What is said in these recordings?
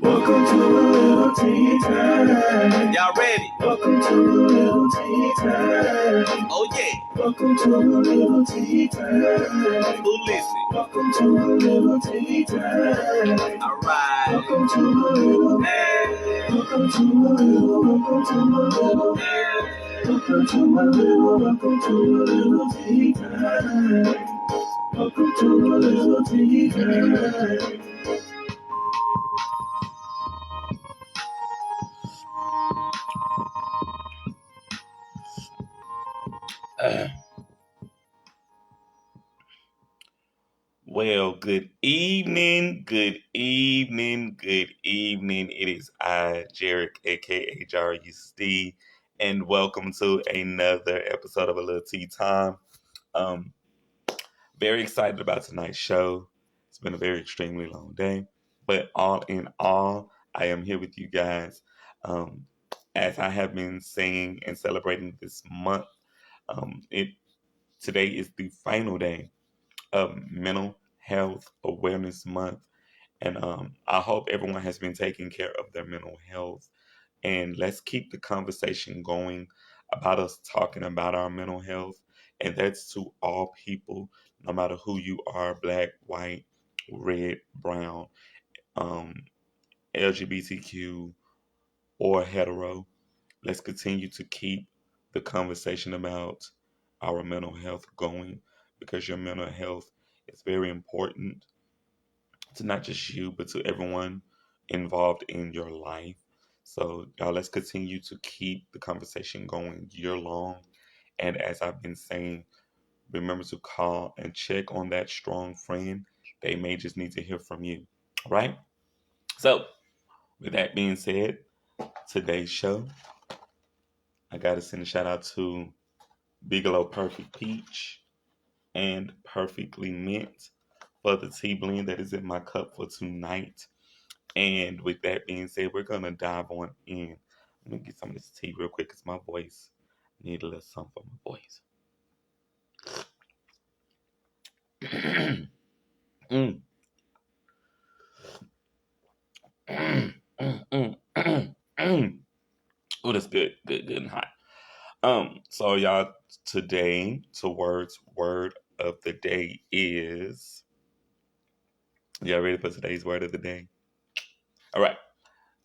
Welcome to a little tea time. Y'all ready? Welcome to a little tea time. Oh yeah. Welcome to a little tea time. Who listening? Welcome to a little tea time. All right. Welcome to a little. Welcome to a little. Welcome to a little. Welcome to a little. Welcome to a little tea time. Welcome to a little tea time. Well, good evening, good evening, good evening. It is I, Jarek, aka JRUC, and welcome to another episode of A Lil Tea Time. Um, Very excited about tonight's show. It's been a very extremely long day, but all in all, I am here with you guys. Um, as I have been saying and celebrating this month, it today is the final day of Mental Health Awareness Month. And I hope everyone has been taking care of their mental health. And let's keep the conversation going about us talking about our mental health. And that's to all people, no matter who you are, black, white, red, brown, um, LGBTQ, or hetero. Let's continue to keep the conversation about our mental health going, because your mental health is very important to not just you, but to everyone involved in your life. So, y'all, let's continue to keep the conversation going year long. And as I've been saying, remember to call and check on that strong friend. They may just need to hear from you. All right? So, with that being said, today's show, I got to send a shout out to Bigelow Perfect Peach and Perfectly Mint for the tea blend that is in my cup for tonight. And with that being said, we're going to dive on in. Let me get some of this tea real quick because my voice need a little something for my voice. mm. Oh, that's good, good, good and hot. So y'all, today, word of the day is. Y'all ready for today's word of the day? All right.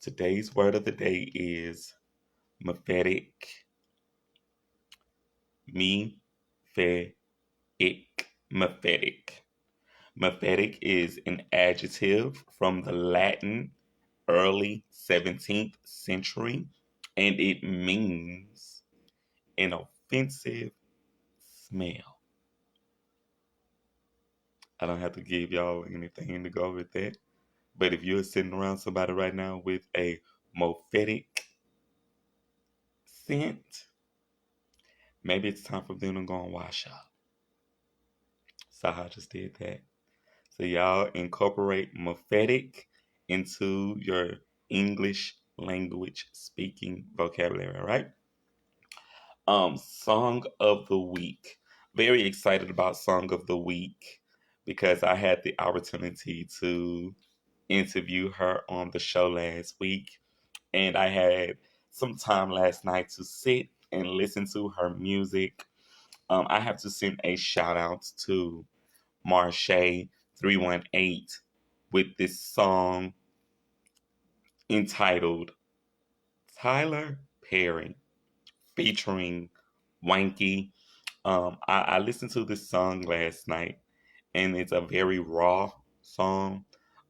Today's word of the day is mephitic. Mephitic. Mephitic is an adjective from the Latin early 17th century, and it means an offensive smell. I don't have to give y'all anything to go with that, but if you're sitting around somebody right now with a mephitic scent, maybe it's time for them to go and wash up. So I just did that. So y'all incorporate mephitic into your English language speaking vocabulary, all right? Song of the week. Very excited about Song of the week because I had the opportunity to interview her on the show last week, and I had some time last night to sit and listen to her music. I have to send a shout out to Marsha 318 with this song entitled Tyler Perry featuring Wanky. I listened to this song last night, and it's a very raw song.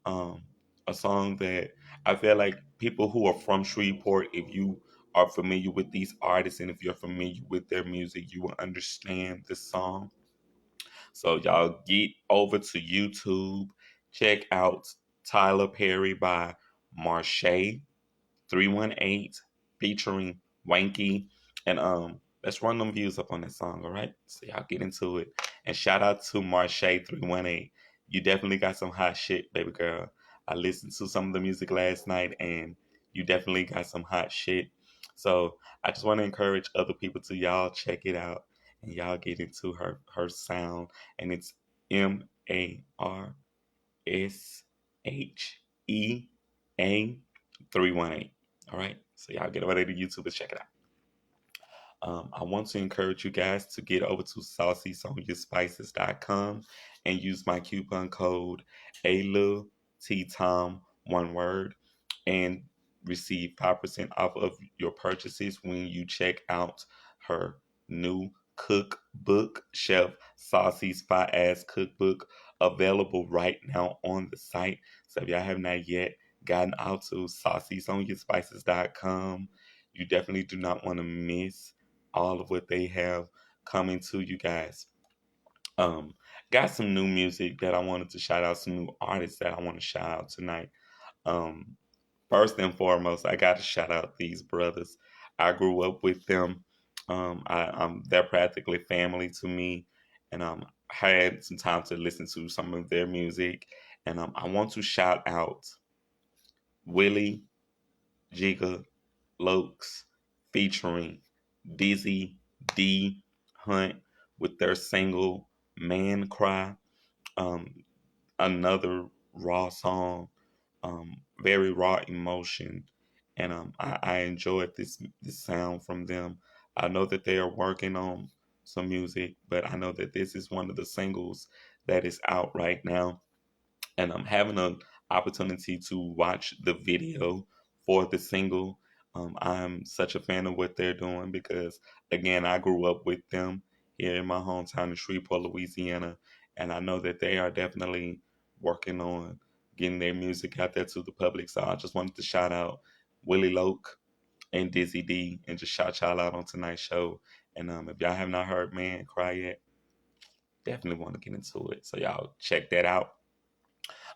Um, a song that I feel like people who are from Shreveport, if you are familiar with these artists and if you're familiar with their music, you will understand this song. So y'all get over to YouTube, check out Tyler Perry by Marsha 318 featuring Wanky, and let's run them views up on that song, all right? So y'all get into it. And shout out to Marsha 318. You definitely got some hot shit, baby girl. I listened to some of the music last night and you definitely got some hot shit. So I just want to encourage other people to y'all check it out and y'all get into her sound. And it's MARSHE A318. All right. So y'all get over there to YouTube and check it out. I want to encourage you guys to get over to SaucySoniaSpices.com and use my coupon code Lil Tea Time, one word, and receive 5% off of your purchases when you check out her new cookbook, Chef Saucy's Spy Ass Cookbook, available right now on the site. So if y'all have not yet gotten out to SaucySoniaSpices.com, you definitely do not want to miss all of what they have coming to you guys. Um, got some new music that I wanted to shout out, some new artists that I want to shout out tonight. Um, First and foremost, I got to shout out these brothers. I grew up with them. They're practically family to me, and I had some time to listen to some of their music. And I want to shout out Willy Jigga Lokes featuring Dizzy D Hunt with their single Man Cry. Um, Another raw song, very raw emotion, and I enjoyed this sound from them. I know that they are working on some music, but I know that this is one of the singles that is out right now, and I'm having an opportunity to watch the video for the single. I'm such a fan of what they're doing because, again, I grew up with them here in my hometown in Shreveport, Louisiana, and I know that they are definitely working on getting their music out there to the public. So I just wanted to shout out Willie Loke and Dizzy D and just shout y'all out on tonight's show. And if y'all have not heard Man Cry yet, definitely want to get into it. So y'all check that out.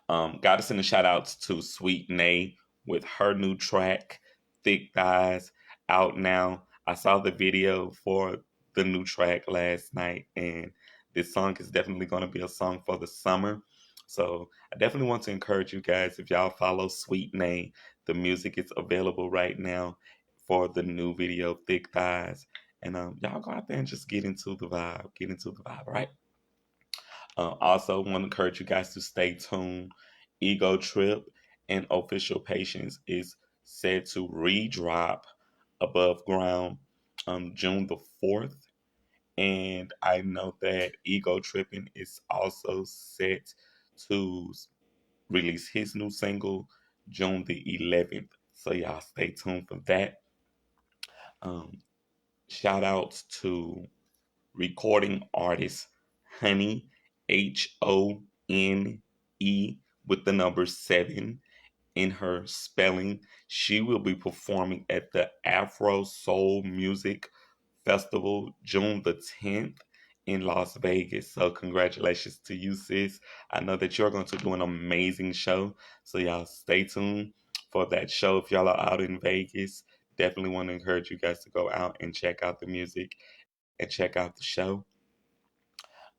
Got to send a shout out to Sweet Nay with her new track, Thick Thighs, out now. I saw the video for the new track last night, and this song is definitely going to be a song for the summer. So I definitely want to encourage you guys, if y'all follow Sweet Nay, the music is available right now for the new video, Thick Thighs. And y'all go out there and just get into the vibe. Get into the vibe, right? Also, want to encourage you guys to stay tuned. Ego Trip and Official Patience is set to re-drop above ground June the 4th. And I know that Ego Tripping is also set to release his new single June the 11th. So y'all stay tuned for that. Um, Shout outs to recording artist Honey, Hone, with the number 7 in her spelling. She will be performing at the Afro Soul Music Festival June the 10th in Las Vegas. So congratulations to you, sis. I know that you're going to do an amazing show. So y'all stay tuned for that show. If y'all are out in Vegas, definitely want to encourage you guys to go out and check out the music and check out the show.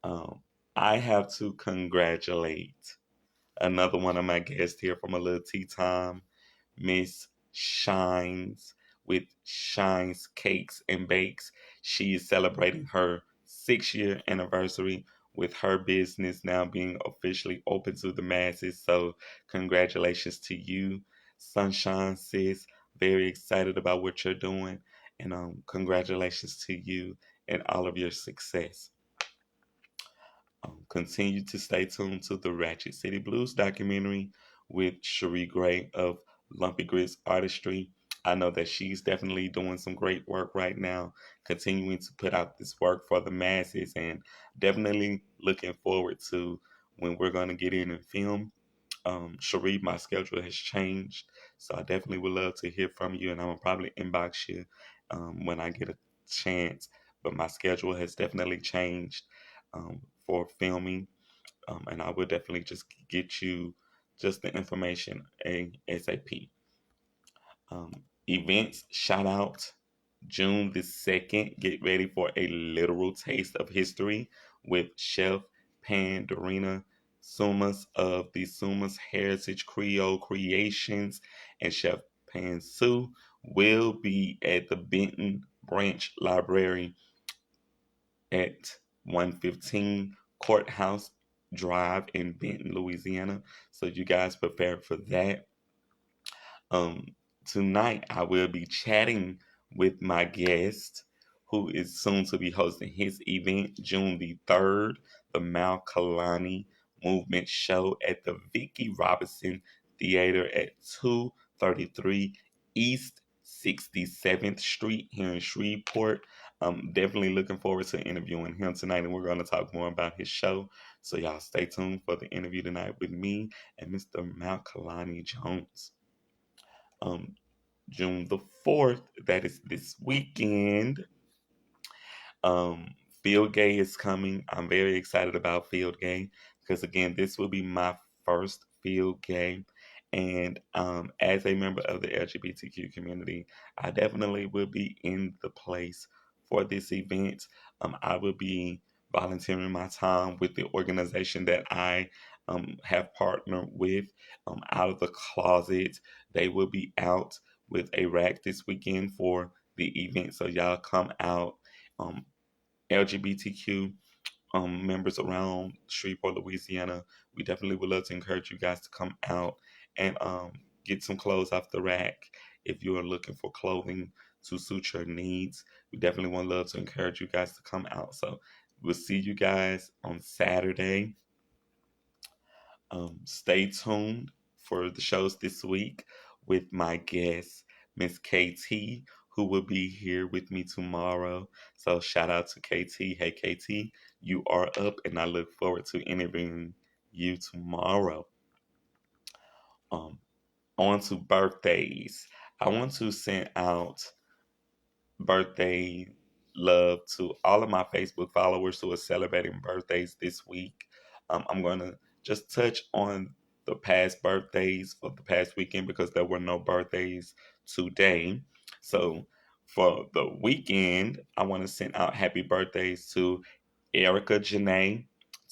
Um, I have to congratulate another one of my guests here from a Lil Tea Time, Miss Shines with Shines Cakes and Bakes. She is celebrating her 6-year anniversary with her business now being officially open to the masses. So congratulations to you, Sunshine sis. Very excited about what you're doing. And congratulations to you and all of your success. Continue to stay tuned to the Ratchet City Blues documentary with Cherie Gray of Lumpy Grits Artistry. I know that she's definitely doing some great work right now, continuing to put out this work for the masses, and definitely looking forward to when we're going to get in and film. Cherie, my schedule has changed, so I definitely would love to hear from you, and I'm gonna probably inbox you when I get a chance. But my schedule has definitely changed for filming, and I will definitely just get you just the information ASAP. Events shout out June the 2nd. Get ready for a literal taste of history with Chef Pandorina Sumas of the Sumas Heritage Creole Creations, and Chef Pan Su will be at the Benton Branch Library at 115 Courthouse Drive in Benton, Louisiana. So you guys prepare for that. Tonight I will be chatting with my guest who is soon to be hosting his event June the 3rd, the Makalani Movement Show at the Vicki Robinson Theater at 233 East 67th Street here in Shreveport. I'm definitely looking forward to interviewing him tonight, and we're going to talk more about his show. So y'all stay tuned for the interview tonight with me and Mr. Makalani Jones. June the 4th, that is this weekend. Um, Field Day is coming. I'm very excited about Field Day because, again, this will be my first Field Day. And as a member of the LGBTQ community, I definitely will be in the place for this event. I will be volunteering my time with the organization that I have partnered with, Out of the Closet. They will be out with a rack this weekend for the event. So y'all come out. Um, LGBTQ members around Shreveport, Louisiana, we definitely would love to encourage you guys to come out and get some clothes off the rack. If you are looking for clothing to suit your needs, we definitely want to love to encourage you guys to come out. So we'll see you guys on Saturday. Stay tuned for the shows this week with my guest, Miss KT, who will be here with me tomorrow. So shout out to KT. Hey KT, you are up, and I look forward to interviewing you tomorrow. Um, on to birthdays. I want to send out birthday love to all of my Facebook followers who are celebrating birthdays this week. I'm going to just touch on the past birthdays for the past weekend because there were no birthdays today. So for the weekend, I want to send out happy birthdays to Erica Janae,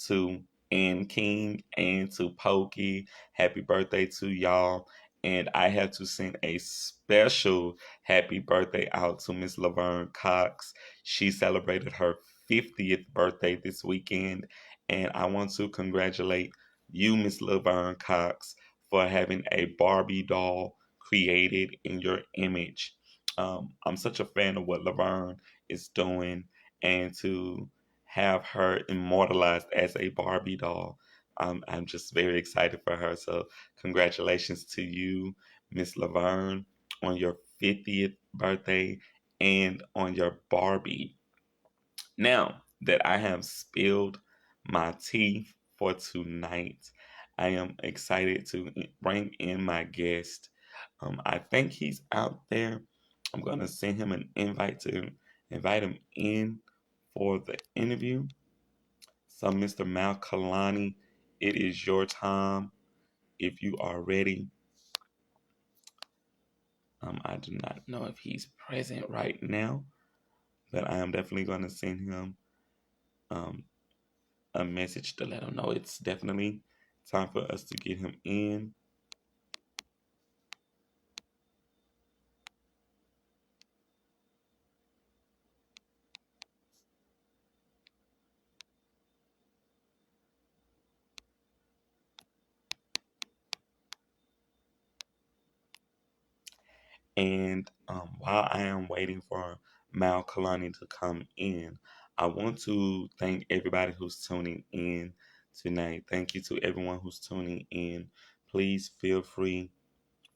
to Ann King, and to Pokey. Happy birthday to y'all. And I have to send a special happy birthday out to Miss Laverne Cox. She celebrated her 50th birthday this weekend. And I want to congratulate you, Miss Laverne Cox, for having a Barbie doll created in your image. I'm such a fan of what Laverne is doing, and to have her immortalized as a Barbie doll, I'm just very excited for her. So congratulations to you, Miss Laverne, on your 50th birthday and on your Barbie. Now that I have spilled my tea for tonight, I am excited to bring in my guest. I think he's out there. I'm going to send him an invite to invite him in for the interview. So, Mr. Makalani, it is your time if you are ready. I do not know if he's present right now, but I am definitely going to send him um, a message to let him know it's definitely time for us to get him in. And while I am waiting for Mal Kalani to come in, I want to thank everybody who's tuning in tonight. Thank you to everyone who's tuning in. Please feel free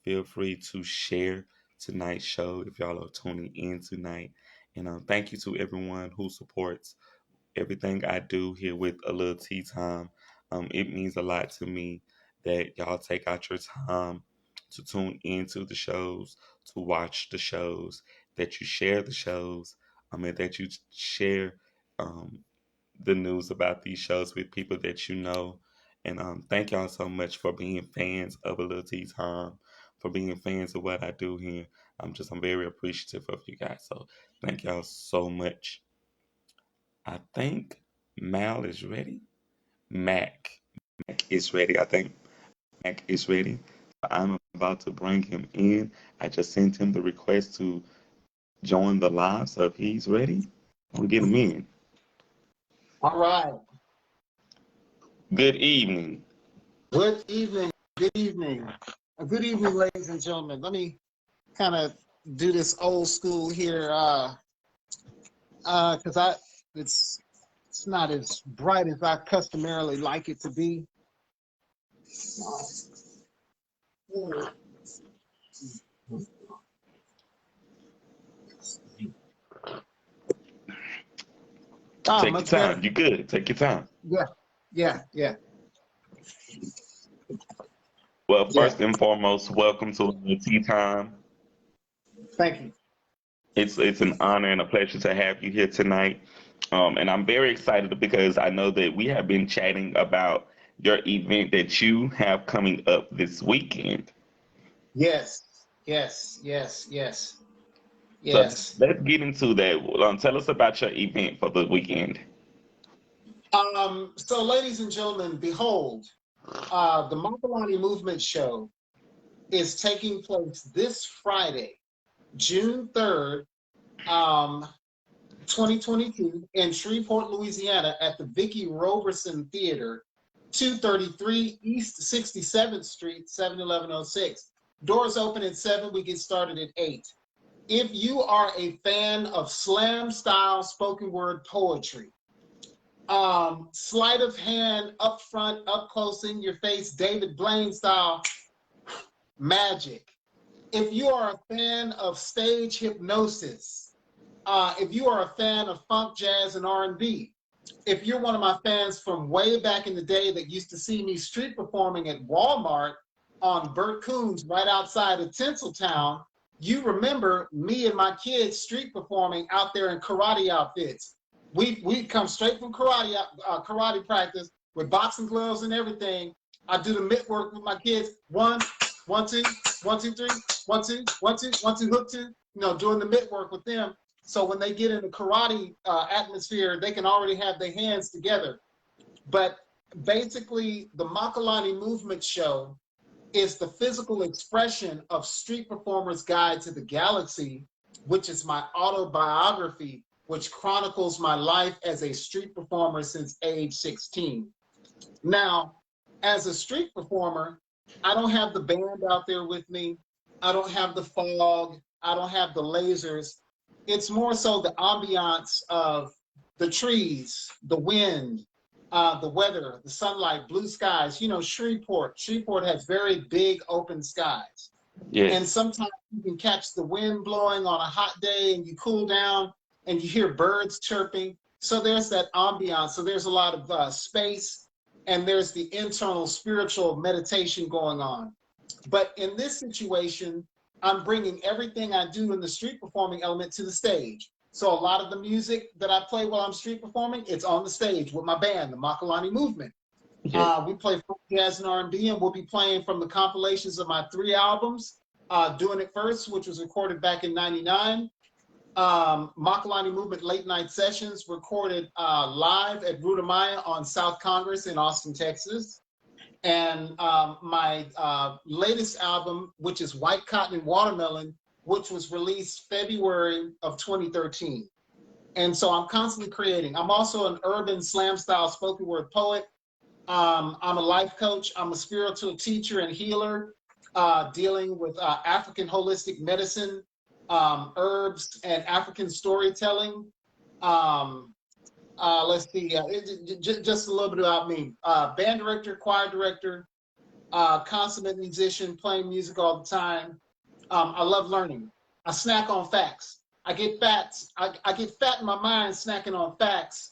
to share tonight's show if y'all are tuning in tonight. And thank you to everyone who supports everything I do here with a Lil Tea Time. It means a lot to me that y'all take out your time to tune into the shows, to watch the shows, that you share the shows, and that you share um, the news about these shows with people that you know. And thank y'all so much for being fans of a Lil Tea Time, for being fans of what I do here. I'm very appreciative of you guys. So thank y'all so much. I think Mal is ready. Mac. Mac is ready. I think Mac is ready. I'm about to bring him in. I just sent him the request to join the live. So if he's ready, we'll get him in. All right. Good evening. Good evening. Good evening. Good evening, ladies and gentlemen. Let me kind of do this old school here, because it's not as bright as I customarily like it to be. Take your Much time. better. You good. Take your time. Yeah. Well, first and foremost, welcome to Lil Tea Time. Thank you. It's an honor and a pleasure to have you here tonight. And I'm very excited because I know that we have been chatting about your event that you have coming up this weekend. Yes. So let's get into that. Tell us about your event for the weekend. So, ladies and gentlemen, behold, the Makalani Movement Show is taking place this Friday, June 3rd, 2022, in Shreveport, Louisiana, at the Vicki Roberson Theater, 233 East 67th Street, 71106. Doors open at 7. We get started at 8. If you are a fan of slam style spoken word poetry, sleight of hand, up front, up close in your face, David Blaine style magic. If you are a fan of stage hypnosis, if you are a fan of funk, jazz, and R&B, if you're one of my fans from way back in the day that used to see me street performing at Walmart on Burt Coons right outside of Tinseltown, you remember me and my kids street performing out there in karate outfits. We come straight from karate practice with boxing gloves and everything. I do the mitt work with my kids. 1, 1, 2, 1, 2, 3, 1, 2, 1, 2, 1, 2, hook 2. You know, doing the mitt work with them. So when they get in the karate atmosphere, they can already have their hands together. But basically, the Makalani Movement Show is the physical expression of Street Performer's Guide to the Galaxy, which is my autobiography, which chronicles my life as a street performer since age 16. Now, as a street performer, I don't have the band out there with me. I don't have the fog. I don't have the lasers. It's more so the ambiance of the trees, the wind, the weather, the sunlight, blue skies. You know, Shreveport has very big open skies. Yes. And sometimes you can catch the wind blowing on a hot day and you cool down and you hear birds chirping. So there's that ambiance. So there's a lot of space, and there's the internal spiritual meditation going on. But in this situation, I'm bringing everything I do in the street performing element to the stage. So a lot of the music that I play while I'm street performing, it's on the stage with my band, the Makalani Movement. Yes. We play folk, jazz, and R&B, and we'll be playing from the compilations of my 3 albums. Doing It First, which was recorded back in '99. Makalani Movement Late Night Sessions, recorded live at Rutamaya on South Congress in Austin, Texas. And my latest album, which is White Cotton and Watermelon, which was released February of 2013. And so I'm constantly creating. I'm also an urban slam style spoken word poet. I'm a life coach. I'm a spiritual teacher and healer, dealing with African holistic medicine, herbs, and African storytelling. Let's see, just a little bit about me. Band director, choir director, consummate musician, playing music all the time. I love learning. I snack on facts. I get fat in my mind snacking on facts.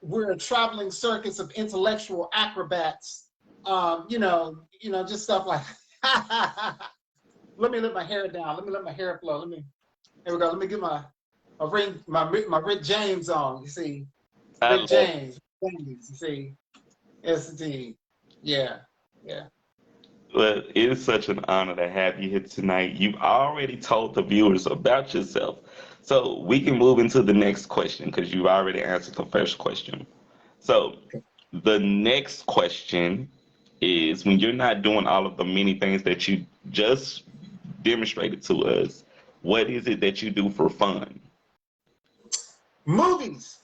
We're a traveling circus of intellectual acrobats. Just stuff like let me let my hair down. Let me let my hair flow. Here we go. Let me get my Rick James on. You see, Rick James. You see, yes indeed. Yeah. Well, it is such an honor to have you here tonight. You've already told the viewers about yourself. So we can move into the next question because you've already answered the first question. So the next question is, when you're not doing all of the many things that you just demonstrated to us, what is it that you do for fun? Movies.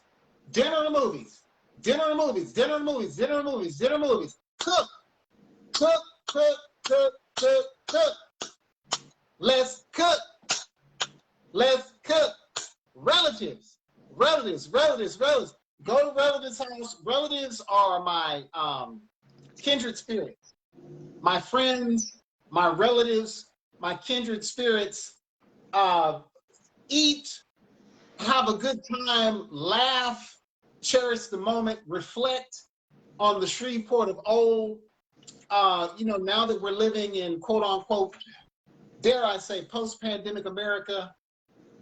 Dinner and movies. Dinner and movies. Dinner and movies. Dinner and movies. Dinner and movies. Cook. cook, cook, cook. Let's cook. Let's cook. Relatives. Go to relatives' house. Relatives are my kindred spirits. My friends, my relatives, my kindred spirits. Eat, have a good time, laugh, cherish the moment, reflect on the Shreveport of old. Now that we're living in quote unquote, dare I say, post-pandemic America,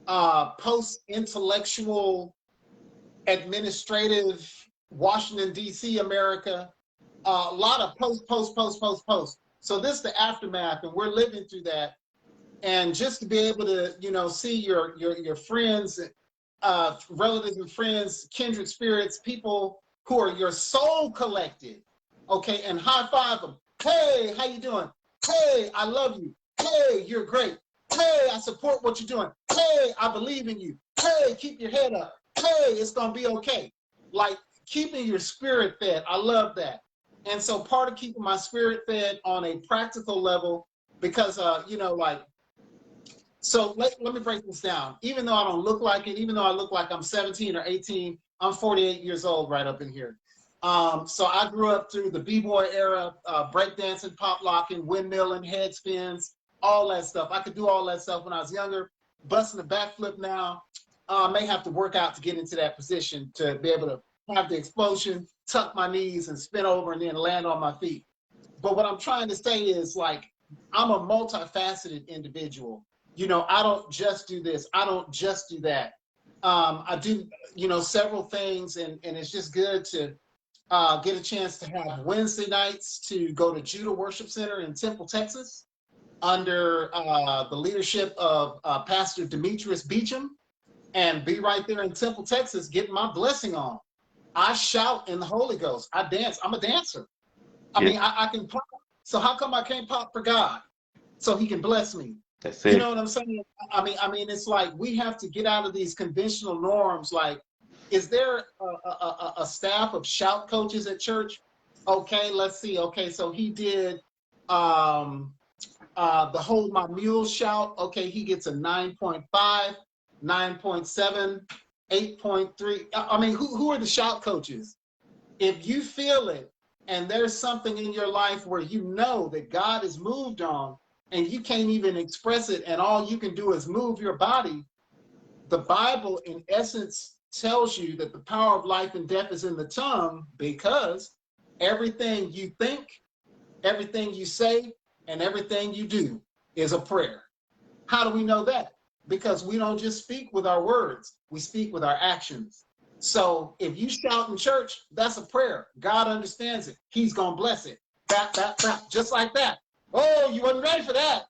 post-intellectual, administrative Washington, D.C. America, a lot of post. So this is the aftermath, and we're living through that. And just to be able to, see your friends, relatives and friends, kindred spirits, people who are your soul collective, okay, and high five them. Hey, how you doing? Hey, I love you. Hey, you're great. Hey, I support what you're doing. Hey, I believe in you. Hey, keep your head up. Hey, it's gonna be okay. Like keeping your spirit fed. I love that. And so part of keeping my spirit fed on a practical level, because so let me break this down. Even though I don't look like it, even though I look like I'm 17 or 18, I'm 48 years old right up in here. So I grew up through the b-boy era, breakdancing, pop locking, windmilling, head spins, all that stuff. I could do all that stuff when I was younger. Busting a backflip now. I may have to work out to get into that position to be able to have the explosion, tuck my knees and spin over and then land on my feet. But what I'm trying to say is, like, I'm a multifaceted individual. I don't just do this. I don't just do that. I do, several things, and it's just good to get a chance to have Wednesday nights to go to Judah Worship Center in Temple, Texas, under the leadership of Pastor Demetrius Beecham, and be right there in Temple, Texas, getting my blessing on. I shout in the Holy Ghost. I dance. I'm a dancer. I mean, I can pop. So how come I can't pop for God so he can bless me? That's it. You know what I'm saying? I mean, it's like we have to get out of these conventional norms. Like, is there a staff of shout coaches at church? Okay, let's see. Okay, so he did the Hold My Mule shout. Okay, he gets a 9.5, 9.7, 8.3. I mean, who are the shout coaches? If you feel it and there's something in your life where you know that God has moved on, and you can't even express it, and all you can do is move your body, the Bible, in essence, tells you that the power of life and death is in the tongue, because everything you think, everything you say, and everything you do is a prayer. How do we know that? Because we don't just speak with our words, we speak with our actions. So if you shout in church, that's a prayer. God understands it. He's going to bless it. Bap, bap, bap, just like that. Oh, you wasn't ready for that.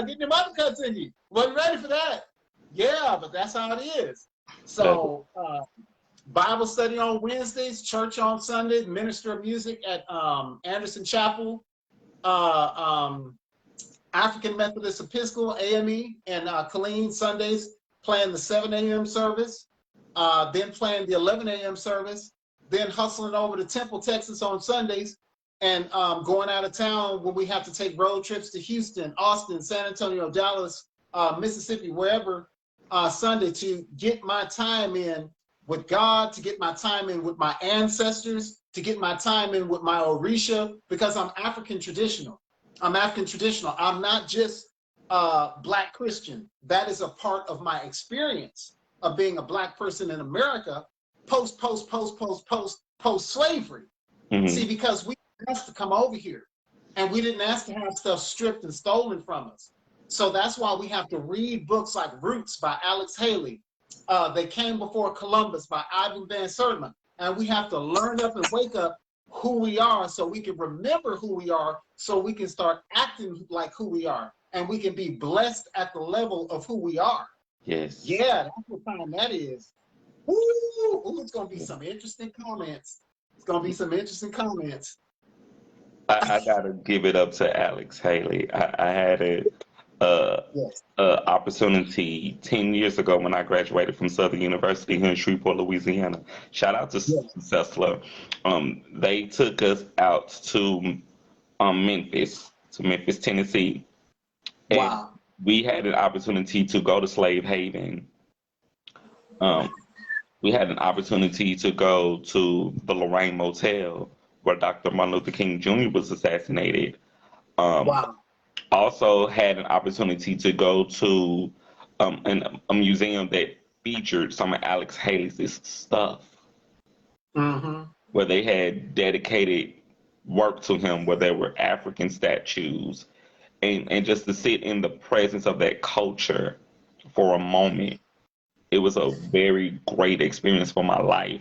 Getting them uppercuts in you. Wasn't ready for that. Yeah, but that's how it is. So Bible study on Wednesdays, church on Sundays, minister of music at Anderson Chapel, African Methodist Episcopal, AME, and Colleen Sundays, playing the 7 a.m. service, then playing the 11 a.m. service, then hustling over to Temple, Texas on Sundays, and going out of town when we have to take road trips to Houston, Austin, San Antonio, Dallas, Mississippi, wherever, Sunday, to get my time in with God, to get my time in with my ancestors, to get my time in with my Orisha, because I'm African traditional. I'm African traditional. I'm not just Black Christian. That is a part of my experience of being a Black person in America, post slavery. Mm-hmm. See, because we asked to come over here, and we didn't ask to have stuff stripped and stolen from us. So that's why we have to read books like Roots by Alex Haley, They Came Before Columbus by Ivan Van Sertima, and we have to learn up and wake up who we are, so we can remember who we are, so we can start acting like who we are, and we can be blessed at the level of who we are. Yes. Yeah, that's what time that is. Ooh, it's gonna be some interesting comments. It's gonna be some interesting comments. I gotta give it up to Alex Haley. I had Yes. opportunity 10 years ago when I graduated from Southern University here in Shreveport, Louisiana. Shout out to Yes. Cessla. They took us out to Memphis, to Memphis, Tennessee. And Wow. we had an opportunity to go to Slave Haven. Um, we had an opportunity to go to the Lorraine Motel where Dr. Martin Luther King Jr. was assassinated. Um, Wow. Also had an opportunity to go to a museum that featured some of Alex Haley's stuff, Mm-hmm. where they had dedicated work to him, where there were African statues, and just to sit in the presence of that culture for a moment, it was a very great experience for my life.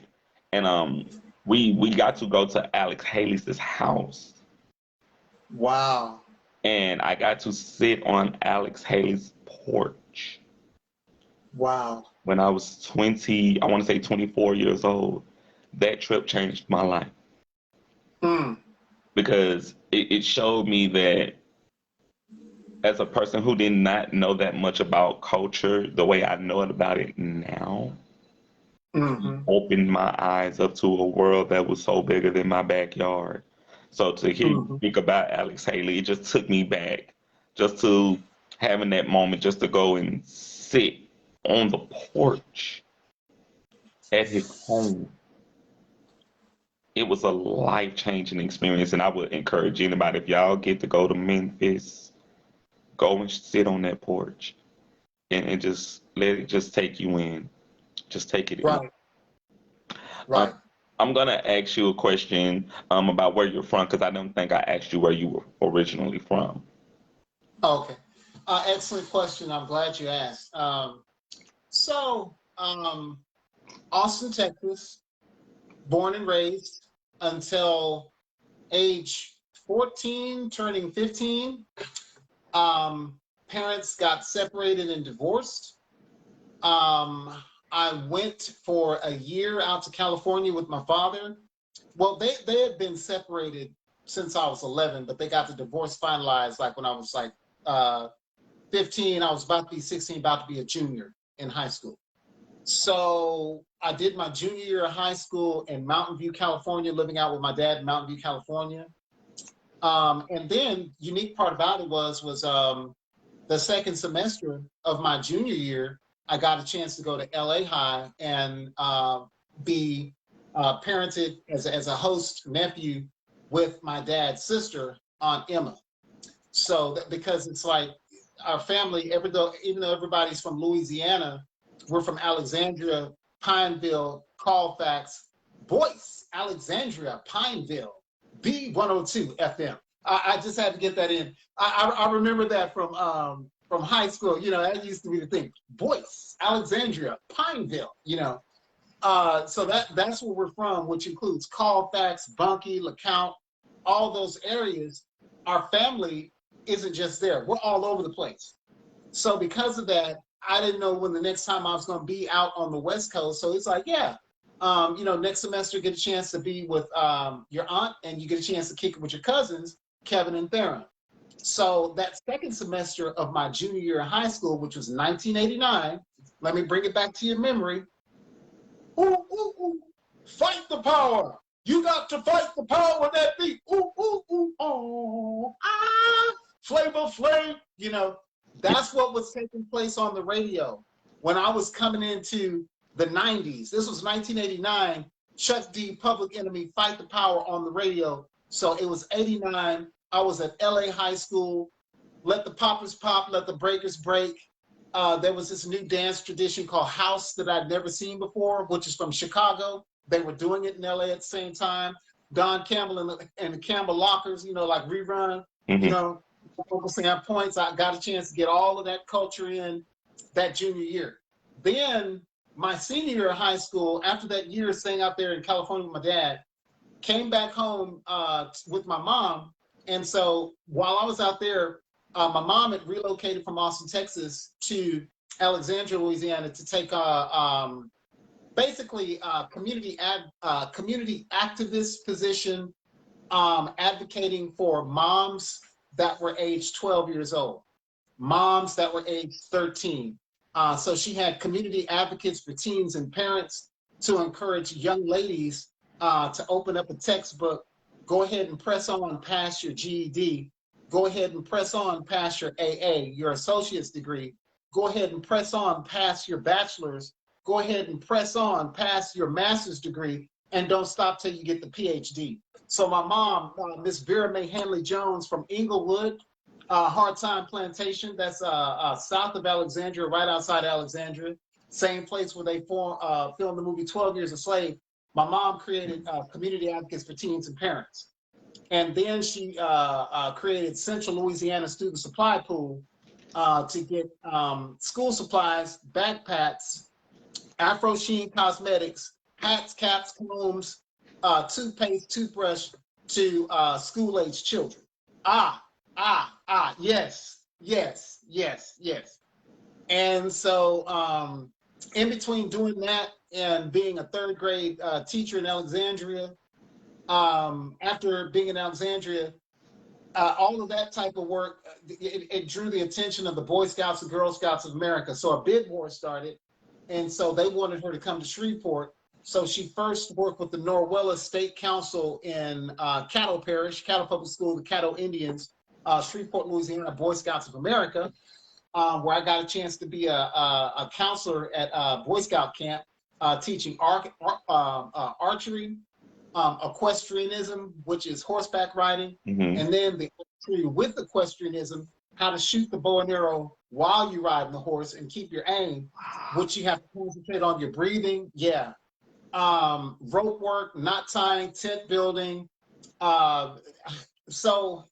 And we got to go to Alex Haley's house, Wow. and I got to sit on Alex Haley's porch Wow. when I was 20, I want to say 24 years old. That trip changed my life Mm. because it showed me that as a person who did not know that much about culture the way I know it about it now, Mm-hmm. opened my eyes up to a world that was so bigger than my backyard. So to hear you Mm-hmm. speak about Alex Haley, it just took me back just to having that moment just to go and sit on the porch at his home. It was a life-changing experience, and I would encourage anybody, if y'all get to go to Memphis, go and sit on that porch and just let it just take you in. Just take it in. Right. Um, Right. I'm gonna ask you a question about where you're from because I don't think I asked you where you were originally from. Okay. Excellent question. I'm glad you asked. So, Austin, Texas, born and raised until age 14, turning 15. Parents got separated and divorced. I went for a year out to California with my father. Well, they had been separated since I was 11, but they got the divorce finalized like when I was like 15. I was about to be 16, about to be a junior in high school. So I did my junior year of high school in Mountain View, California, living out with my dad in Mountain View, California. And then unique part about it was the second semester of my junior year, I got a chance to go to LA High and be parented as a host nephew with my dad's sister, Aunt Emma. So because it's like our family, even though everybody's from Louisiana, we're from Alexandria, Pineville, Colfax, Boyce, Alexandria, Pineville, B102 FM. I just had to get that in. I remember that from high school. You know, that used to be the thing. Boyce, Alexandria, Pineville. You know, so that's where we're from, which includes Colfax, Bunkie, LeCount, all those areas. Our family isn't just there. We're all over the place. So because of that, I didn't know when the next time I was going to be out on the West Coast. So it's like, yeah, you know, next semester get a chance to be with your aunt, and you get a chance to kick it with your cousins, Kevin and Theron. So that second semester of my junior year of high school, which was 1989, let me bring it back to your memory. Ooh, ooh, ooh. Fight the power. You got to fight the power that beat. Ooh, ooh, ooh, oh, ah, Flavor Flav. You know, that's what was taking place on the radio when I was coming into the 90s. This was 1989. Chuck D, Public Enemy, Fight the Power on the radio. So it was 89. I was at LA High School. Let the poppers pop, let the breakers break. There was this new dance tradition called house that I'd never seen before, which is from Chicago. They were doing it in LA at the same time. Don Campbell and the Campbell Lockers, you know, like rerun, you Mm-hmm. know, focusing on points. I got a chance to get all of that culture in that junior year. Then my senior year of high school, after that year staying out there in California with my dad, came back home with my mom. And so while I was out there, my mom had relocated from Austin, Texas to Alexandria, Louisiana to take basically community activist position, advocating for moms that were aged 12 years old, moms that were aged 13. So she had community advocates for teens and parents to encourage young ladies to open up a textbook Go ahead and press on past your GED. Go ahead and press on past your AA, your associate's degree. Go ahead and press on past your bachelor's. Go ahead and press on past your master's degree, and don't stop till you get the PhD. So my mom, Miss Vera Mae Hanley Jones from Inglewood, Hard Time Plantation, that's south of Alexandria, right outside Alexandria, same place where they filmed the movie 12 Years a Slave. My mom created community advocates for teens and parents. And then she created Central Louisiana Student Supply Pool to get school supplies, backpacks, Afro Sheen cosmetics, hats, caps, combs, toothpaste, toothbrush to school-age children. Yes. And so in between doing that and being a third grade teacher in Alexandria, after being in Alexandria, all of that type of work, it drew the attention of the Boy Scouts and Girl Scouts of America. So a bid war started, and so they wanted her to come to Shreveport. So she first worked with the Norwella State Council in Caddo Parish, Caddo Public School, the Caddo Indians, Shreveport, Louisiana, Boy Scouts of America, where I got a chance to be a counselor at Boy Scout camp, teaching archery, equestrianism, which is horseback riding, and then the archery with equestrianism, how to shoot the bow and arrow while you're riding the horse and keep your aim, which you have to concentrate on your breathing. Yeah. Rope work, knot tying, tent building. So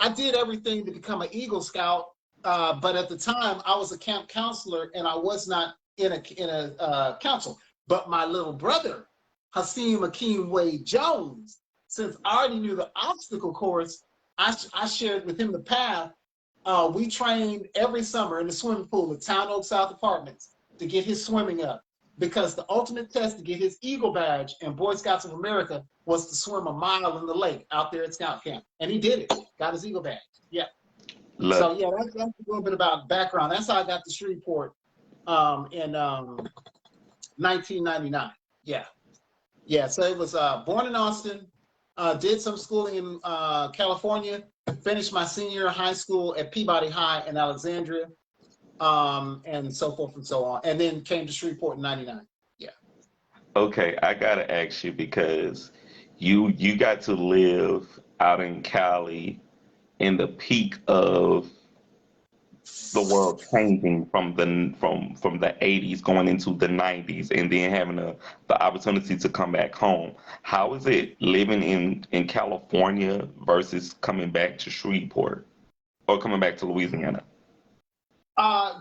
I did everything to become an Eagle Scout, but at the time I was a camp counselor and I was not in a council. But my little brother, Hakeem Akeem Wade Jones, since I already knew the obstacle course, I shared with him the path. We trained every summer in the swimming pool at Town Oak South Apartments to get his swimming up, because the ultimate test to get his Eagle badge in Boy Scouts of America was to swim a mile in the lake out there at Scout Camp. And he did it, got his Eagle badge. Yeah. So yeah, that's a little bit about background. That's how I got to Shreveport in 1999. Yeah. Yeah, so it was born in Austin, did some schooling in California, finished my senior year of high school at Peabody High in Alexandria, and so forth and so on, and then came to Shreveport in 99. Yeah. Okay, I gotta ask you, because you got to live out in Cali in the peak of the world changing from the 80s going into the 90s, and then having the opportunity to come back home. How is it living in California versus coming back to Shreveport or coming back to Louisiana?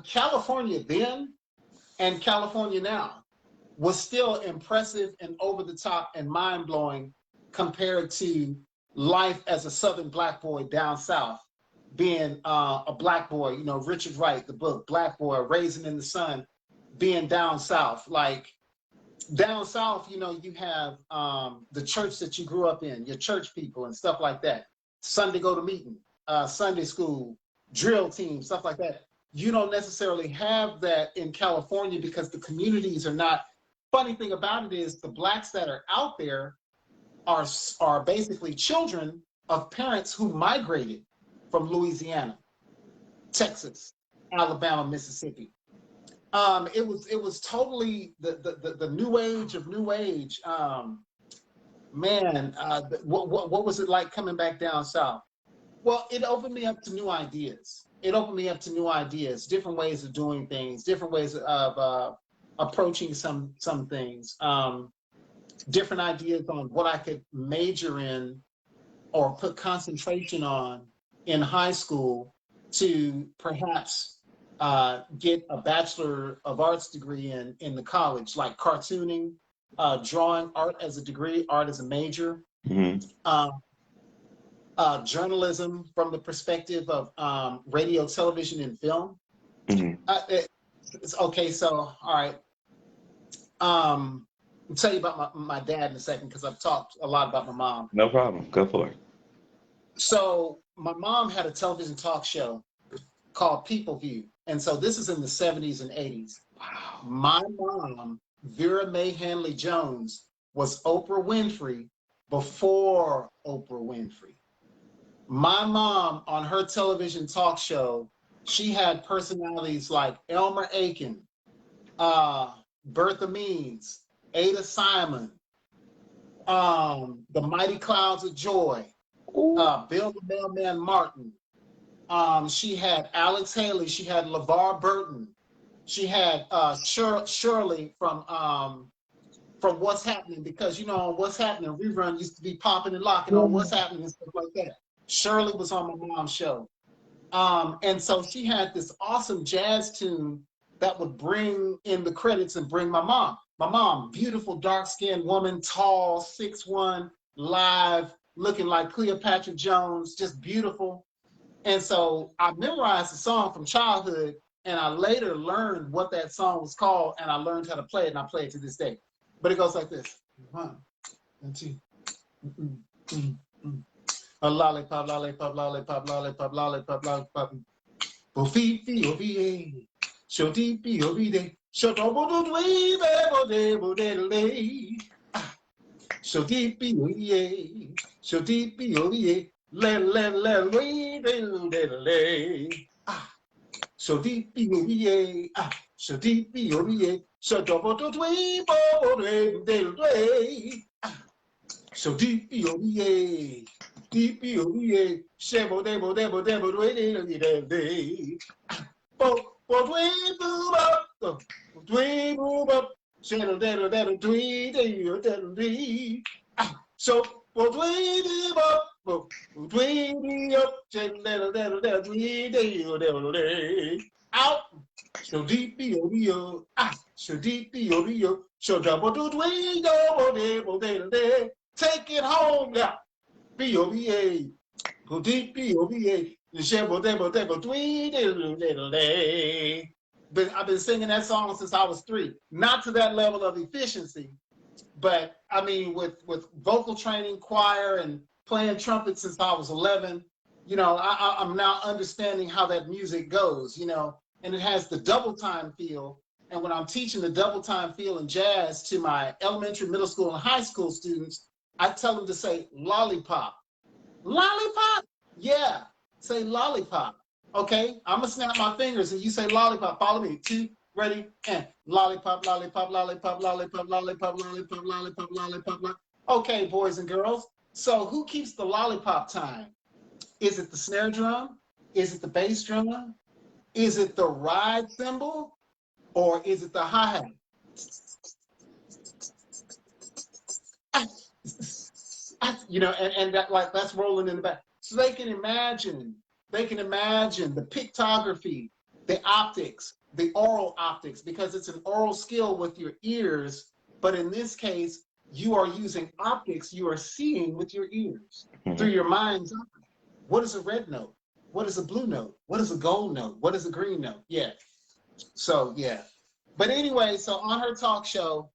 California then and California now was still impressive and over the top and mind blowing compared to life as a Southern black boy down south. Being a black boy, you know, Richard Wright, the book Black Boy, Raising in the Sun, being down south. Like down south, you know, you have the church that you grew up in, your church people and stuff like that. Sunday go to meeting, Sunday school, drill team, stuff like that. You don't necessarily have that in California because the communities are not. Funny thing about it is the blacks that are out there are basically children of parents who migrated from Louisiana, Texas, Alabama, Mississippi. It was totally the new age of new age. What was it like coming back down south? Well, it opened me up to new ideas. Different ways of doing things, different ways of approaching some things, different ideas on what I could major in or put concentration on in high school to perhaps get a Bachelor of Arts degree in the college, like cartooning, drawing, art as a degree, art as a major, journalism from the perspective of radio, television, and film. Okay, so, all right. I'll tell you about my dad in a second because I've talked a lot about my mom. No problem. Go for it. So my mom had a television talk show called People View. And so this is in the 70s and 80s. Wow. My mom, Vera Mae Hanley Jones, was Oprah Winfrey before Oprah Winfrey. My mom, on her television talk show, she had personalities like Elmer Aiken, Bertha Means, Ada Simon, the Mighty Clouds of Joy, Bill the Mailman Martin. She had Alex Haley. She had LeVar Burton. She had Shirley from What's Happening, because you know on What's Happening rerun used to be popping and locking on What's Happening and stuff like that. Shirley was on my mom's show. And so she had this awesome jazz tune that would bring in the credits and bring my mom. My mom, beautiful dark-skinned woman, tall, 6'1", live, looking like Cleopatra Jones, just beautiful. And so I memorized the song from childhood, and I later learned what that song was called, and I learned how to play it, and I play it to this day. But it goes like this. 1, 2. A lollipop, lollipop, lollipop, lollipop, lollipop, lollipop. Bofifi, obi, shodipi, obi, shodobo, dwe, bebo, debo, dele. Shodipi, obi, shodipi, obi, le, we, dele. Shodipi, obi, shodipi, obi, shodobo, dwe, bebo, dele. Shodipi, obi, DPOE, Shebo, Debo, Debo, Debo, Debo, Debo, up, Shadow, Debo, Debo, Debo, so, Debo, up, Shadow, Debo, Debo, out, so DPOE, so DPOE, so double, Debo, take it home now. B-O-B-A, go deep, B-O-B-A, but I've been singing that song since I was 3. Not to that level of efficiency, but I mean, with vocal training, choir, and playing trumpet since I was 11, you know, I'm now understanding how that music goes, you know, and it has the double time feel. And when I'm teaching the double time feel in jazz to my elementary, middle school, and high school students, I tell them to say lollipop. Lollipop? Yeah, say lollipop. Okay, I'm gonna snap my fingers and you say lollipop. Follow me. 2, ready, and lollipop, lollipop, lollipop, lollipop, lollipop, lollipop, lollipop, lollipop. Okay, boys and girls. So who keeps the lollipop time? Is it the snare drum? Is it the bass drum? Is it the ride cymbal? Or is it the hi-hat? You know, and that, like, that's rolling in the back. So they can imagine the pictography, the optics, the oral optics, because it's an oral skill with your ears, but in this case, you are using optics, you are seeing with your ears, through your mind's eye. What is a red note? What is a blue note? What is a gold note? What is a green note? Yeah. So, yeah. But anyway, so on her talk show,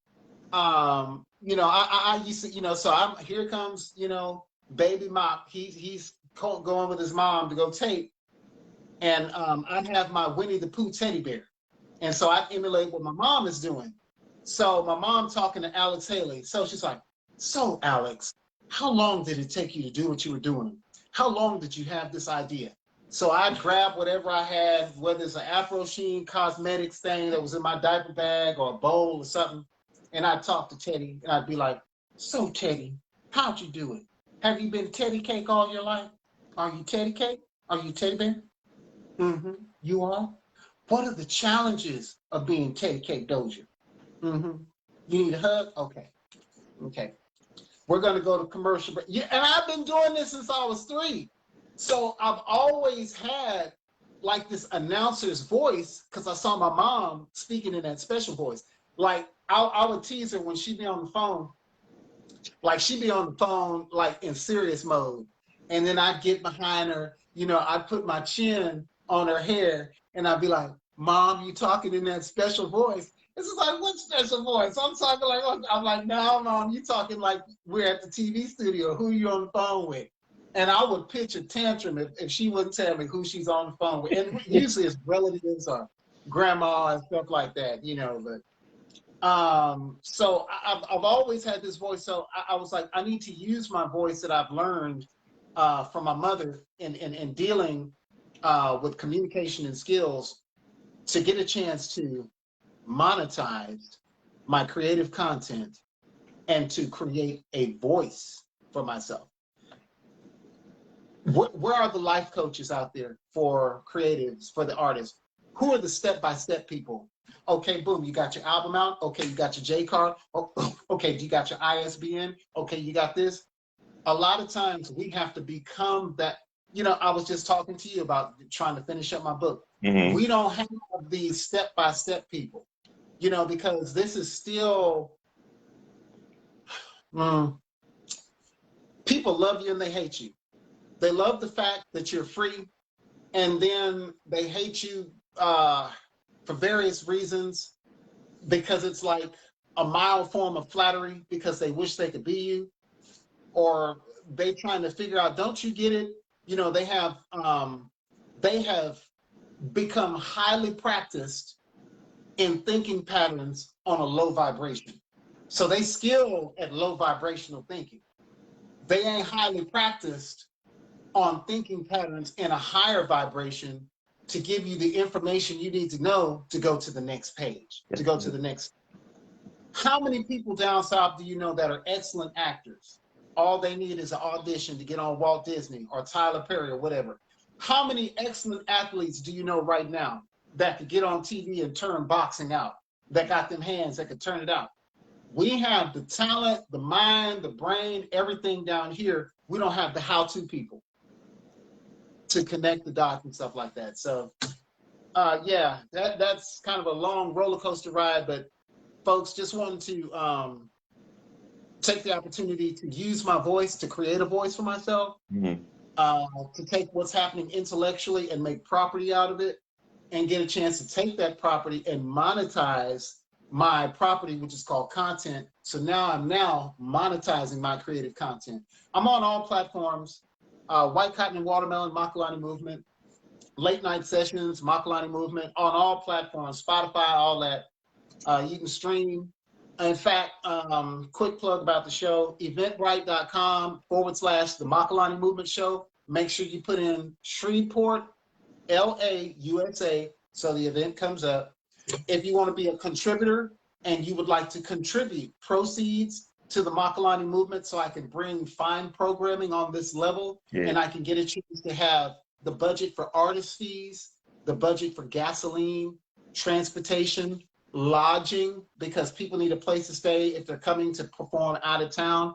you know, I used to, you know, so here comes, you know, Baby Mop. He's going with his mom to go tape. And I have my Winnie the Pooh teddy bear. And so I emulate what my mom is doing. So my mom talking to Alex Haley. So she's like, so Alex, how long did it take you to do what you were doing? How long did you have this idea? So I grabbed whatever I had, whether it's an Afro Sheen cosmetics thing that was in my diaper bag or a bowl or something. And I'd talk to Teddy and I'd be like, so Teddy, how'd you do it? Have you been Teddy Cake all your life? Are you Teddy Cake? Are you Teddy Bear? Mm-hmm. You are? What are the challenges of being Teddy Cake Doja? Mm-hmm. You need a hug? Okay. Okay. We're going to go to commercial break. Yeah, and I've been doing this since I was 3. So I've always had like this announcer's voice because I saw my mom speaking in that special voice. Like I would tease her when she'd be on the phone. Like she'd be on the phone like in serious mode. And then I'd get behind her, you know, I'd put my chin on her hair and I'd be like, Mom, you talking in that special voice? This is like, what special voice? I'm talking like, I'm like, no, Mom, you talking like we're at the TV studio. Who you on the phone with? And I would pitch a tantrum if she wouldn't tell me who she's on the phone with. And usually it's relatives or grandma and stuff like that, you know. But So I've always had this voice. So I was like, I need to use my voice that I've learned from my mother in dealing with communication and skills to get a chance to monetize my creative content and to create a voice for myself. Where are the life coaches out there for creatives, for the artists? Who are the step-by-step people? Okay, boom, you got your album out. Okay, you got your J card. Oh, okay, you got your ISBN. Okay, you got this. A lot of times we have to become that. You know, I was just talking to you about trying to finish up my book. Mm-hmm. We don't have these step-by-step people, you know, because this is still, people love you and they hate you. They love the fact that you're free, and then they hate you for various reasons, because it's like a mild form of flattery because they wish they could be you, or they trying to figure out, don't you get it? You know, they have become highly practiced in thinking patterns on a low vibration. So they skilled at low vibrational thinking. They ain't highly practiced on thinking patterns in a higher vibration to give you the information you need to know to go to the next page, to go to the next. How many people down south do you know that are excellent actors? All they need is an audition to get on Walt Disney or Tyler Perry or whatever. How many excellent athletes do you know right now that could get on TV and turn boxing out, that got them hands that could turn it out? We have the talent, the mind, the brain, everything down here. We don't have the how-to people to connect the dots and stuff like that. So yeah, that's kind of a long roller coaster ride, but folks, just wanted to take the opportunity to use my voice to create a voice for myself, to take what's happening intellectually and make property out of it, and get a chance to take that property and monetize my property, which is called content. So now I'm monetizing my creative content. I'm on all platforms. White Cotton and Watermelon, Makalani Movement, Late Night Sessions, Makalani Movement, on all platforms, Spotify, all that. You can stream. In fact, quick plug about the show, eventbrite.com/the Makalani Movement Show. Make sure you put in Shreveport, LA, USA, so the event comes up. If you want to be a contributor and you would like to contribute proceeds to the Makalani Movement so I can bring fine programming on this level, and I can get a chance to have the budget for artist fees, the budget for gasoline, transportation, lodging, because people need a place to stay if they're coming to perform out of town,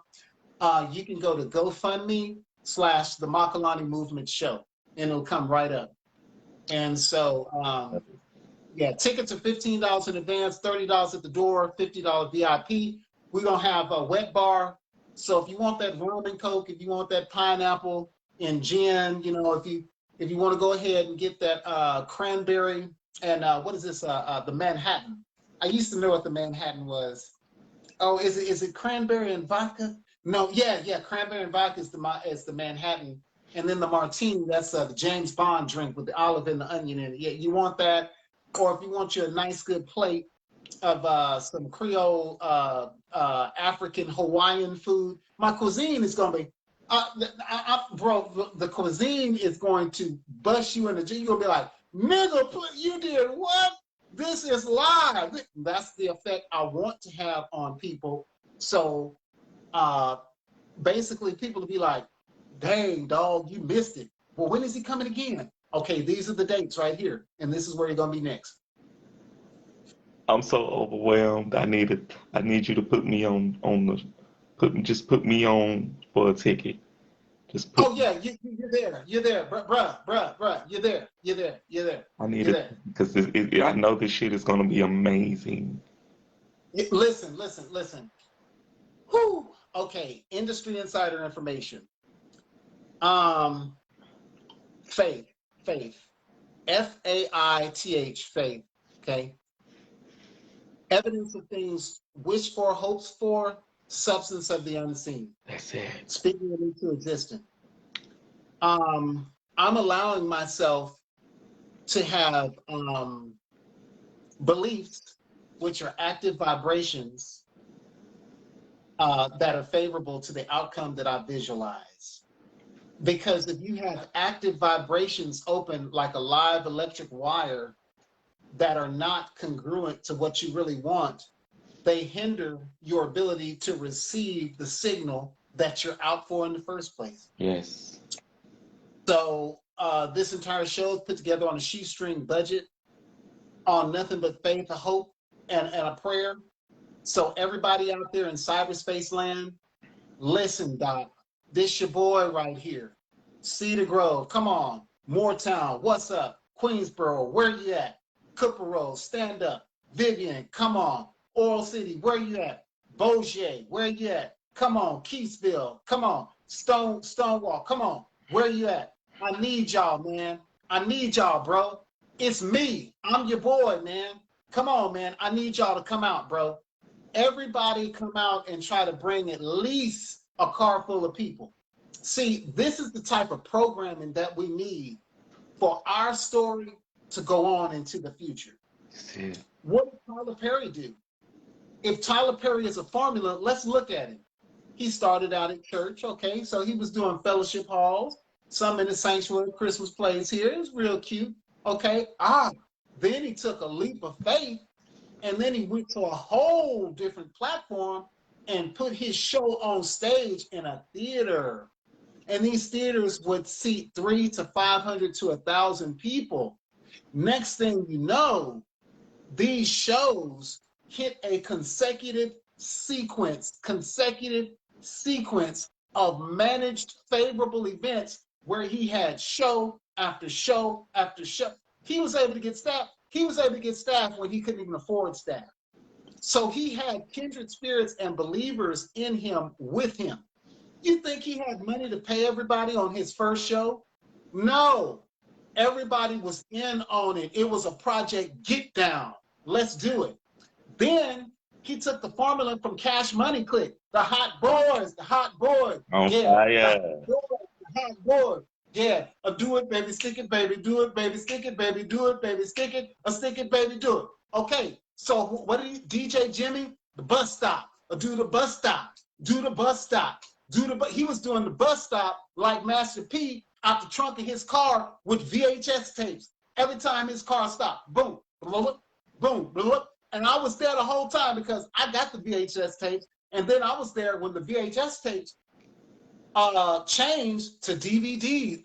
you can go to GoFundMe/the Makalani Movement Show, and it'll come right up. And so, yeah, tickets are $15 in advance, $30 at the door, $50 VIP. We're gonna have a wet bar. So if you want that rum and coke, if you want that pineapple and gin, you know, if you want to go ahead and get that cranberry and what is this? The Manhattan. I used to know what the Manhattan was. Oh, is it cranberry and vodka? No, yeah, cranberry and vodka is the Manhattan, and then the martini, that's the James Bond drink with the olive and the onion in it. Yeah, you want that, or if you want your nice good plate of some Creole, African, Hawaiian food. My cuisine is gonna be, bro, the cuisine is going to bust you in the You're gonna be like, nigga, you did what? This is live. That's the effect I want to have on people. So basically people will be like, dang, dog, you missed it. Well, when is he coming again? Okay, these are the dates right here, and this is where you're gonna be next. I'm so overwhelmed. I need you to put me on just put me on for a ticket. Just put. Oh yeah, you're there, bruh, you're there. I need it because I know this shit is gonna be amazing. Listen. Whew. Okay, industry insider information. Faith, FAITH, faith. Okay. Evidence of things wished for, hopes for, substance of the unseen. That's it. Speaking it into existence. I'm allowing myself to have beliefs which are active vibrations that are favorable to the outcome that I visualize. Because if you have active vibrations open like a live electric wire that are not congruent to what you really want, they hinder your ability to receive the signal that you're out for in the first place. Yes. So this entire show is put together on a shoestring budget, on nothing but faith, a hope, and a prayer. So everybody out there in cyberspace land, listen, Doc, this your boy right here. Cedar Grove, come on. Moortown, what's up? Queensboro, where you at? Cooper Road, stand up. Vivian, come on. Oral City, where you at? Bossier, where you at? Come on. Keysville, come on. Stonewall, come on. Where you at? I need y'all, man. I need y'all, bro. It's me. I'm your boy, man. Come on, man. I need y'all to come out, bro. Everybody come out and try to bring at least a car full of people. See, this is the type of programming that we need for our story to go on into the future. Yeah. What did Tyler Perry do? If Tyler Perry is a formula, let's look at him. He started out at church, okay? So he was doing fellowship halls, some in the sanctuary, Christmas plays here. It was real cute, okay? Then he took a leap of faith, and then he went to a whole different platform and put his show on stage in a theater. And these theaters would seat 300 to 500 to 1,000 people. Next thing you know, these shows hit a consecutive sequence of managed favorable events where he had show after show after show. He was able to get staff. He was able to get staff when he couldn't even afford staff. So he had kindred spirits and believers in him with him. You think he had money to pay everybody on his first show? No. Everybody was in on it. It was a project, get down. Let's do it. Then he took the formula from Cash Money Click. The hot boys, the hot boys. On yeah, fire. the hot boys. Yeah, do it, baby, stick it, baby, do it, baby, stick it, baby, do it, baby, stick it, stick it, baby, do it. Okay, so what did DJ Jimmy? The bus stop. Do the bus stop. Do the bus stop. He was doing the bus stop like Master P out the trunk of his car with VHS tapes. Every time his car stopped, boom, boom, boom, boom. And I was there the whole time because I got the VHS tapes. And then I was there when the VHS tapes changed to DVD.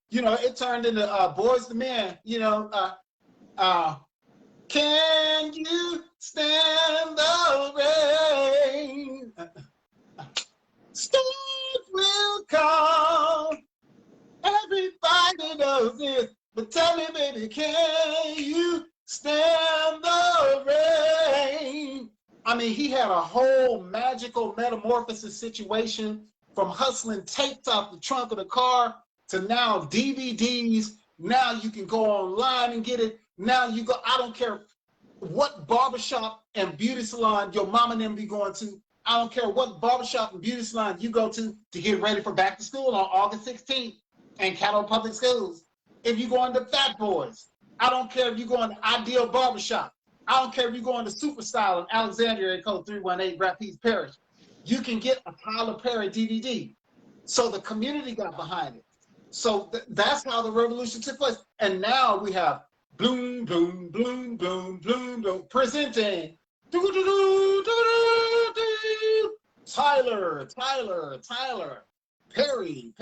You know, it turned into Boys to Men, you know, can you stand the rain? Storms will come. Everybody knows this. But tell me, baby, can you stand the rain? I mean, he had a whole magical metamorphosis situation from hustling tapes off the trunk of the car to now DVDs. Now you can go online and get it. Now you go, I don't care what barbershop and beauty salon your mama and them be going to. I don't care what barbershop and beauty salon you go to get ready for back to school on August 16th in Caddo Public Schools. If you go into Fat Boys, I don't care if you go into Ideal Barbershop. I don't care if you go into Super Style in Alexandria, code 318 Rapides Parish. You can get a Tyler Perry DVD. So the community got behind it. So that's how the revolution took place. And now we have bloom, bloom, bloom, bloom, bloom, bloom, presenting Tyler, Perry.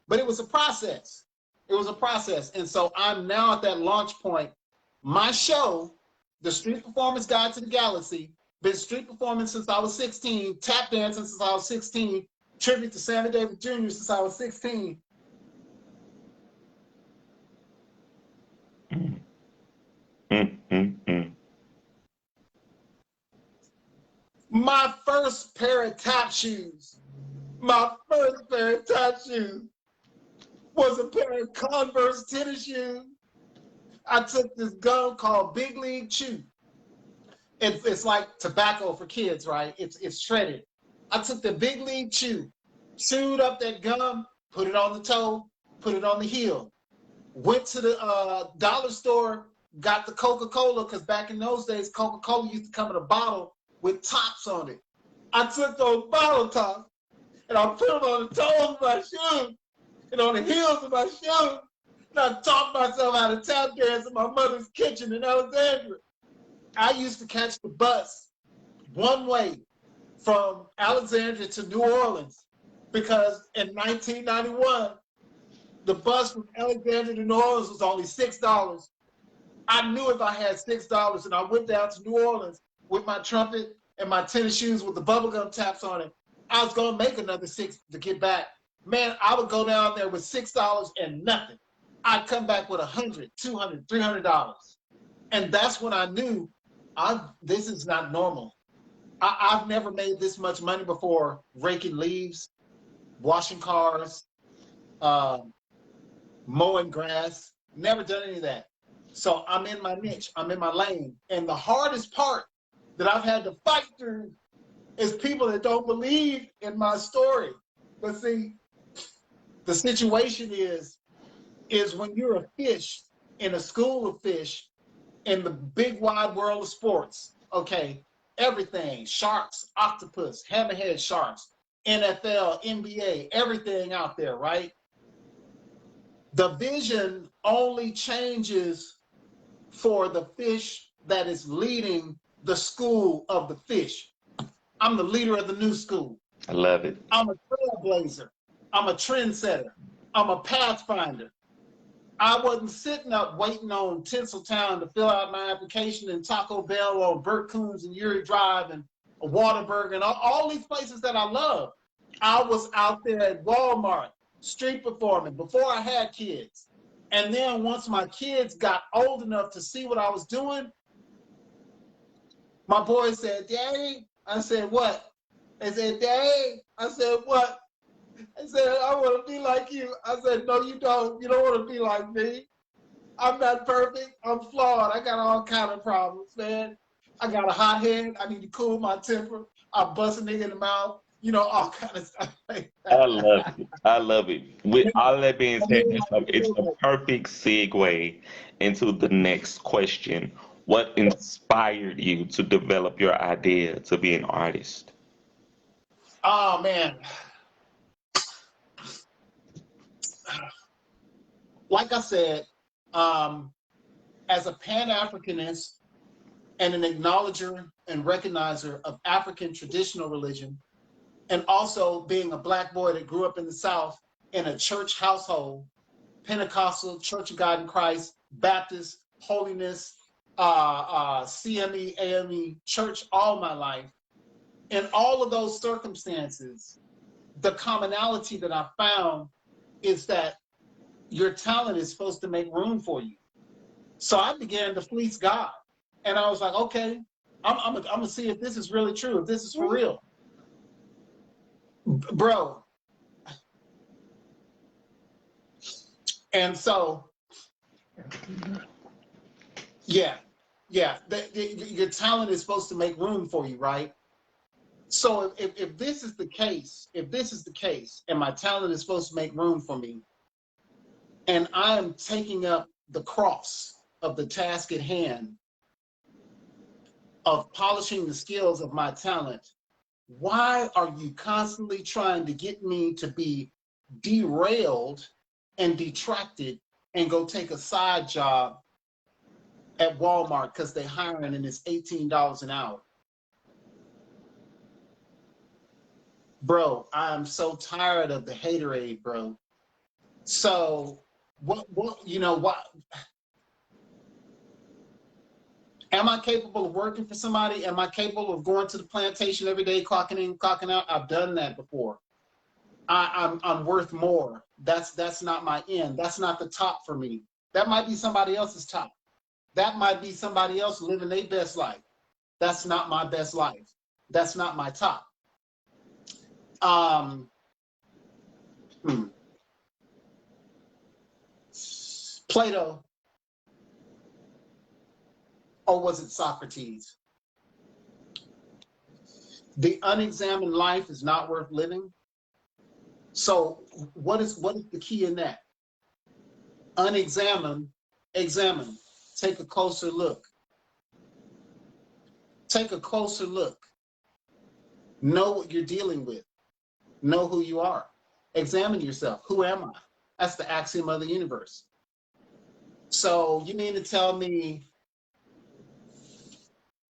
But it was a process. It was a process. And so I'm now at that launch point. My show, The Street Performance Guide to the Galaxy, been street performing since I was 16, tap dancing since I was 16, tribute to Sammy Davis Jr. since I was 16. My first pair of tap shoes, was a pair of Converse tennis shoes. I took this gum called Big League Chew. It's like tobacco for kids, right? It's shredded. I took the Big League Chew, chewed up that gum, put it on the toe, put it on the heel. Went to the dollar store, got the Coca-Cola, because back in those days, Coca-Cola used to come in a bottle with tops on it. I took those bottle tops and I put them on the toes of my shoes and on the heels of my shoes. And I taught myself how to tap dance in my mother's kitchen in Alexandria. I used to catch the bus one way from Alexandria to New Orleans, because in 1991, the bus from Alexandria to New Orleans was only $6. I knew if I had $6 and I went down to New Orleans with my trumpet and my tennis shoes with the bubblegum taps on it, I was gonna make another $6 to get back. Man, I would go down there with $6 and nothing. I'd come back with $100, $200, $300. And that's when I knew this is not normal. I've never made this much money before raking leaves, washing cars, mowing grass. Never done any of that. So I'm in my niche, I'm in my lane. And the hardest part that I've had to fight through is people that don't believe in my story. But see, the situation is when you're a fish in a school of fish in the big wide world of sports, okay, everything, sharks, octopus, hammerhead sharks, NFL, NBA, everything out there, right? The vision only changes for the fish that is leading the school of the fish. I'm the leader of the new school. I love it. I'm a trailblazer. I'm a trendsetter. I'm a pathfinder. I wasn't sitting up waiting on Tinseltown to fill out my application and Taco Bell or Burt Coons and Uri Drive and Waterburg and all these places that I love. I was out there at Walmart, street performing before I had kids. And then once my kids got old enough to see what I was doing, my boy said, "Daddy," I said, "What?" They said, "Daddy," I said, "What?" I said, "I want to be like you." I said, "No, you don't. You don't want to be like me. I'm not perfect. I'm flawed. I got all kind of problems, man. I got a hot head. I need to cool my temper. I bust a nigga in the mouth. You know, all kind of stuff like that." I love it. I love it. With all that being said, it's a perfect segue into the next question. What inspired you to develop your idea to be an artist? Oh, man. Like I said, as a Pan-Africanist and an acknowledger and recognizer of African traditional religion, and also being a Black boy that grew up in the South in a church household, Pentecostal, Church of God in Christ, Baptist, Holiness, CME, AME, church all my life. In all of those circumstances, the commonality that I found is that your talent is supposed to make room for you. So I began to fleece God. And I was like, okay, I'm gonna see if this is really true, if this is for real. Bro. And so, yeah, your talent is supposed to make room for you, right? So if this is the case, and my talent is supposed to make room for me, and I am taking up the cross of the task at hand of polishing the skills of my talent, why are you constantly trying to get me to be derailed and detracted and go take a side job at Walmart because they're hiring and it's $18 an hour? Bro, I'm so tired of the haterade, bro. So what am I capable of working for somebody? Am I capable of going to the plantation every day, clocking in, clocking out? I've done that before. I'm worth more. That's not my end. That's not the top for me. That might be somebody else's top. That might be somebody else living their best life. That's not my best life. That's not my top. Plato, or was it Socrates? The unexamined life is not worth living. So what is the key in that? Unexamine, examine. Take a closer look. Take a closer look. Know what you're dealing with. Know who you are. Examine yourself. Who am I? That's the axiom of the universe. So you mean to tell me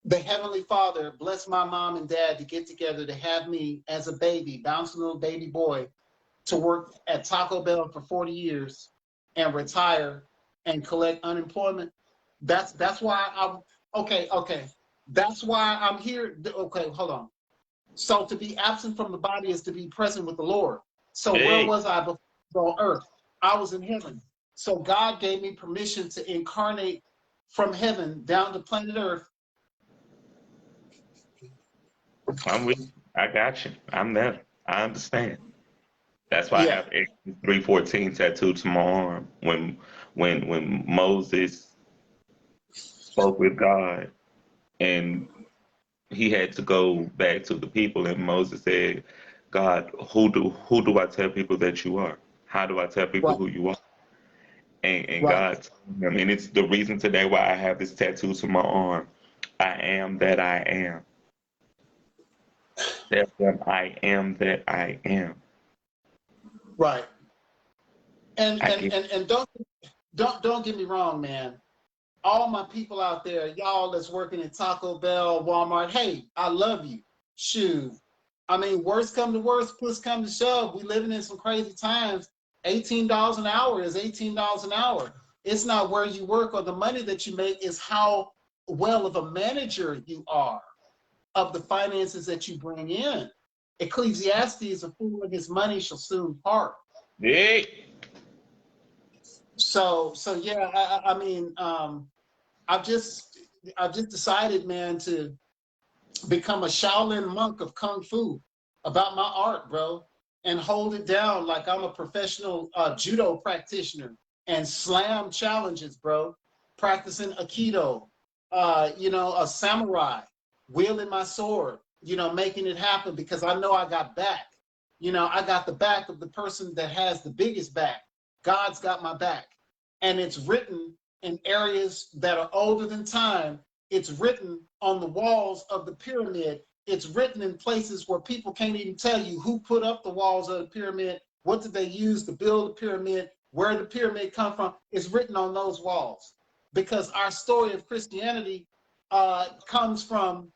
the Heavenly Father blessed my mom and dad to get together to have me as a baby, bouncing little baby boy, to work at Taco Bell for 40 years and retire and collect unemployment? That's why I'm okay. That's why I'm here. Okay, hold on. So to be absent from the body is to be present with the Lord. So where Hey, was I before on earth? I was in heaven. So God gave me permission to incarnate from heaven down to planet earth. I'm with you. I got you. I'm there. I understand. That's why I Yeah, have Exodus 3:14 tattooed to my arm. When Moses spoke with God and he had to go back to the people, and Moses said, God, who do I tell people that you are? How do I tell people right, who you are? And right, God told him, and it's the reason today why I have this tattoo to my arm. I am that I am. That's what I am that I am. right. And I and get and, and don't get me wrong, man. All my people out there, y'all that's working at Taco Bell, Walmart, hey, I love you. Shoot. I mean, worst come to worst, push come to shove. We living in some crazy times. $18 an hour is $18 an hour. It's not where you work or the money that you make, is how well of a manager you are of the finances that you bring in. Ecclesiastes, a fool and his money shall soon part. hey. So yeah, I mean, I've just I've just decided, man, to become a Shaolin monk of Kung Fu about my art, bro, and hold it down like I'm a professional judo practitioner and slam challenges, bro. Practicing Aikido, a samurai, wielding my sword, making it happen because I know I got back. I got the back of the person that has the biggest back. God's got my back. And it's written in areas that are older than time. It's written on the walls of the pyramid. It's written in places where people can't even tell you who put up the walls of the pyramid, what did they use to build the pyramid, where the pyramid come from. It's written on those walls because our story of Christianity comes from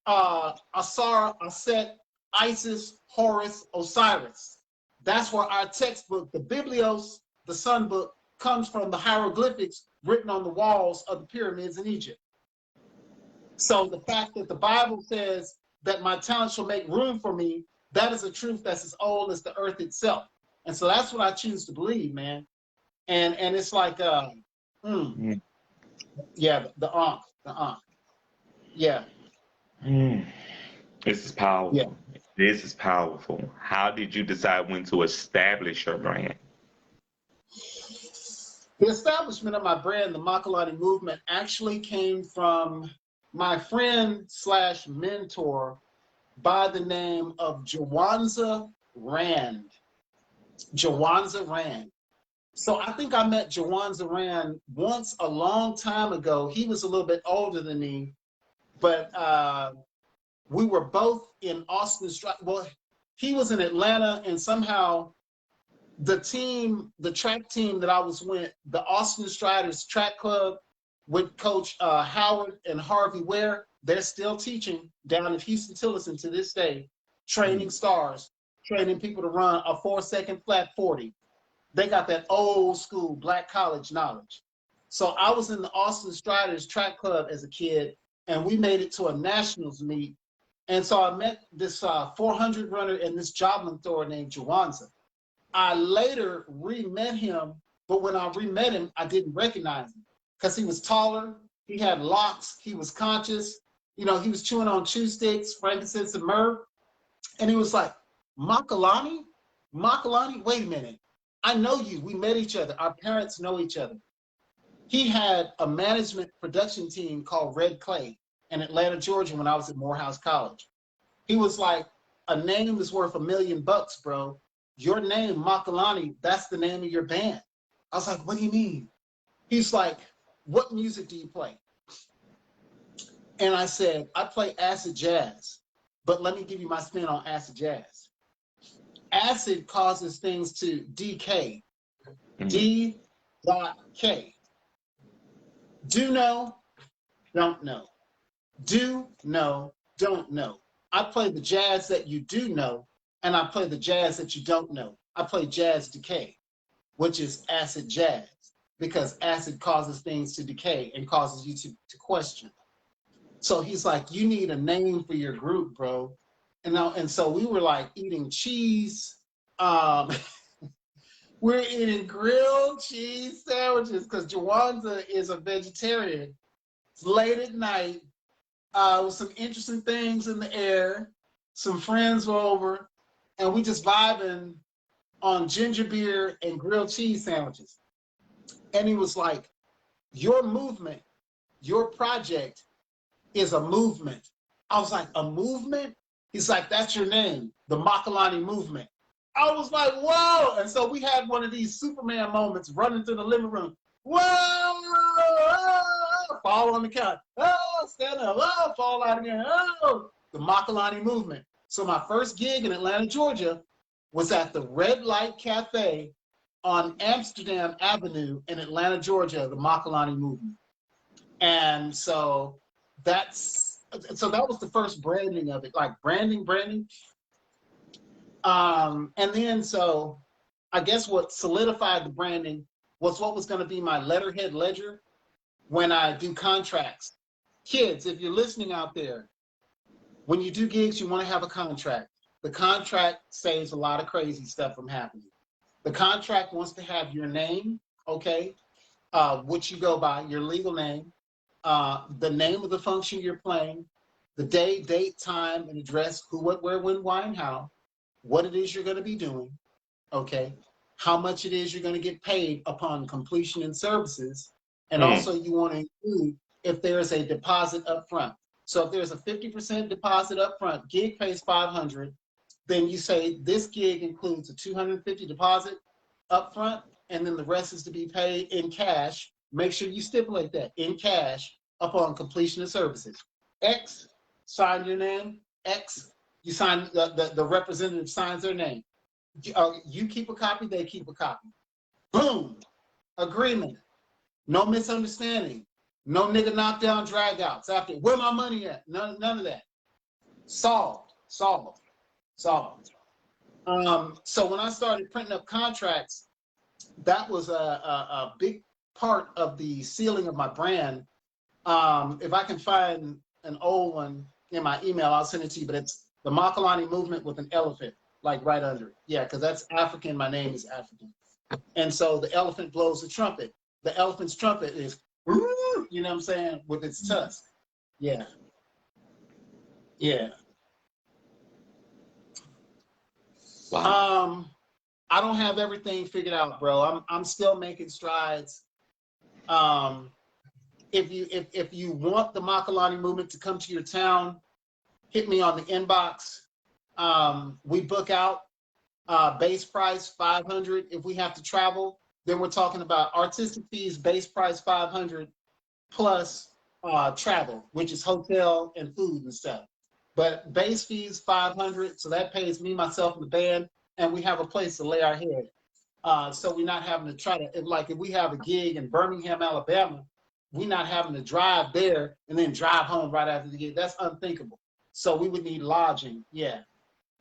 Asar, Aset, Isis, Horus, Osiris. That's where our textbook, the Biblios, the Sun Book, comes from, the hieroglyphics written on the walls of the pyramids in Egypt. So the fact that the Bible says that my talent shall make room for me, that is a truth that's as old as the earth itself. And so that's what I choose to believe, man. And it's like, yeah, the yeah, Mm. This is yeah. powerful. This is powerful. How did you decide when to establish your brand? The establishment of my brand, the Makalani movement, actually came from my friend slash mentor by the name of Jawanza Rand. Jawanza Rand. So I think I met Jawanza Rand once a long time ago. He was a little bit older than me, but we were both in Austin. Well, he was in Atlanta, and somehow the track team that I was with, the Austin Striders Track Club with Coach Howard and Harvey Ware, they're still teaching down in Houston Tillotson to this day, training stars, training people to run a 4-second flat 40. They got that old school black college knowledge. So I was in the Austin Striders Track Club as a kid, and we made it to a nationals meet. And so I met this 400 runner and this javelin thrower named Jawanza. I later re-met him, but when I re-met him, I didn't recognize him because he was taller, he had locks, he was conscious, he was chewing on chew sticks, frankincense and myrrh, and he was like, Makalani? Makalani? Wait a minute. I know you. We met each other. Our parents know each other. He had a management production team called Red Clay in Atlanta, Georgia when I was at Morehouse College. He was like, a name is worth $1 million, bro. your name, Makalani, that's the name of your band. I was like, what do you mean? He's like, what music do you play? And I said, I play acid jazz, but let me give you my spin on acid jazz. Acid causes things to decay. D.K. Do know, don't know. Do know, don't know. I play the jazz that you do know, and I play the jazz that you don't know. I play jazz decay, which is acid jazz, because acid causes things to decay and causes you to question. So he's like, you need a name for your group, bro. And so we were like eating cheese. We're eating grilled cheese sandwiches because Jawanza is a vegetarian. It's late at night. With some interesting things in the air. Some friends were over, and we just vibing on ginger beer and grilled cheese sandwiches. And he was like, your movement, your project is a movement. I was like, a movement? He's like, that's your name, the Makalani movement. I was like, whoa. And so we had one of these Superman moments running through the living room. Whoa, fall on the couch. Oh, stand up. Oh, fall out again. Oh, the Makalani movement. So my first gig in Atlanta, Georgia was at the Red Light Cafe on Amsterdam Avenue in Atlanta, Georgia, the Makalani movement. And so that was the first branding of it, like branding. And then so I guess what solidified the branding was what was going to be my letterhead ledger when I do contracts. Kids, if you're listening out there, when you do gigs, you want to have a contract. The contract saves a lot of crazy stuff from happening. The contract wants to have your name, okay, which you go by, your legal name, the name of the function you're playing, the day, date, time, and address, who, what, where, when, why, and how, what it is you're going to be doing, okay, how much it is you're going to get paid upon completion and services, and also you want to include if there's a deposit up front. So if there's a 50% deposit up front, gig pays $500, then you say this gig includes a $250 deposit up front, and then the rest is to be paid in cash. Make sure you stipulate that, in cash, upon completion of services. X, sign your name. X, you sign, the representative signs their name. You keep a copy, they keep a copy. Boom, agreement. No misunderstanding. No nigga knockdown, drag outs. After, where my money at? None of that. Solved. So when I started printing up contracts, that was a big part of the sealing of my brand. If I can find an old one in my email, I'll send it to you, but it's the Makalani movement with an elephant, like right under it. Yeah, because that's African, my name is African. And so the elephant blows the trumpet. The elephant's trumpet is, you know what I'm saying, with its tusk. Yeah. Wow. I don't have everything figured out, bro. I'm still making strides. If you want the Makalani movement to come to your town, hit me on the inbox. We book out, base price $500. If we have to travel, then we're talking about artistic fees, base price $500 plus travel, which is hotel and food and stuff. But base fees $500, so that pays me, myself, and the band, and we have a place to lay our head. So we're not having to try to, if we have a gig in Birmingham, Alabama, we're not having to drive there and then drive home right after the gig. That's unthinkable. So we would need lodging. Yeah,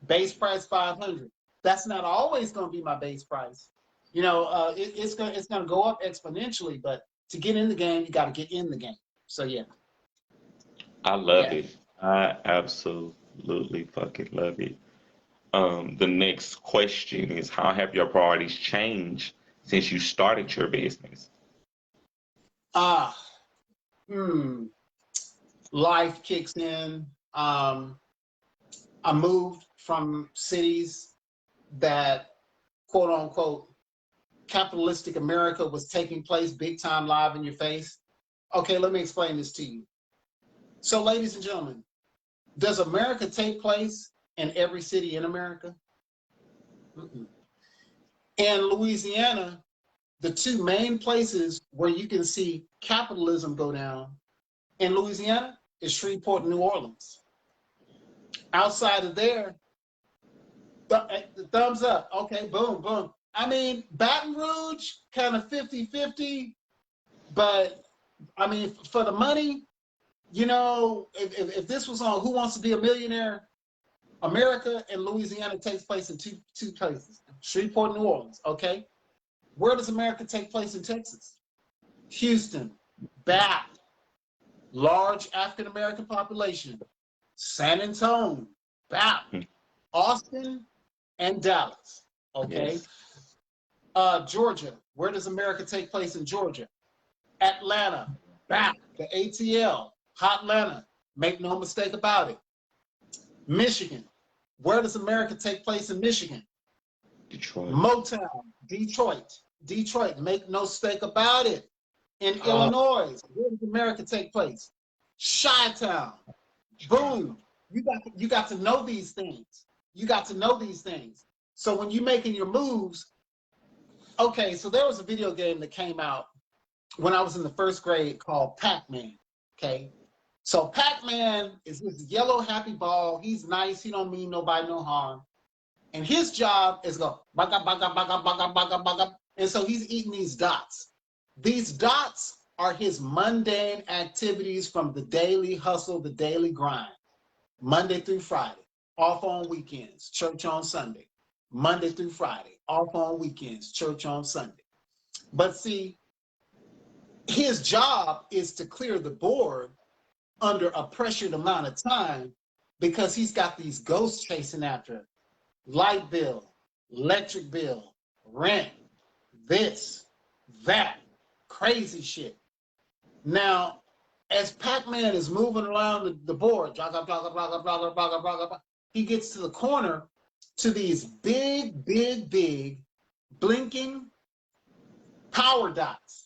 base price $500. That's not always going to be my base price. You know, it's gonna go up exponentially, but to get in the game, you got to get in the game. So yeah. I love it. I absolutely fucking love it. The next question is, how have your priorities changed since you started your business? Life kicks in. I moved from cities that, quote unquote, capitalistic America was taking place big time, live in your face. Okay, let me explain this to you. So, ladies and gentlemen, does America take place in every city in America? In Louisiana, the two main places where you can see capitalism go down in Louisiana is Shreveport and New Orleans. Outside of there, the thumbs up. Okay, boom, boom. I mean, Baton Rouge, kind of 50-50, but I mean, for the money, you know, if this was on Who Wants to Be a Millionaire, America and Louisiana takes place in two places, Shreveport and New Orleans, okay? Where does America take place in Texas? Houston, Bath, large African-American population, San Antonio, Bath, Austin, and Dallas, okay? Yes. Georgia, where does America take place in Georgia? Atlanta, Bath, the ATL, Hot Atlanta, make no mistake about it. Michigan, where does America take place in Michigan? Detroit. Motown, Detroit, make no mistake about it. In Illinois, where does America take place? Chi-Town, boom. You got to know these things. You got to know these things. So when you're making your moves, okay, so there was a video game that came out when I was in the first grade called Pac-Man, okay? So Pac-Man is this yellow happy ball. He's nice. He don't mean nobody no harm. And his job is go, baga, baga, baga, baga, baga, baga. And so he's eating these dots. These dots are his mundane activities from the daily hustle, the daily grind. Monday through Friday, off on weekends, church on Sunday. Monday through Friday, off on weekends, church on Sunday. But see, his job is to clear the board under a pressured amount of time because he's got these ghosts chasing after him. Light bill, electric bill, rent, this, that, crazy shit. Now, as Pac-Man is moving around the board, he gets to the corner to these big, big, big blinking power dots.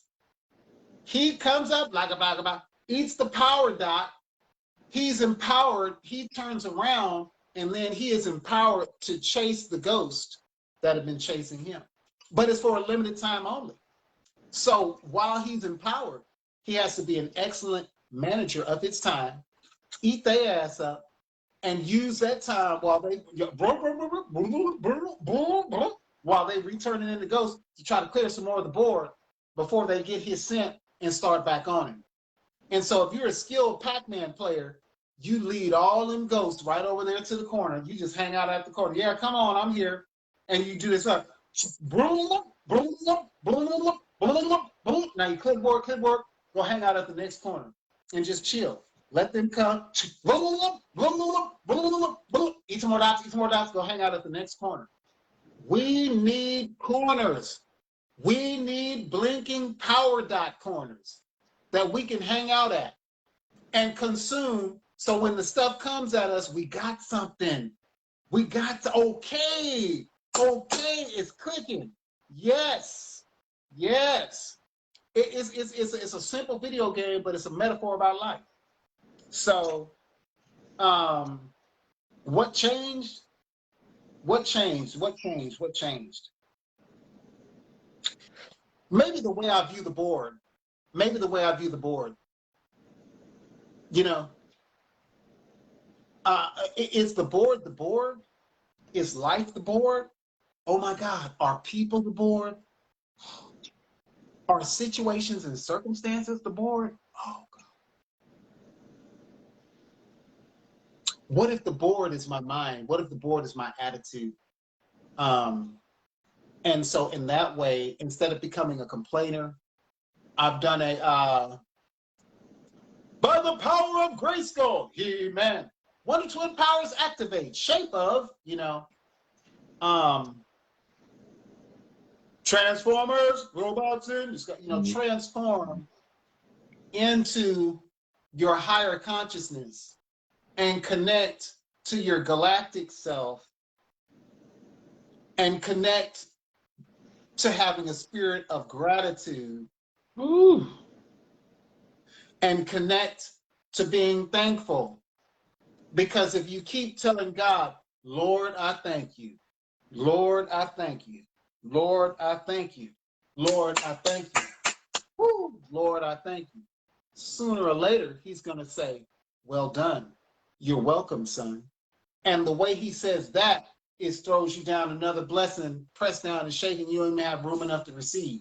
He comes up, eats the power dot. He's empowered. He turns around, and then he is empowered to chase the ghost that have been chasing him. But it's for a limited time only. So while he's empowered, he has to be an excellent manager of his time, eat their ass up, and use that time while they return it in the ghost to try to clear some more of the board before they get his scent and start back on him. And so if you're a skilled Pac-Man player, you lead all them ghosts right over there to the corner. You just hang out at the corner. Yeah, come on, I'm here. And you do this up. Now you clipboard, go hang out at the next corner and just chill. Let them come. Eat some more dots, go hang out at the next corner. We need corners. We need blinking power dot corners that we can hang out at and consume. So when the stuff comes at us, we got something. We got to, okay, it's clicking. Yes. It's a simple video game, but it's a metaphor about life. So, what changed? Maybe the way I view the board. You know, is the board the board? Is life the board? Oh my God, are people the board? Are situations and circumstances the board? Oh God. What if the board is my mind? What if the board is my attitude? And so in that way, instead of becoming a complainer, I've done by the power of Grayskull, He-Man. Wonder Twin powers activate. Shape of, Transformers, robots in, transform into your higher consciousness and connect to your galactic self and connect to having a spirit of gratitude. Ooh. And connect to being thankful. Because if you keep telling God, Lord, I thank you. Lord, I thank you. Lord, I thank you. Lord, I thank you. Woo, Lord, I thank you. Sooner or later, he's going to say, well done. You're welcome, son. And the way he says that is throws you down another blessing, pressed down and shaking. You don't even have room enough to receive.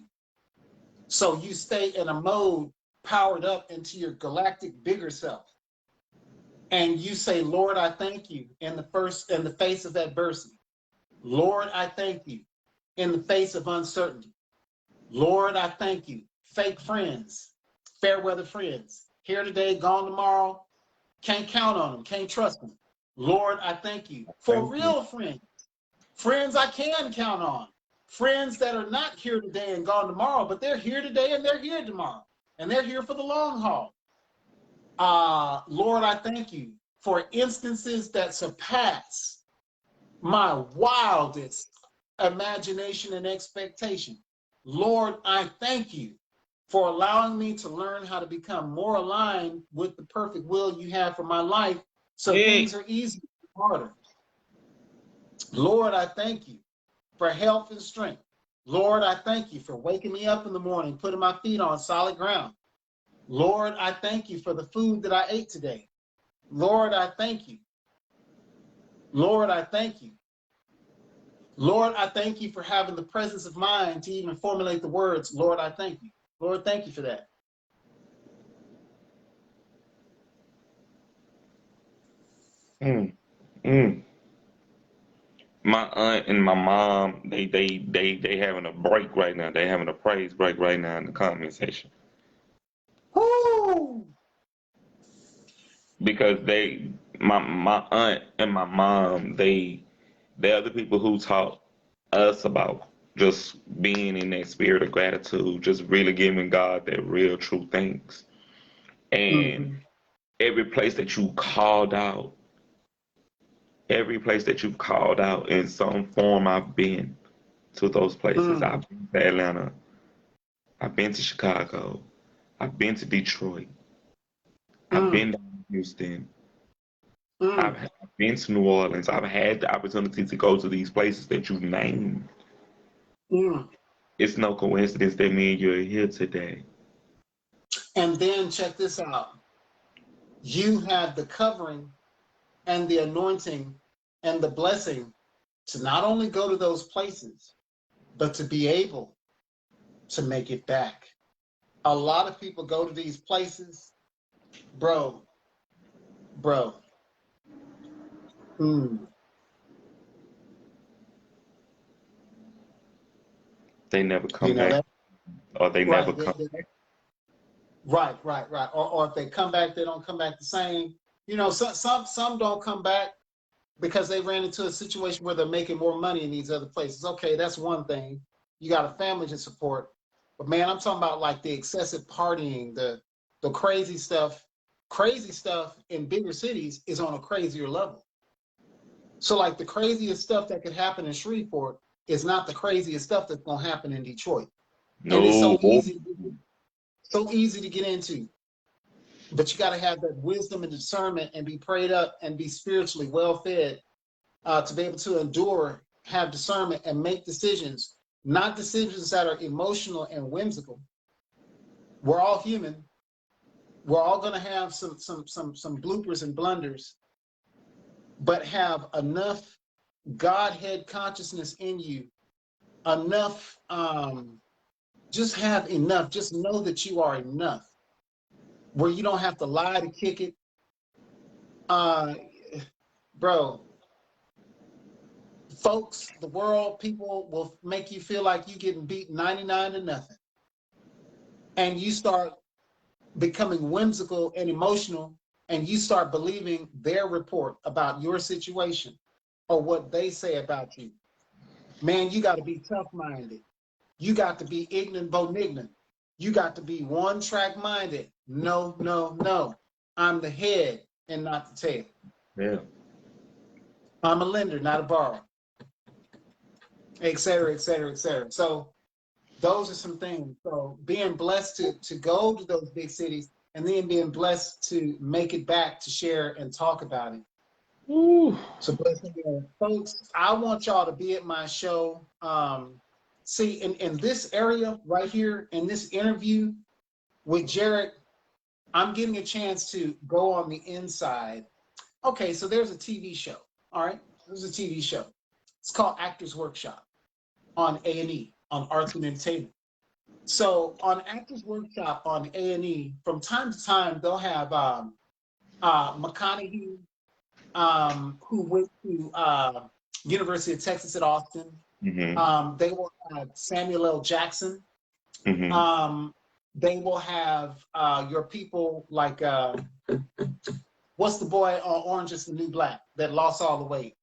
So you stay in a mode powered up into your galactic bigger self. And you say, Lord, I thank you in the face of adversity. Lord, I thank you in the face of uncertainty. Lord, I thank you. Fake friends, fair weather friends, here today, gone tomorrow. Can't count on them, can't trust them. Lord, I thank you for real friends, friends I can count on, friends that are not here today and gone tomorrow, but they're here today and they're here tomorrow, and they're here for the long haul. Lord, I thank you for instances that surpass my wildest imagination and expectation. Lord, I thank you for allowing me to learn how to become more aligned with the perfect will you have for my life, so things are easier, harder. Lord, I thank you for health and strength. Lord, I thank you for waking me up in the morning, putting my feet on solid ground. Lord, I thank you for the food that I ate today. Lord, I thank you. Lord, I thank you. Lord, I thank you for having the presence of mind to even formulate the words, Lord, I thank you. Lord, thank you for that. My aunt and my mom, they having a break right now. They having a praise break right now in the comment section. Woo! Because my aunt and my mom, they're the people who taught us about just being in that spirit of gratitude, just really giving God that real true thanks. And Mm-hmm. every place that you called out, every place that you've called out in some form, I've been to those places. Mm-hmm. I've been to Atlanta, I've been to Chicago, I've been to Detroit, I've Mm-hmm. been to Houston, Mm-hmm. I've been to New Orleans. I've had the opportunity to go to these places that you've named. Mm-hmm. It's no coincidence that me and you are here today. And then check this out. You have the covering and the anointing and the blessing to not only go to those places, but to be able to make it back. A lot of people go to these places, bro. Mm, They never you come know back, that, or they never right? come. Right. Or if they come back, they don't come back the same. You know, some don't come back because they ran into a situation where they're making more money in these other places. Okay, that's one thing. You got a family to support. But man, I'm talking about like the excessive partying, the crazy stuff. Crazy stuff in bigger cities is on a crazier level. So like the craziest stuff that could happen in Shreveport is not the craziest stuff that's gonna happen in Detroit. And it's No. so easy to get into. But you got to have that wisdom and discernment and be prayed up and be spiritually well fed to be able to endure, have discernment, and make decisions, not decisions that are emotional and whimsical. We're all human. We're all going to have some bloopers and blunders, but have enough Godhead consciousness in you, enough, just have enough, just know that you are enough, where you don't have to lie to kick it. Bro, folks, the world, people will make you feel like you're getting beat 99 to nothing. And you start becoming whimsical and emotional, and you start believing their report about your situation or what they say about you. Man, you got to be tough-minded. You got to be ignorant, benignant. You got to be one-track-minded. No. I'm the head and not the tail. Yeah. I'm a lender, not a borrower, et cetera, et cetera, et cetera. So those are some things. So being blessed to go to those big cities and then being blessed to make it back to share and talk about it. Ooh. So blessing folks, I want y'all to be at my show. See, in this area right here, in this interview with Jarek, I'm getting a chance to go on the inside. Okay, so there's a TV show. All right, there's a TV show. It's called Actors Workshop on A&E, on Arts and Entertainment. So on Actors Workshop on A&E, from time to time, they'll have McConaughey, who went to University of Texas at Austin. They will have Samuel L. Jackson. They will have your people like, what's the boy on Orange is the New Black that lost all the weight?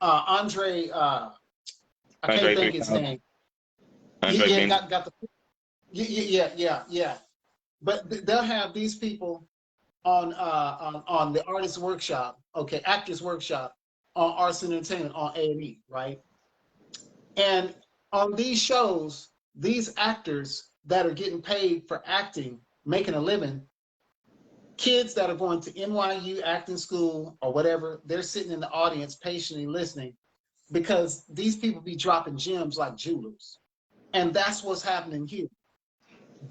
Andre, I can't think his name. Yeah. But they'll have these people on the Artist Workshop, okay, Actors Workshop on Arts and Entertainment on A&E, right? And on these shows, these actors that are getting paid for acting, making a living, kids that are going to NYU acting school or whatever, they're sitting in the audience patiently listening because these people be dropping gems like jewelers. And that's what's happening here.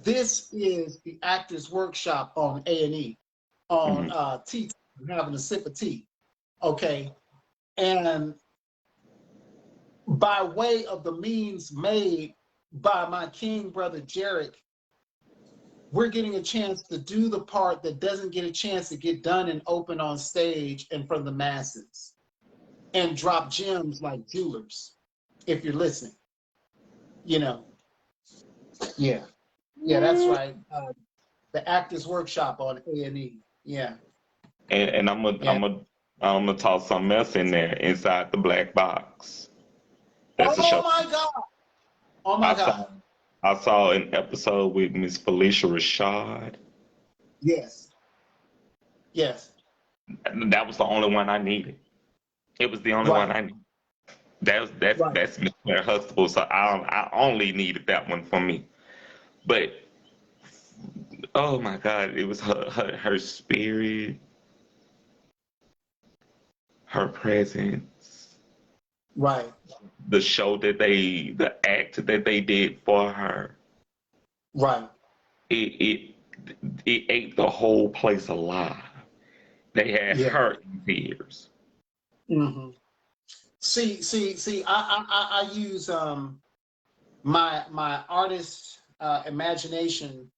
This is the Actors Workshop on A&E, on tea time, having a sip of tea, okay? And by way of the means made by my king brother Jarek, we're getting a chance to do the part that doesn't get a chance to get done and open on stage in front of the masses and drop gems like jewelers, if you're listening, you know. Yeah, that's right. The Actors Workshop on A&E. Yeah. And I'm gonna toss something else in there inside the black box. That's a show. My God. Oh my God. I saw an episode with Miss Felicia Rashad. Yes. That was the only one I needed. It was the only one I needed. That's Miss Claire Huxtable, so I only needed that one for me. But oh my God, it was her spirit, her presence. Right. The act that they did for her. Right. It ate the whole place alive. They had her in tears. Mm-hmm. See, I use my artist imagination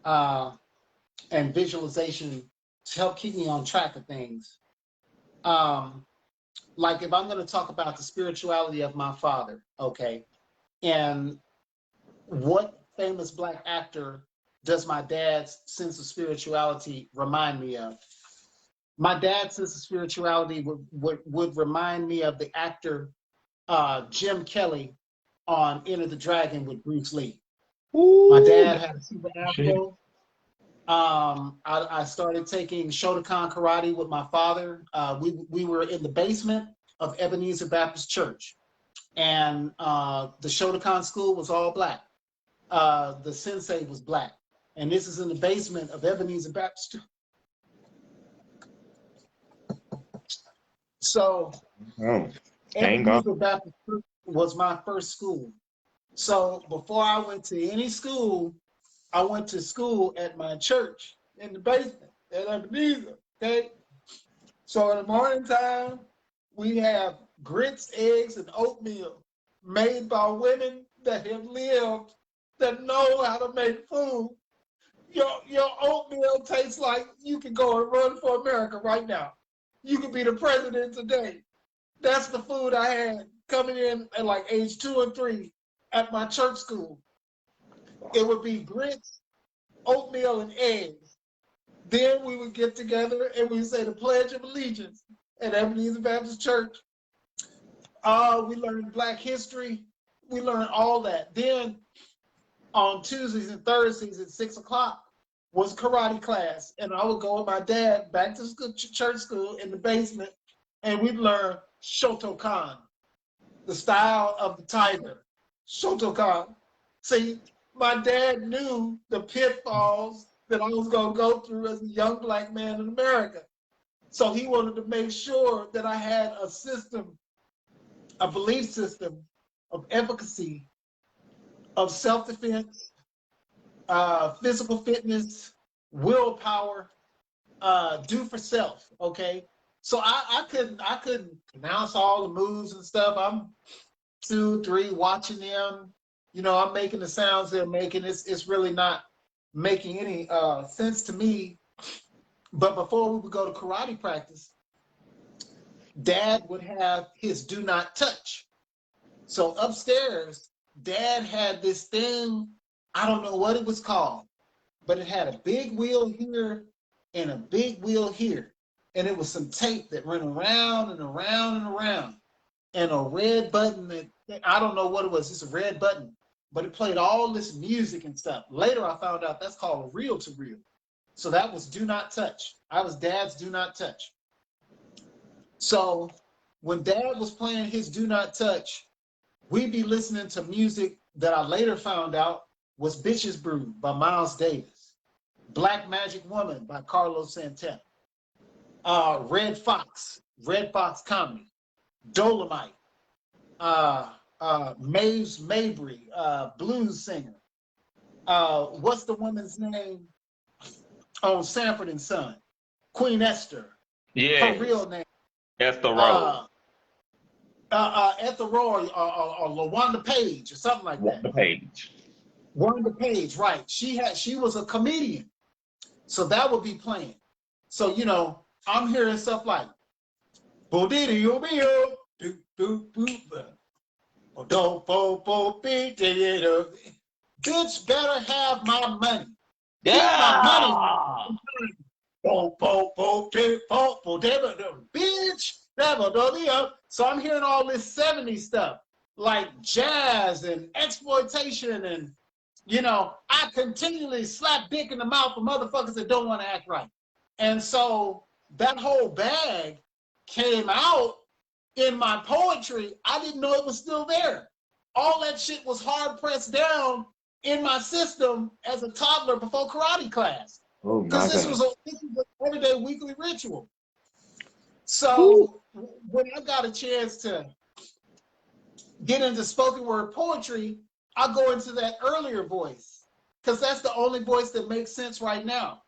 and visualization to help keep me on track of things. Like if I'm going to talk about the spirituality of my father, okay, and what famous black actor does my dad's sense of spirituality remind me of? My dad's sense of spirituality would remind me of the actor Jim Kelly on Enter the Dragon with Bruce Lee. Ooh, my dad had a super afro. I started taking Shotokan karate with my father. We were in the basement of Ebenezer Baptist Church, and the Shotokan school was all black. The sensei was black, and this is in the basement of Ebenezer Baptist Church. So Ebenezer Baptist Church was my first school. So before I went to any school, I went to school at my church in the basement at Ebenezer, okay? So in the morning time, we have grits, eggs, and oatmeal made by women that have lived, that know how to make food. Your oatmeal tastes like you can go and run for America right now. You could be the president today. That's the food I had coming in at like age 2 and 3 at my church school. It would be grits, oatmeal, and eggs. Then we would get together and we would say the Pledge of Allegiance at Ebenezer Baptist Church. We learned Black history. We learned all that. Then on Tuesdays and Thursdays at 6 o'clock was karate class. And I would go with my dad back to school, church school in the basement, and we'd learn Shotokan, the style of the tiger, Shotokan. See, my dad knew the pitfalls that I was going to go through as a young black man in America. So he wanted to make sure that I had a system a belief system of efficacy, of self-defense, physical fitness, willpower, do for self. Okay, so I couldn't pronounce all the moves and stuff. I'm 2, 3 watching them. You know, I'm making the sounds they're making. It's really not making any sense to me. But before we would go to karate practice, Dad would have his do not touch. So upstairs, Dad had this thing, I don't know what it was called, but it had a big wheel here and a big wheel here. And it was some tape that went around and around and around. And a red button that, I don't know what it was, it's a red button, but it played all this music and stuff. Later I found out that's called a reel to reel. So that was do not touch. I was Dad's do not touch. So when Dad was playing his do not touch, we'd be listening to music that I later found out was Bitches Brew by Miles Davis, Black Magic Woman by Carlos Santana, Red Fox Comedy, Dolomite, Maves Mabry, blues singer. What's the woman's name on Sanford and Son? Queen Esther. Yeah. Her real name. Esther Rose. Esther Roy or LaWanda Page or something like that. Wanda Page, right. She was a comedian. So that would be playing. So, you know, I'm hearing stuff like bitch better have my money. Yeah. My money. Bitch. So I'm hearing all this 70s stuff like jazz and exploitation, and you know, I continually slap dick in the mouth of motherfuckers that don't want to act right. And so that whole bag came out in my poetry. I didn't know it was still there. All that shit was hard pressed down in my system as a toddler before karate class. Because this was an everyday weekly ritual. So when I got a chance to get into spoken word poetry, I go into that earlier voice, because that's the only voice that makes sense right now.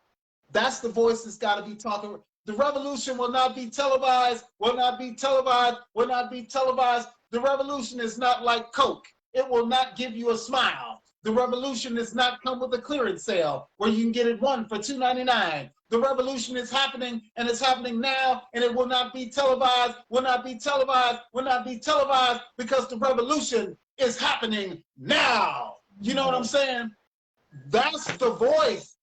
That's the voice that's got to be talking. The revolution will not be televised, will not be televised, will not be televised. The revolution is not like Coke. It will not give you a smile. The revolution does not come with a clearance sale where you can get it one for $2.99. The revolution is happening, and it's happening now, and it will not be televised, will not be televised, will not be televised, because the revolution is happening now. You know what I'm saying? That's the voice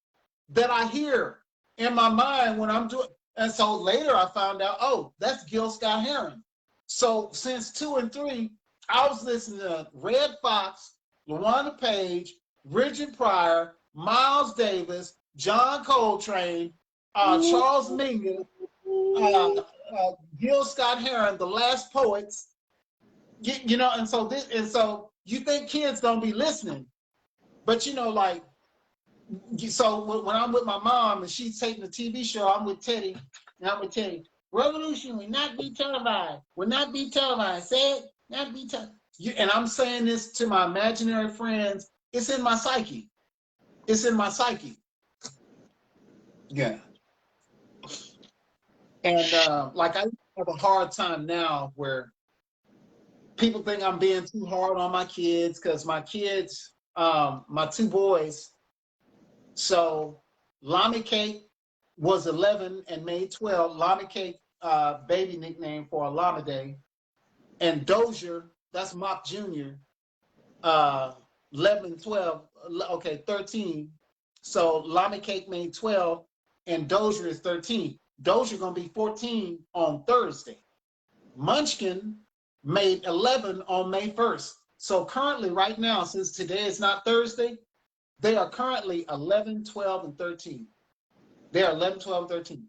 that I hear in my mind when I'm doing. And so later I found out, oh, that's Gil Scott Heron. So since 2 and 3, I was listening to Red Fox, LaWanda Page, Richard Pryor, Miles Davis, John Coltrane, Charles Mingus, Gil Scott Heron, the Last Poets. You know, and so you think kids don't be listening, but you know, like, so when I'm with my mom and she's taking the TV show, I'm with Teddy, and I'm with Teddy. Revolution will not be televised. Will not be televised. Say it, not be televised. And I'm saying this to my imaginary friends. It's in my psyche. It's in my psyche. Yeah. And like, I have a hard time now where people think I'm being too hard on my kids, because my kids, my 2 boys. So Lami Cake was 11 and made 12. Lami Cake, baby nickname for Alameda. And Dozier, that's Mop Jr., 11 and 12, okay, 13. So Lami Cake made 12, and Dozier is 13. Dozier gonna be 14 on Thursday. Munchkin made 11 on May 1st. So currently, right now, since today is not Thursday, they are currently 11, 12, and 13. They are 11, 12, and 13.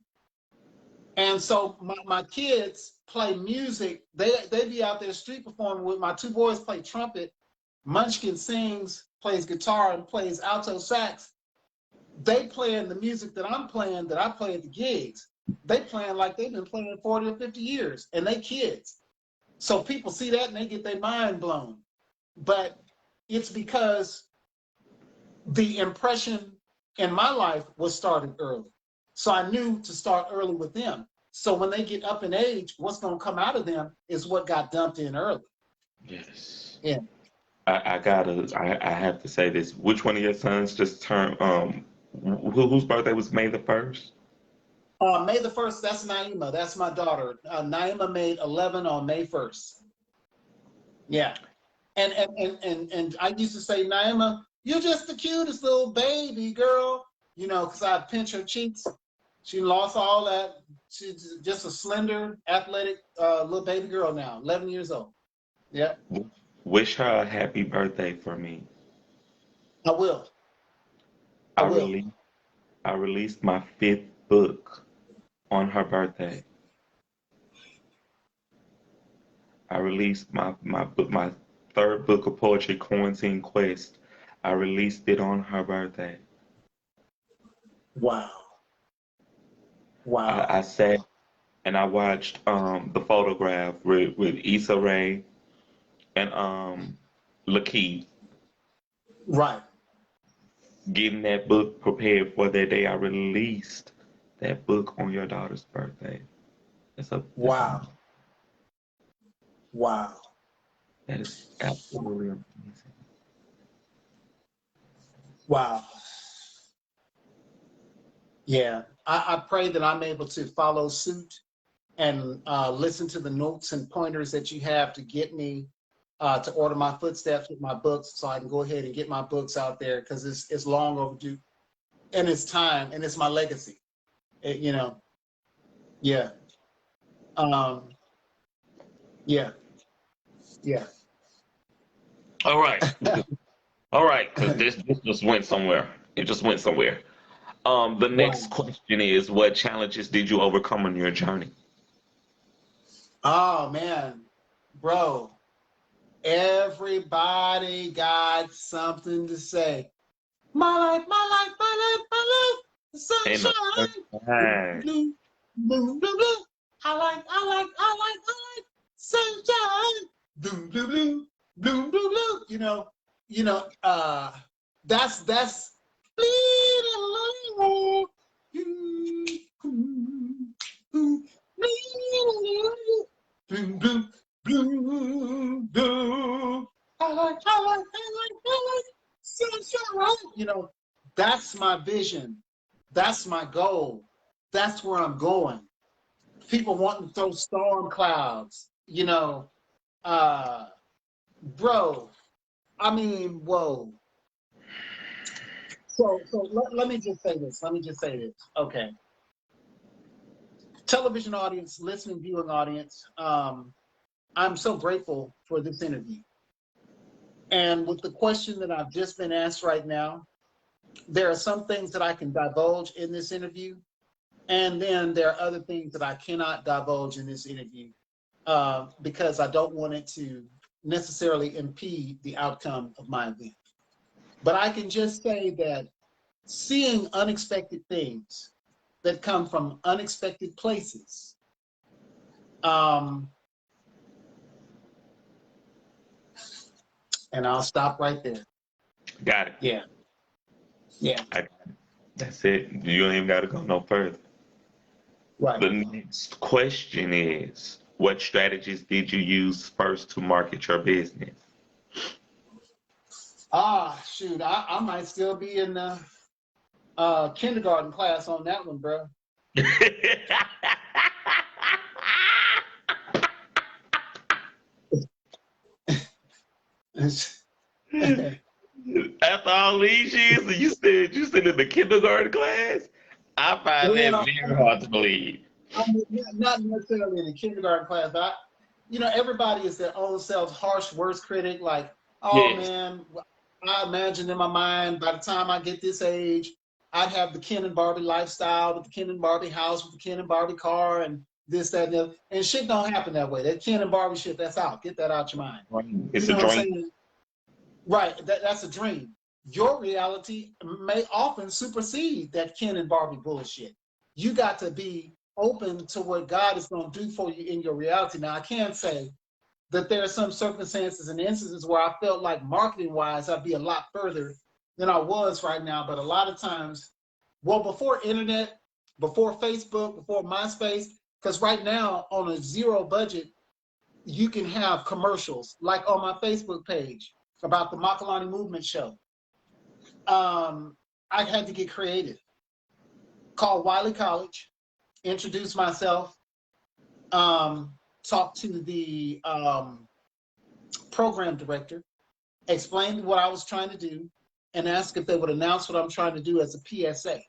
And so my kids play music. They be out there street performing with my 2 boys play trumpet. Munchkin sings, plays guitar, and plays alto sax. They playing the music that I'm playing, that I play at the gigs. They playing like they've been playing 40 or 50 years, and they kids. So people see that and they get their mind blown. But it's because the impression in my life was started early. So I knew to start early with them. So when they get up in age, what's going to come out of them is what got dumped in early. Yes. Yeah. I have to say this. Which one of your sons just turned, whose birthday was May the 1st? May the 1st, that's Naima. That's my daughter. Naima made 11 on May 1st. Yeah. And I used to say, Naima, you're just the cutest little baby girl, you know, because I'd pinch her cheeks. She lost all that. She's just a slender, athletic little baby girl now, 11 years old. Yeah, Wish her a happy birthday for me. I will. I I will. released I released my 5th book on her birthday. I released my 3rd book of poetry, Quarantine Quest. I released it on her birthday. Wow. Wow. I sat and I watched the photograph with Issa Rae and Lakeith Right. getting that book prepared for that day. I released that book on your daughter's birthday. Wow. Wow. That is absolutely amazing. Wow. Yeah. I pray that I'm able to follow suit and listen to the notes and pointers that you have to get me to order my footsteps with my books so I can go ahead and get my books out there because it's long overdue and it's time and it's my legacy. You know, yeah. Um, yeah. Yeah. All right. All right, because this just went somewhere. It just went somewhere. The Right. next question is, what challenges did you overcome on your journey? Oh man, bro. Everybody got something to say. My life, my life, my life, my life, the Ain't no sunshine. time. Blue, blue, blue, blue. I like sunshine. Blue, blue, blue, blue, blue, blue. You know, that's blue, blue, blue, blue. I like sunshine. You know, that's my vision. That's my goal. That's where I'm going. People wanting to throw storm clouds, you know, bro. I mean, whoa. So let me just say this. Let me just say this. Okay. Television audience, listening, viewing audience, I'm so grateful for this interview. And with the question that I've just been asked right now, there are some things that I can divulge in this interview. And then there are other things that I cannot divulge in this interview because I don't want it to necessarily impede the outcome of my event. But I can just say that seeing unexpected things that come from unexpected places, and I'll stop right there. Got it. Yeah, yeah, That's it. You don't even got to go no further. right. The next question is, what strategies did you use first to market your business? Shoot, I might still be in the kindergarten class on that one, bro. After all these years, and you said you still in the kindergarten class? I find that Well, very hard to believe. I'm not necessarily in the kindergarten class, but everybody is their own self's harsh worst critic. Like, oh Yes. man, I imagine in my mind by the time I get this age, I'd have the Ken and Barbie lifestyle with the Ken and Barbie house with the Ken and Barbie car and this, that, and the other. And shit don't happen that way. That Ken and Barbie shit, that's out. Get that out your mind. It's You a know what I'm dream. saying? Right. That's a dream. Your reality may often supersede that Ken and Barbie bullshit. You got to be open to what God is going to do for you in your reality. Now, I can't say that there are some circumstances and instances where I felt like marketing-wise, I'd be a lot further than I was right now. But a lot of times, well, before internet, before Facebook, before MySpace, because right now on a zero budget, you can have commercials like on my Facebook page about the Makalani Movement Show. I had to get creative. Call Wiley College, introduce myself, talk to the program director, explain what I was trying to do, and ask if they would announce what I'm trying to do as a PSA.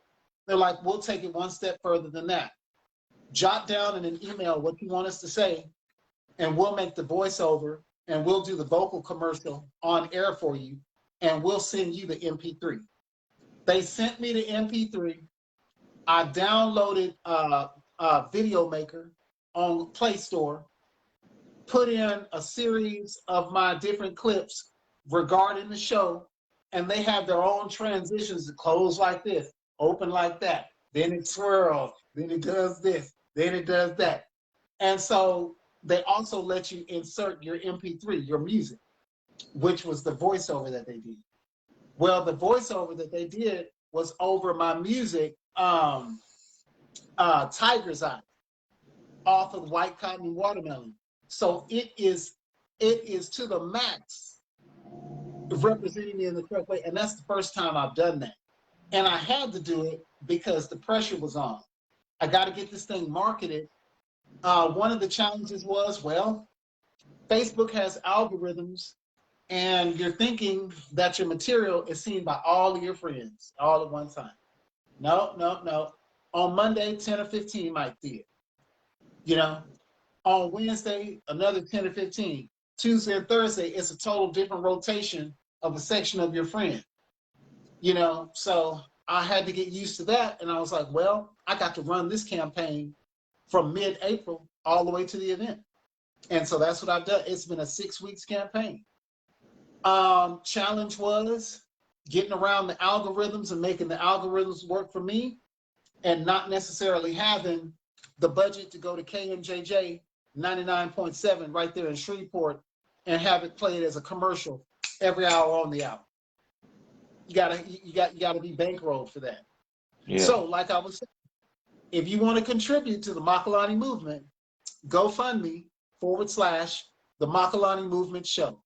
They're like, we'll take it one step further than that. Jot down in an email what you want us to say, and we'll make the voiceover, and we'll do the vocal commercial on air for you, and we'll send you the MP3. They sent me the MP3. I downloaded Video Maker on Play Store, put in a series of my different clips regarding the show, and they have their own transitions to close like this, open like that, then it swirls, then it does this, then it does that. And so they also let you insert your MP3, your music, which was the voiceover that they did. Well, the voiceover that they did was over my music, Tiger's Eye, off of White Cotton and Watermelon. So it is to the max representing me in the correct way. And that's the first time I've done that. And I had to do it because the pressure was on. I got to get this thing marketed. One of the challenges was, well, Facebook has algorithms, and you're thinking that your material is seen by all of your friends all at one time. No, no, no. On Monday, 10 or 15 might see it. You know, on Wednesday, another 10 or 15. Tuesday and Thursday, it's a total different rotation of a section of your friend. You know, so I had to get used to that. And I was like, well, I got to run this campaign from mid-April all the way to the event. And so that's what I've done. It's been a 6 weeks campaign. Challenge was getting around the algorithms and making the algorithms work for me, and not necessarily having the budget to go to KMJJ 99.7 right there in Shreveport and have it played as a commercial every hour on the hour. You gotta be bankrolled for that. Yeah. So, like I was saying, if you want to contribute to the Makalani movement, GoFundMe/the Makalani Movement Show.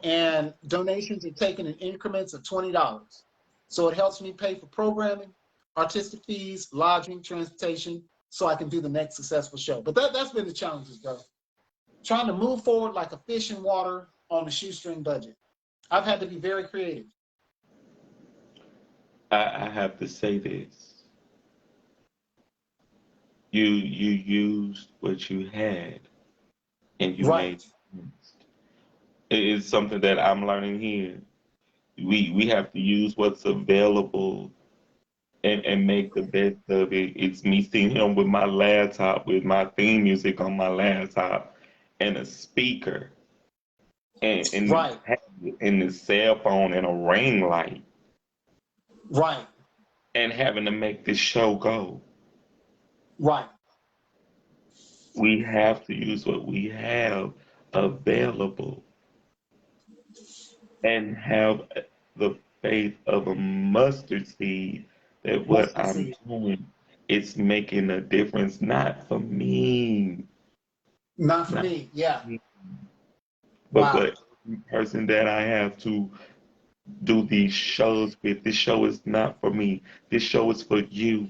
And donations are taken in increments of $20. So it helps me pay for programming, artistic fees, lodging, transportation, so I can do the next successful show. But that's been the challenges, bro. Trying to move forward like a fish in water on a shoestring budget. I've had to be very creative. I have to say this. You used what you had, and you made sense. It is something that I'm learning here. We have to use what's available and make the best of it. It's me sitting here with my laptop, with my theme music on my laptop, and a speaker, and the cell phone and a ring light. Right. And having to make this show go. Right. We have to use what we have available and have the faith of a mustard seed that what I'm doing is making a difference, not for me. Not for me, yeah. But for every person that I have to do these shows with. This show is not for me. This show is for you.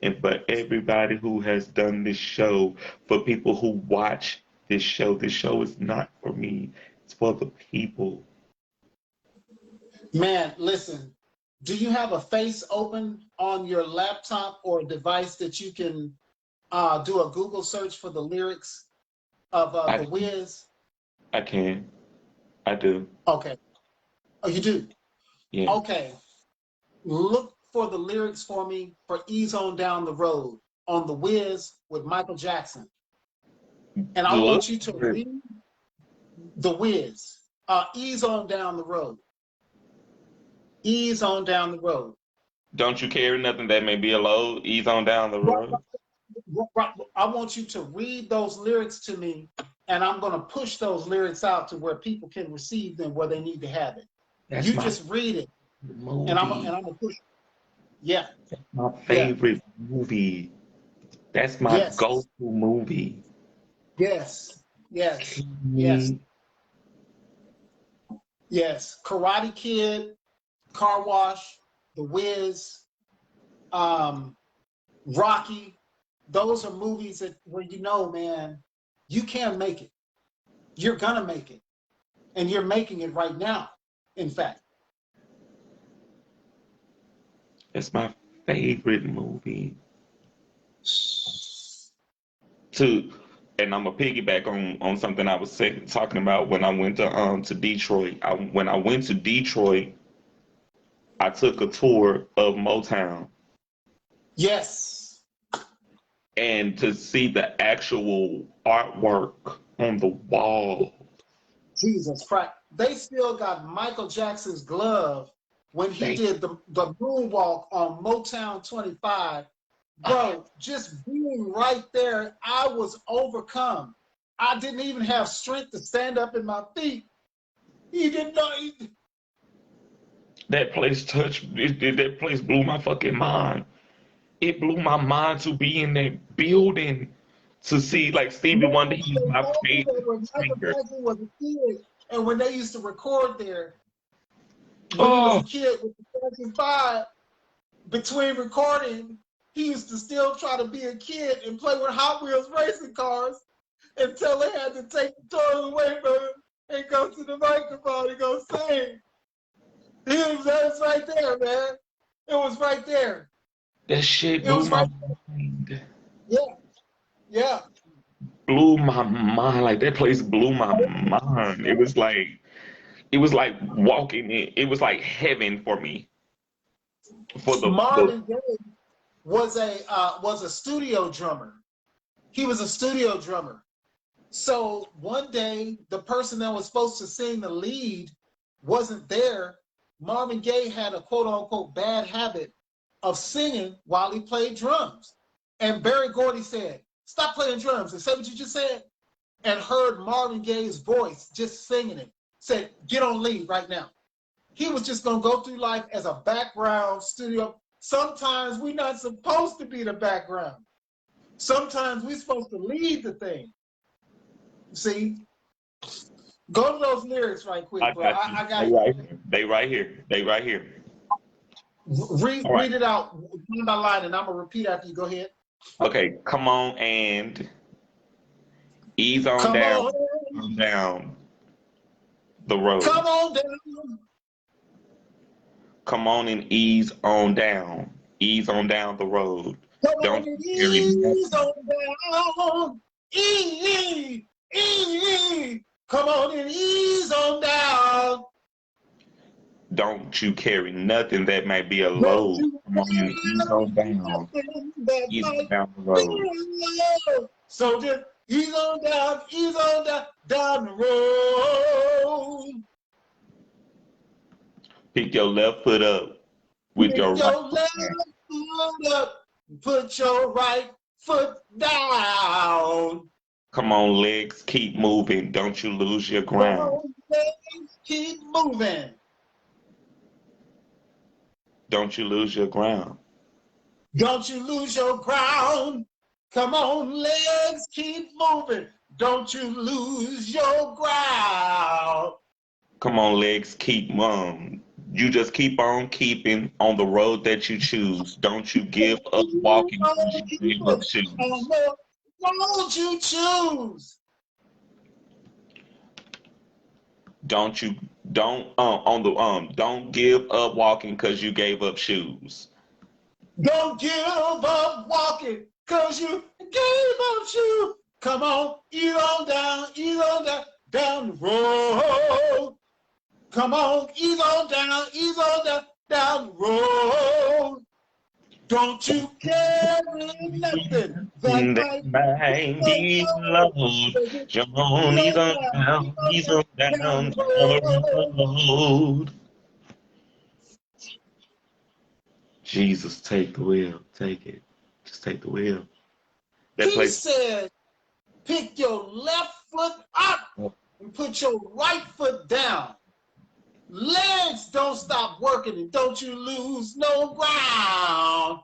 And for everybody who has done this show, for people who watch this show is not for me. It's for the people. Man, listen, do you have a face open on your laptop or a device that you can do a Google search for the lyrics of The Wiz? I can. I do. Okay. Oh, you do? Yeah. Okay. Look for the lyrics for me for Ease On Down the Road on The Wiz with Michael Jackson. And I want you to read The Wiz. Ease On Down the Road. Ease on down the road. Don't you carry nothing that may be a load? Ease on down the road. I want you to read those lyrics to me and I'm going to push those lyrics out to where people can receive them where they need to have it. That's you just read it, movie. and I'm gonna push it. Yeah. That's my favorite movie. That's my Yes. go-to movie. Yes. Yes. Me. Yes. Karate Kid, Car Wash, The Wiz, Rocky. Those are movies that where you know, man, you can make it. You're gonna make it, and you're making it right now. In fact, That's my favorite movie. To and I'm gonna piggyback on something I was talking about when I went to Detroit. When I went to Detroit, I took a tour of Motown. yes. And to see the actual artwork on the wall. Jesus Christ. They still got Michael Jackson's glove when he did the moonwalk on Motown 25. Bro, just being right there, I was overcome. I didn't even have strength to stand up in my feet. He didn't know. That place that place blew my fucking mind. It blew my mind to be in that building to see like Stevie Wonder. He's my favorite When Michael singer. Jackson was a kid, and when they used to record there, when he Oh, was a kid with the Jackson 5, between recording, he used to still try to be a kid and play with Hot Wheels racing cars until they had to take the toys away from him and go to the microphone and go sing. That was right there, man. It was right there. that shit It blew was my right there. mind. Yeah, yeah. Blew my mind. Like that place blew my mind. It was like walking in. It was like heaven for me. For the Marvin Gaye was a studio drummer. He was a studio drummer. So one day, the person that was supposed to sing the lead wasn't there. Marvin Gaye had a quote unquote bad habit of singing while he played drums. And Berry Gordy said, "Stop playing drums and say what you just said." And heard Marvin Gaye's voice just singing it. Said, "Get on lead right now." He was just going to go through life as a background studio. Sometimes we're not supposed to be the background. Sometimes we're supposed to lead the thing. See? Go to those lyrics right quick, I bro. got you. I got They right here. They right here. They right here. All right. read it out line by line, and I'm gonna repeat after you. Go ahead. Okay. Come on and ease on Come down, on, down the road. come on down. Come on and ease on down. Ease on down the road. Come on Don't and carry ease nothing. on down. E. Come on and ease on down. Don't you carry nothing that might be a Don't load. you Come on and ease on down. nothing that Ease on might down the be road. low. So just ease on down the road. Pick your left foot up with Pick your right your left foot up, put your right foot down. Come on, legs, keep moving. Don't you lose your Come ground. on, legs, keep moving. Don't you lose your ground. Don't you lose your ground. Come on, legs, keep moving. Don't you lose your ground. Come on, legs, keep you just keep on keeping on the road that you choose. Don't you give up walking because you Keep gave up on shoes. the road you choose. Don't you don't give up walking because you gave up shoes. Don't give up walking, cause you gave up shoes. Come on, ease on down the road. Come on, ease on down the road. Don't you carry nothing that That might might be low. Johnny's on down, he's on down, down the road. Jesus, take the wheel. Take it. Just take the wheel. That He place. said, Pick your left foot up and put your right foot down. Legs don't stop working and don't you lose no ground.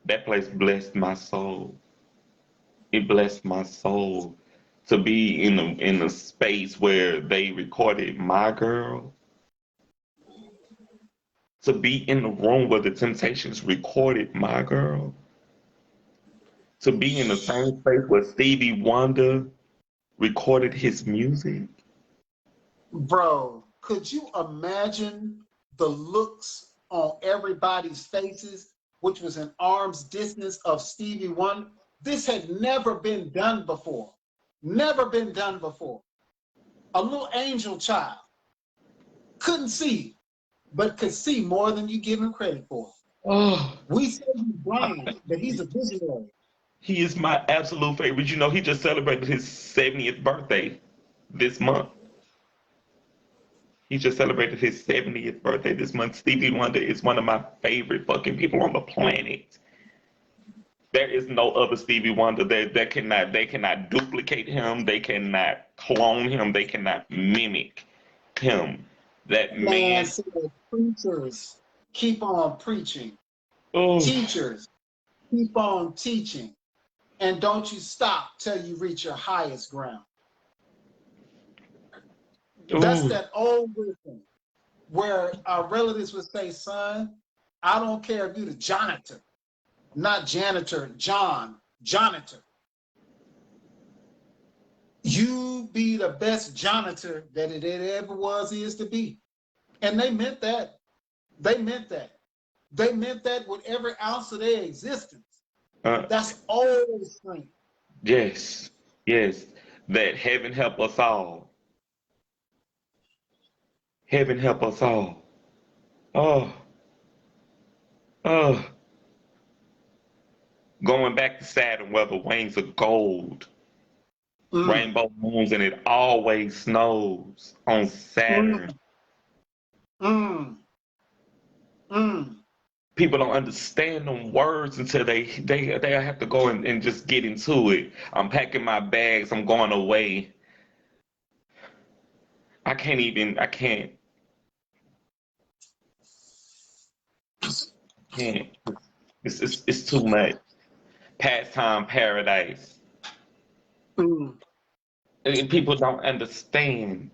That place blessed my soul. It blessed my soul to be in a space where they recorded My Girl. To be in the room where the Temptations recorded My Girl. To be in the same space where Stevie Wonder recorded his music. Bro, could you imagine the looks on everybody's faces, which was an arm's distance of Stevie Wonder? This had never been done before. Never been done before. A little angel child couldn't see, but could see more than you give him credit for. Oh, We say he's blind, but he's a visionary. he is my absolute favorite. You know, he just celebrated his 70th birthday this month. He just celebrated his 70th birthday this month. Stevie Wonder is one of my favorite fucking people on the planet. There is no other Stevie Wonder they cannot duplicate him, they cannot clone him, they cannot mimic him. That man said, preachers, keep on preaching. oh, Teachers, keep on teaching. And don't you stop till you reach your highest ground. That's oh, that old wisdom where our relatives would say, son, I don't care if you're the janitor, not janitor, janitor. You be the best janitor that it ever was, is to be. And they meant that. They meant that. They meant that with every ounce of their existence. That's old strength. yes, yes. That heaven help us all. Heaven help us all. Oh, oh. Going back to Saturn where the wings of gold, rainbow moons, and it always snows on Saturn. People don't understand them words until they have to go and just get into it. I'm packing my bags, I'm going away. I can't. It's too much. Pastime paradise. And people don't understand.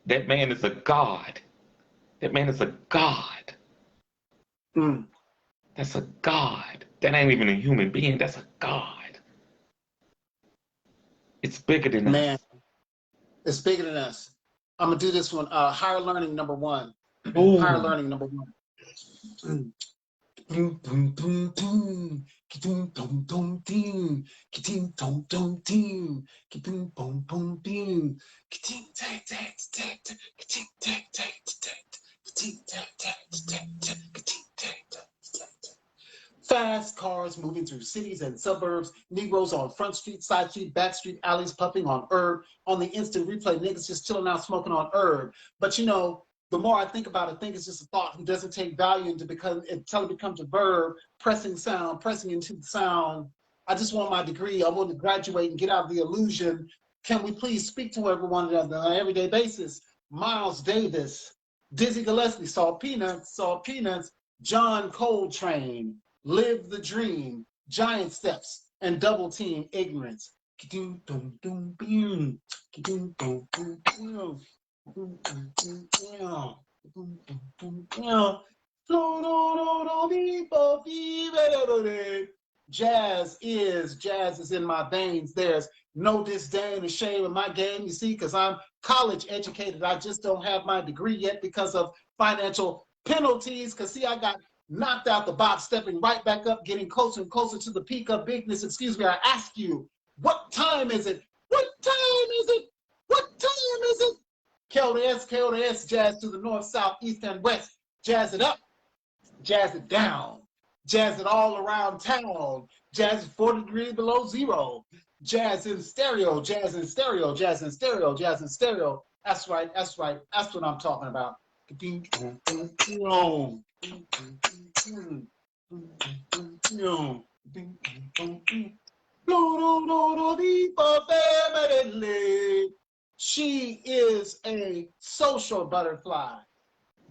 That man is a god. That man is a god. That's a god. That ain't even a human being. That's a god. It's bigger than us. It's bigger than us. I'm gonna do this one. Higher learning number one. Ooh. Higher learning number one. Fast cars moving through cities and suburbs, Negroes on front street, side street, back street, alleys puffing on herb. On the instant replay, niggas just chilling out smoking on herb. But you know, the more I think about it, I think it's just a thought who doesn't take value until it becomes a verb, pressing into the sound. I just want my degree. I want to graduate and get out of the illusion. Can we please speak to everyone on an everyday basis? Miles Davis, Dizzy Gillespie, Salt Peanuts, John Coltrane, Live the Dream, Giant Steps, and Double Team Ignorance. Jazz is in my veins. There's no disdain or shame in my game, you see, because I'm college educated. I just don't have my degree yet because of financial penalties. Because see, I got knocked out the box, stepping right back up, getting closer and closer to the peak of bigness. Excuse me, I ask you, what time is it? What time is it? What time is it? KLS, jazz to the north, south, east, and west. Jazz it up, jazz it down, jazz it all around town. Jazz is 40 degrees below zero. Jazz in stereo, jazz in stereo, jazz in stereo, jazz in stereo. That's right, that's right. That's what I'm talking about. She is a social butterfly.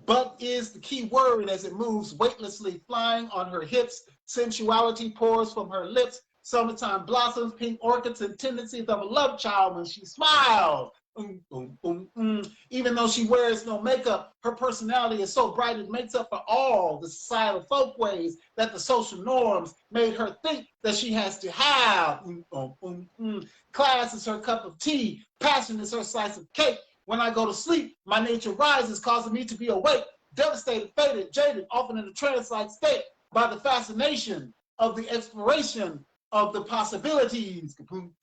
But is the key word as it moves weightlessly, flying on her hips. Sensuality pours from her lips. Summertime blossoms, pink orchids, and tendencies of a love child when she smiles. Even though she wears no makeup, her personality is so bright it makes up for all the societal folkways that the social norms made her think that she has to have. Class is her cup of tea. Passion is her slice of cake. When I go to sleep, my nature rises, causing me to be awake, devastated, faded, jaded, often in a trance-like state by the fascination of the exploration of the possibilities. Boom,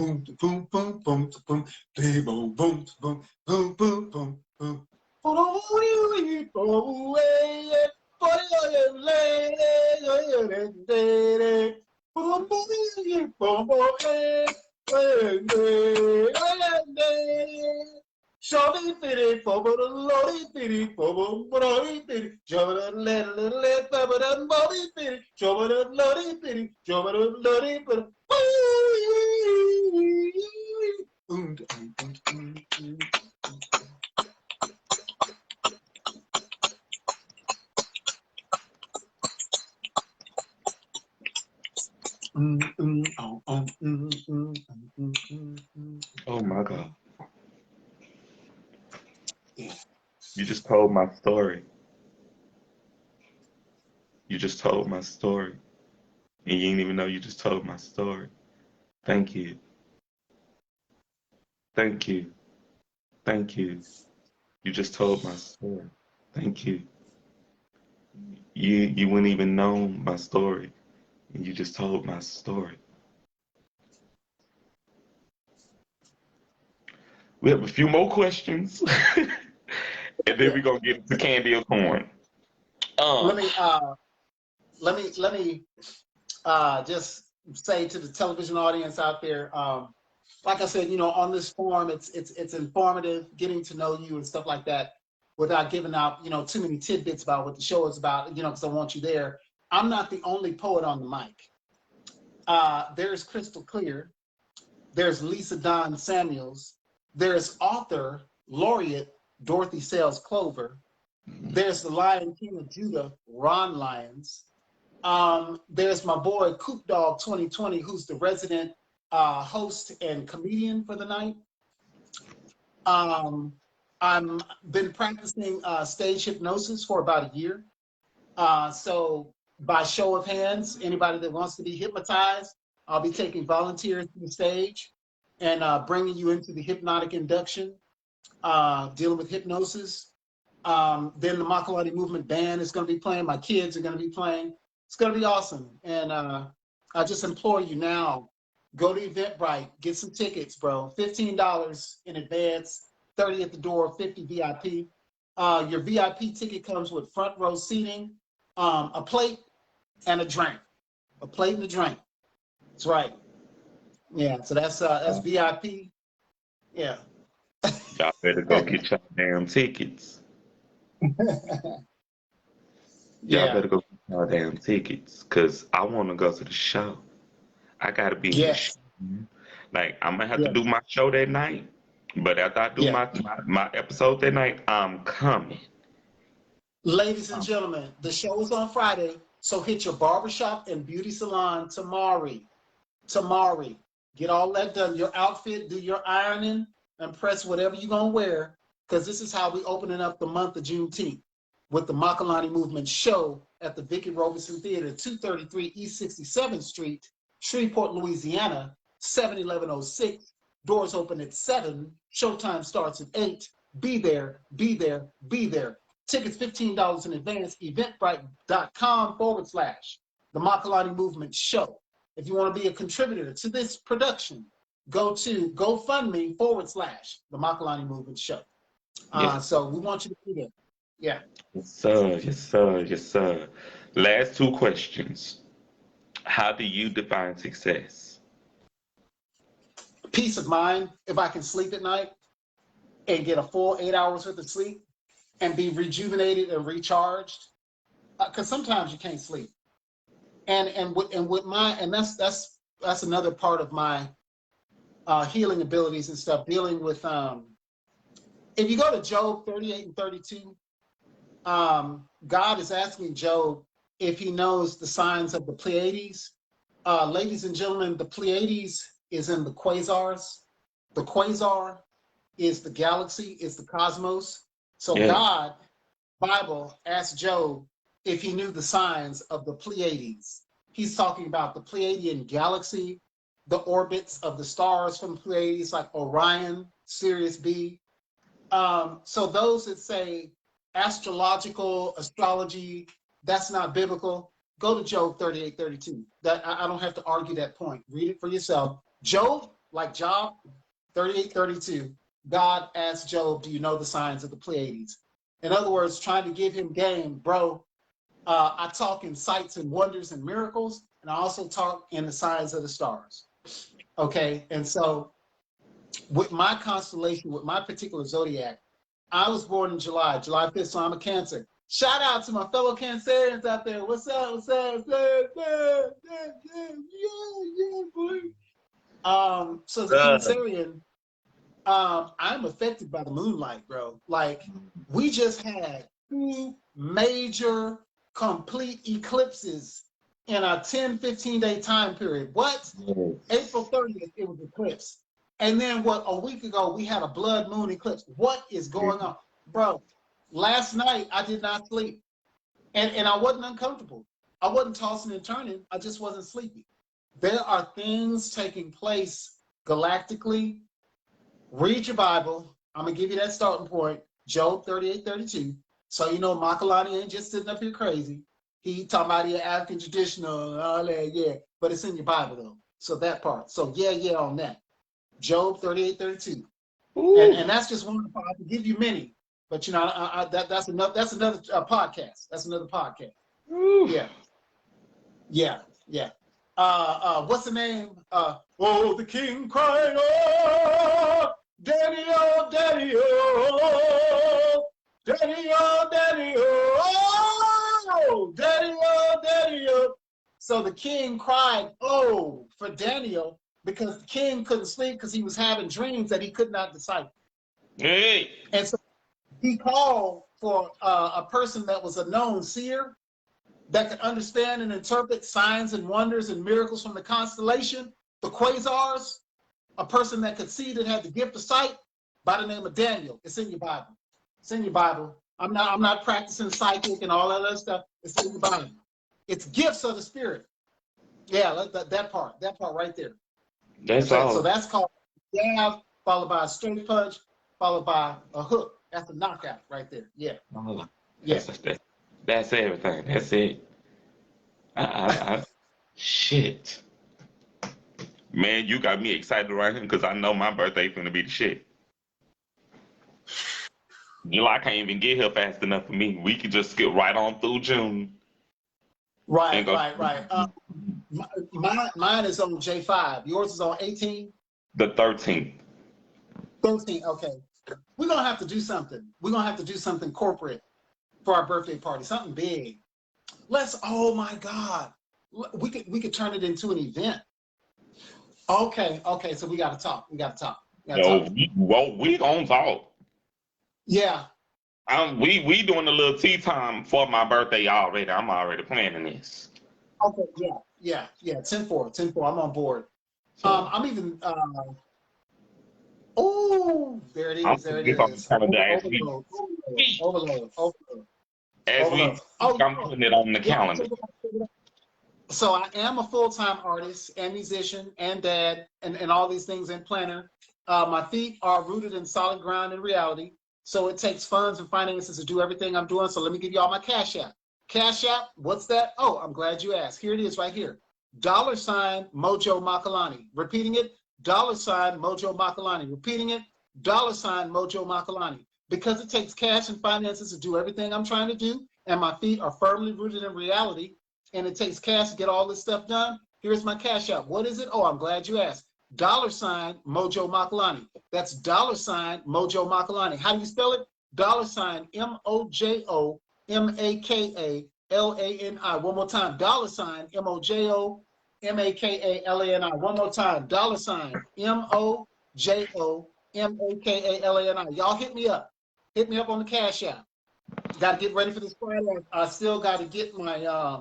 boom, boom, boom, boom, boom, boom, boom, boom, boom, boom, boom, boom. Shorty fitty, bubble lordy fitty, bubble brody fitty, jubba let bubba body fitty, jubba lordy fitty, jubba lordy fitty. Oh my God. You just told my story. You just told my story. And you didn't even know you just told my story. Thank you. Thank you. Thank you. You just told my story. Thank you. You wouldn't even know my story. And you just told my story. We have a few more questions. And then we're gonna get to candy or corn. Let me just say to the television audience out there, like I said, on this forum, it's informative, getting to know you and stuff like that, without giving out, too many tidbits about what the show is about, because I want you there. I'm not the only poet on the mic. There's Crystal Clear. There's Lisa Don Samuels. There's author, laureate, Dorothy Sayles Clover. There's the Lion King of Judah, Ron Lyons. There's my boy Coop Dog 2020, who's the resident host and comedian for the night. I've been practicing stage hypnosis for about a year. So by show of hands, anybody that wants to be hypnotized, I'll be taking volunteers to the stage and bringing you into the hypnotic induction, dealing with hypnosis. Then the Makalani Movement Band is going to be playing. My kids are going to be playing. It's going to be awesome. And I just implore you now, go to Eventbrite, get some tickets, bro. $15 in advance, 30 at the door, 50 VIP. Your VIP ticket comes with front row seating, a plate, and a drink. A plate and a drink. That's right. Yeah, so that's VIP. Yeah. Y'all better go get your damn tickets. Y'all better go get your damn tickets, because I want to go to the show. I got to be in the show. Like, I'm going to have to do my show that night, but after I do my episode that night, I'm coming. Ladies and gentlemen, the show is on Friday, so hit your barbershop and beauty salon tomorrow. Get all that done. Your outfit, do your ironing, and press whatever you're going to wear, because this is how we opening up the month of Juneteenth with the Makalani Movement show at the Vicki Robertson Theater, 233 East 67th Street, Shreveport, Louisiana, 71106. Doors open at 7. Showtime starts at 8. Be there, be there, be there. Tickets $15 in advance. Eventbrite.com/The Makalani Movement Show. If you want to be a contributor to this production, go to GoFundMe/The Makalani Movement Show. Yes. So we want you to be there. Yeah. Yes, sir. Yes, sir. Yes, sir. Last two questions. How do you define success? Peace of mind, if I can sleep at night and get a full 8 hours worth of sleep and be rejuvenated and recharged. Because sometimes you can't sleep. And that's another part of my healing abilities and stuff, dealing with if you go to Job 38 and 32, God is asking Job if he knows the signs of the Pleiades. Ladies and gentlemen, the Pleiades is in the quasars. The quasar is the galaxy, is the cosmos. So Yeah. God, Bible, asked Job if he knew the signs of the Pleiades. He's talking about the Pleiadian galaxy, the orbits of the stars from Pleiades, like Orion, Sirius B. So those that say astrology, that's not biblical, go to Job 38:32. That I don't have to argue that point. Read it for yourself. Job, like Job, 38:32. God asked Job, do you know the signs of the Pleiades? In other words, trying to give him game, bro. I talk in sights and wonders and miracles, and I also talk in the signs of the stars. Okay, and so with my constellation, with my particular zodiac, I was born in July 5th, so I'm a Cancer. Shout out to my fellow Cancerians out there. What's up? What's up? Yeah, boy. So as a Cancerian, I'm affected by the moonlight, bro. Like, we just had 2 major complete eclipses in a 10-15 day time period. What? April 30th, it was eclipse. And then a week ago, we had a blood moon eclipse. What is going on? Bro, last night, I did not sleep. And I wasn't uncomfortable. I wasn't tossing and turning. I just wasn't sleepy. There are things taking place galactically. Read your Bible. I'm going to give you that starting point. Job 38:32. So you know Makalani ain't just sitting up here crazy. He talking about your African traditional and all that, yeah. But it's in your Bible, though. So that part. So yeah on that. Job 38:32. And that's just one of the parts. I can give you many. But, you know, that's another podcast. That's another podcast. Ooh. Yeah. What's the name? Oh, the king cried, oh, daddy, oh, daddy, oh, daddy, oh, daddy, oh, daddy, oh, daddy, oh. So the king cried, oh, for Daniel, because the king couldn't sleep because he was having dreams that he could not decipher. Hey. And so he called for a person that was a known seer that could understand and interpret signs and wonders and miracles from the constellation, the quasars, a person that could see, that had the gift of sight, by the name of Daniel. It's in your Bible. It's in your Bible. I'm not practicing psychic and all that other stuff. It's in your Bible. It's gifts of the spirit. Yeah, that part right there. That's all. So that's called jab, followed by a straight punch, followed by a hook. That's a knockout right there. Yeah. That's everything. That's it. Shit. Man, you got me excited right here because I know my birthday finna be the shit. July can't even get here fast enough for me. We could just skip right on through June. Right. Mine is on J5. Yours is on 18? The 13th. 13, okay. We're going to have to do something. We're going to have to do something corporate for our birthday party, something big. Oh my God. We could turn it into an event. Okay, so we got to talk. We gonna talk. Yeah. We doing a little tea time for my birthday already. I'm already planning this. Okay, yeah. 10-4. I'm on board. I'm even oh, there it is. Overload. I'm putting it on the calendar. So I am a full-time artist and musician and dad and all these things and planner. My feet are rooted in solid ground and reality. So it takes funds and finances to do everything I'm doing. So let me give you all my Cash App. Cash App, what's that? Oh, I'm glad you asked. Here it is right here. $ Mojo Makalani. Repeating it, $ Mojo Makalani. Repeating it, $ Mojo Makalani. Because it takes cash and finances to do everything I'm trying to do, and my feet are firmly rooted in reality, and it takes cash to get all this stuff done, here's my Cash App. What is it? Oh, I'm glad you asked. $ Mojo Makalani. That's $ Mojo Makalani. How do you spell it? $ MOJO MAKALANI. One more time. $ MOJO MAKALANI. One more time. $ MOJO MAKALANI. Y'all hit me up. Hit me up on the Cash App. Got to get ready for this Friday. I still got to get my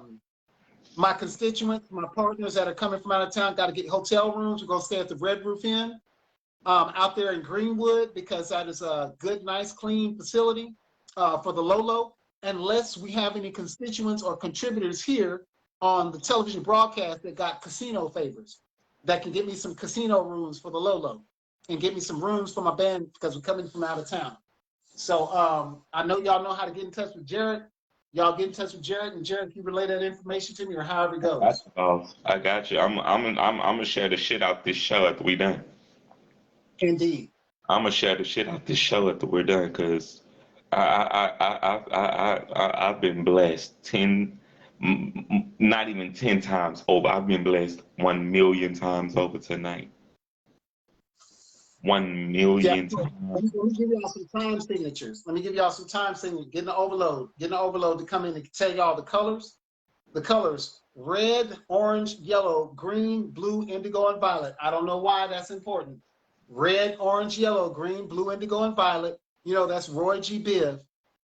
my constituents, my partners that are coming from out of town. Got to get hotel rooms. We're gonna stay at the Red Roof Inn out there in Greenwood, because that is a good, nice, clean facility for the Lolo. Unless we have any constituents or contributors here on the television broadcast that got casino favors, that can get me some casino rooms for the Lolo and get me some rooms for my band, because we're coming from out of town. So I know y'all know how to get in touch with Jared. Y'all get in touch with Jared, and Jared, can you relay that information to me, or however it goes? I got you. I'm gonna share the shit out this show after we done. Indeed. I'm gonna share the shit out this show after we're done, cause I've been blessed not even 10 times over. I've been blessed 1,000,000 times over tonight. 1,000,000 Yeah. times. Let me give y'all some time signatures. Let me give y'all some time signatures. Getting the overload. Getting the overload to come in and tell y'all the colors. The colors: red, orange, yellow, green, blue, indigo, and violet. I don't know why that's important. Red, orange, yellow, green, blue, indigo, and violet. You know, that's Roy G. Biv.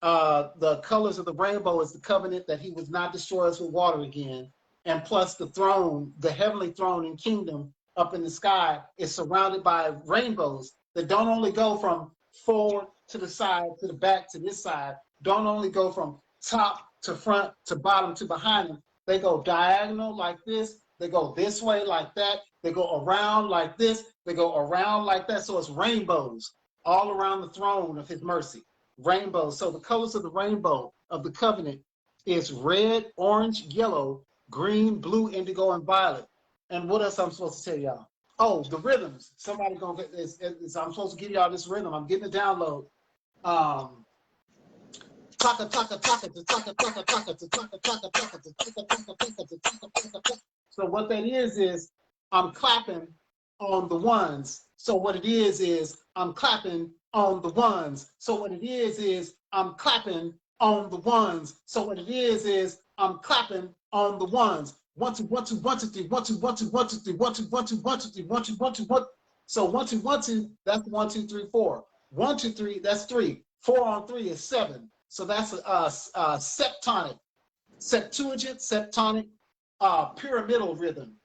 The colors of the rainbow is the covenant that he would not destroy us with water again. And plus the throne, the heavenly throne and kingdom up in the sky, is surrounded by rainbows that don't only go from forward to the side, to the back, to this side, don't only go from top to front to bottom to behind them. They go diagonal like this. They go this way like that. They go around like this. They go around like that. So it's rainbows all around the throne of his mercy. Rainbows. So the colors of the rainbow of the covenant is red, orange, yellow, green, blue, indigo, and violet. And what else I'm supposed to tell y'all? Oh, the rhythms. Somebody gonna get this. I'm supposed to give y'all this rhythm. I'm getting a download. Taka taka taka taka taka taka taka taka taka taka taka. So what that is I'm clapping on the ones. So what it is I'm clapping on the ones. So what it is I'm clapping on the ones. So what it is I'm clapping on the ones. 1 2 1 2 1 2 3 1 2 1 2 1 2 3 1 2 1 2 1 2 3 1 2 1 2 1. So 1 2 1 2, that's 1 2 3 4. 1 2 3, that's 3. 4 on 3 is 7. So that's a septonic, Septuagint, septonic, pyramidal rhythm,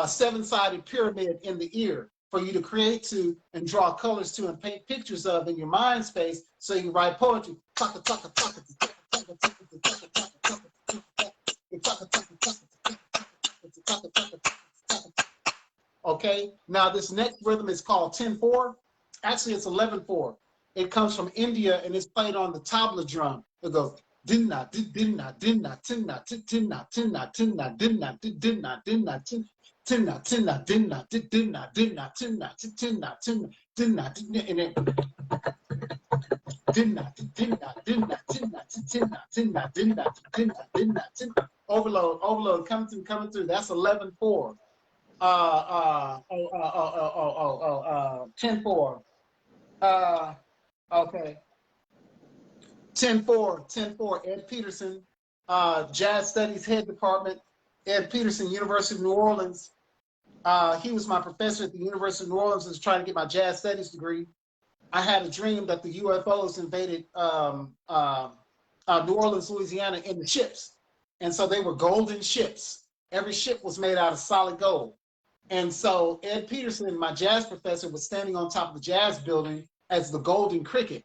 seven-sided pyramid in the ear for you to create to and draw colors to and paint pictures of in your mind space, so you can write poetry. Okay, now this next rhythm is called 10/4. Actually, it's 11/4. It comes from India and it's played on the tabla drum. It goes dinna dinna dinna tinna tinna tinna tinna dinna dinna dinna tinna tinna dinna dinna dinna tinna tinna tinna dinna and it dinna dinna dinna tinna tinna tinna dinna dinna dinna tinna. Overload coming through. That's 11/4. 10/4. Okay. 10/4. Ed Peterson, Jazz Studies Head Department. Ed Peterson, University of New Orleans. He was my professor at the University of New Orleans. I was trying to get my Jazz Studies degree. I had a dream that the UFOs invaded New Orleans, Louisiana in the ships. And so they were golden ships. Every ship was made out of solid gold. And so Ed Peterson, my jazz professor, was standing on top of the jazz building as the golden cricket.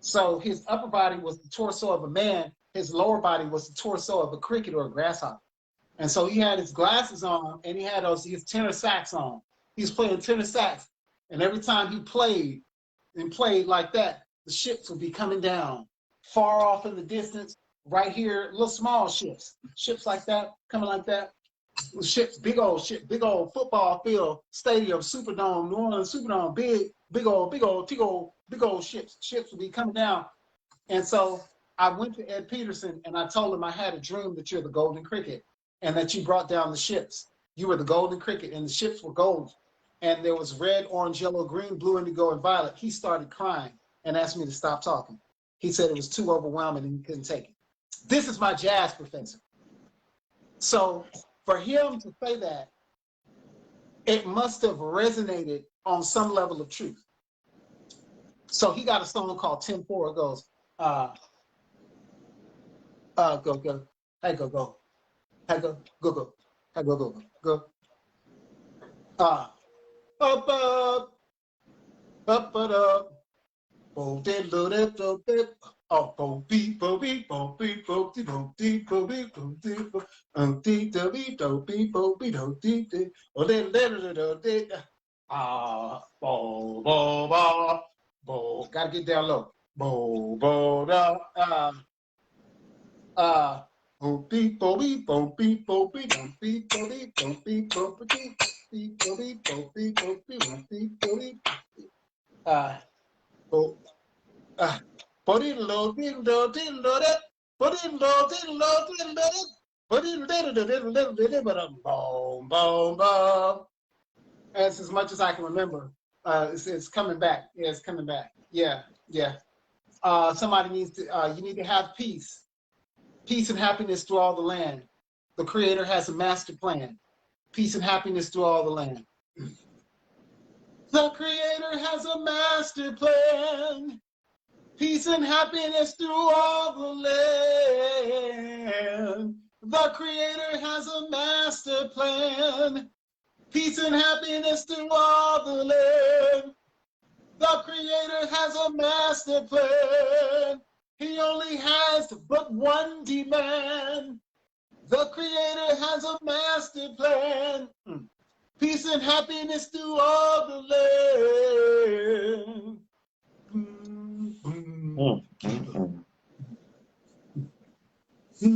So his upper body was the torso of a man. His lower body was the torso of a cricket or a grasshopper. And so he had his glasses on, and he had his tenor sax on. He's playing tenor sax, and every time he played like that, the ships would be coming down far off in the distance. Right here, little small ships like that, coming like that. Ships, big old football field, stadium, Superdome, New Orleans Superdome, big old ships. Ships would be coming down. And so I went to Ed Peterson and I told him I had a dream that you're the golden cricket and that you brought down the ships. You were the golden cricket and the ships were gold. And there was red, orange, yellow, green, blue, indigo, and violet. He started crying and asked me to stop talking. He said it was too overwhelming and he couldn't take it. This is my jazz professor. So for him to say that, it must have resonated on some level of truth. So he got a song called 10-4. It goes, go, hey, go, hey, go, hey, go. Up, oh, did load oh, bo beep, bo beep, bo beep, bo beep, bo beep, bo beep, bo beep, bo beep, bo beep, bo beep, bo beep, bo beep, oh, did bo, gotta get down low, bo da, bo beep, bo beep, bo beep, bo beep, bo beep, bo beep, bo beep, bo beep, bo beep, bo beep, bo beep, bo beep, bo beep, bo, bo-diddle-do, diddle-do, diddle-do, that, bo-diddle-do, diddle-do, diddle-do, boom, boom, boom. That's as much as I can remember. It's coming back. Yeah, it's coming back. Yeah. Somebody needs to, you need to have peace. Peace and happiness through all the land. The Creator has a master plan. Peace and happiness through all the land. The Creator has a master plan. Peace and happiness through all the land. The Creator has a master plan. Peace and happiness through all the land. The Creator has a master plan. He only has but one demand. The Creator has a master plan. Peace and happiness through all the land.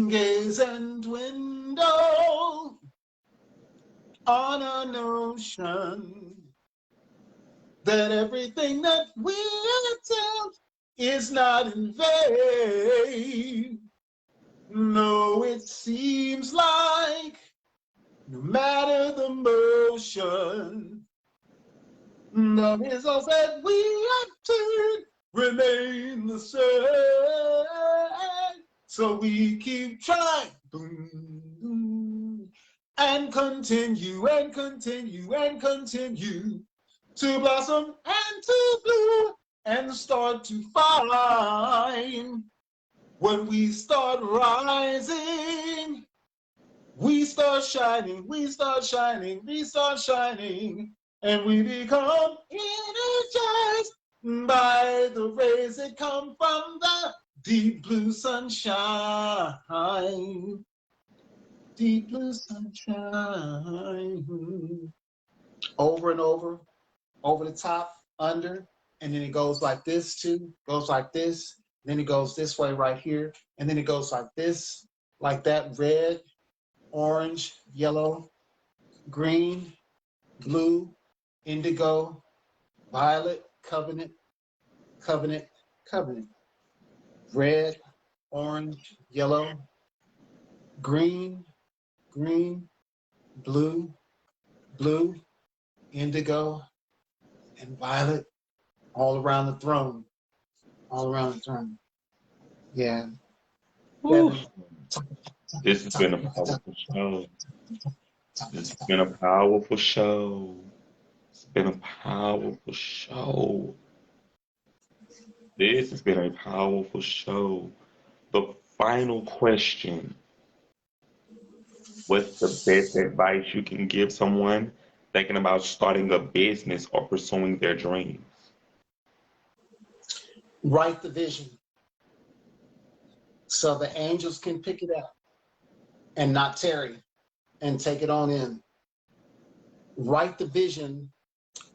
Gaze and window on an ocean that everything that we attempt is not in vain. No, it seems like no matter the motion, the results that we obtain remain the same. So we keep trying, and continue and continue and continue to blossom and to bloom and start to find. When we start rising, we start shining, we start shining, we start shining, and we become energized by the rays that come from the deep blue sunshine. Deep blue sunshine. Over and over the top, under, and then it goes like this too, goes like this, then it goes this way right here, and then it goes like this, like that, red, orange, yellow, green, blue, indigo, violet, covenant, covenant, covenant, red, orange, yellow, green, green, blue, blue, indigo, and violet, all around the throne. All around the throne. Yeah. This has been a powerful show. This has been a powerful show. It's been a powerful show. This has been a powerful show. The final question. What's the best advice you can give someone thinking about starting a business or pursuing their dreams? Write the vision so the angels can pick it up and not tarry. and take it on in. Write the vision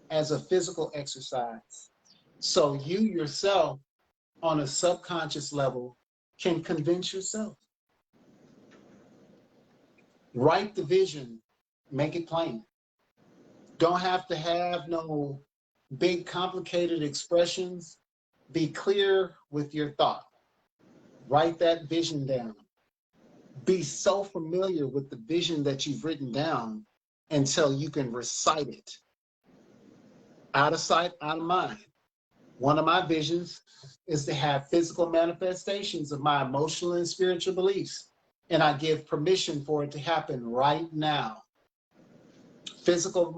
as a physical exercise. So you yourself, on a subconscious level, can convince yourself. Write the vision, make it plain. Don't have to have no big complicated expressions. Be clear with your thought. Write that vision down. Be so familiar with the vision that you've written down until you can recite it. Out of sight, out of mind. One of my visions is to have physical manifestations of my emotional and spiritual beliefs. And I give permission for it to happen right now. Physical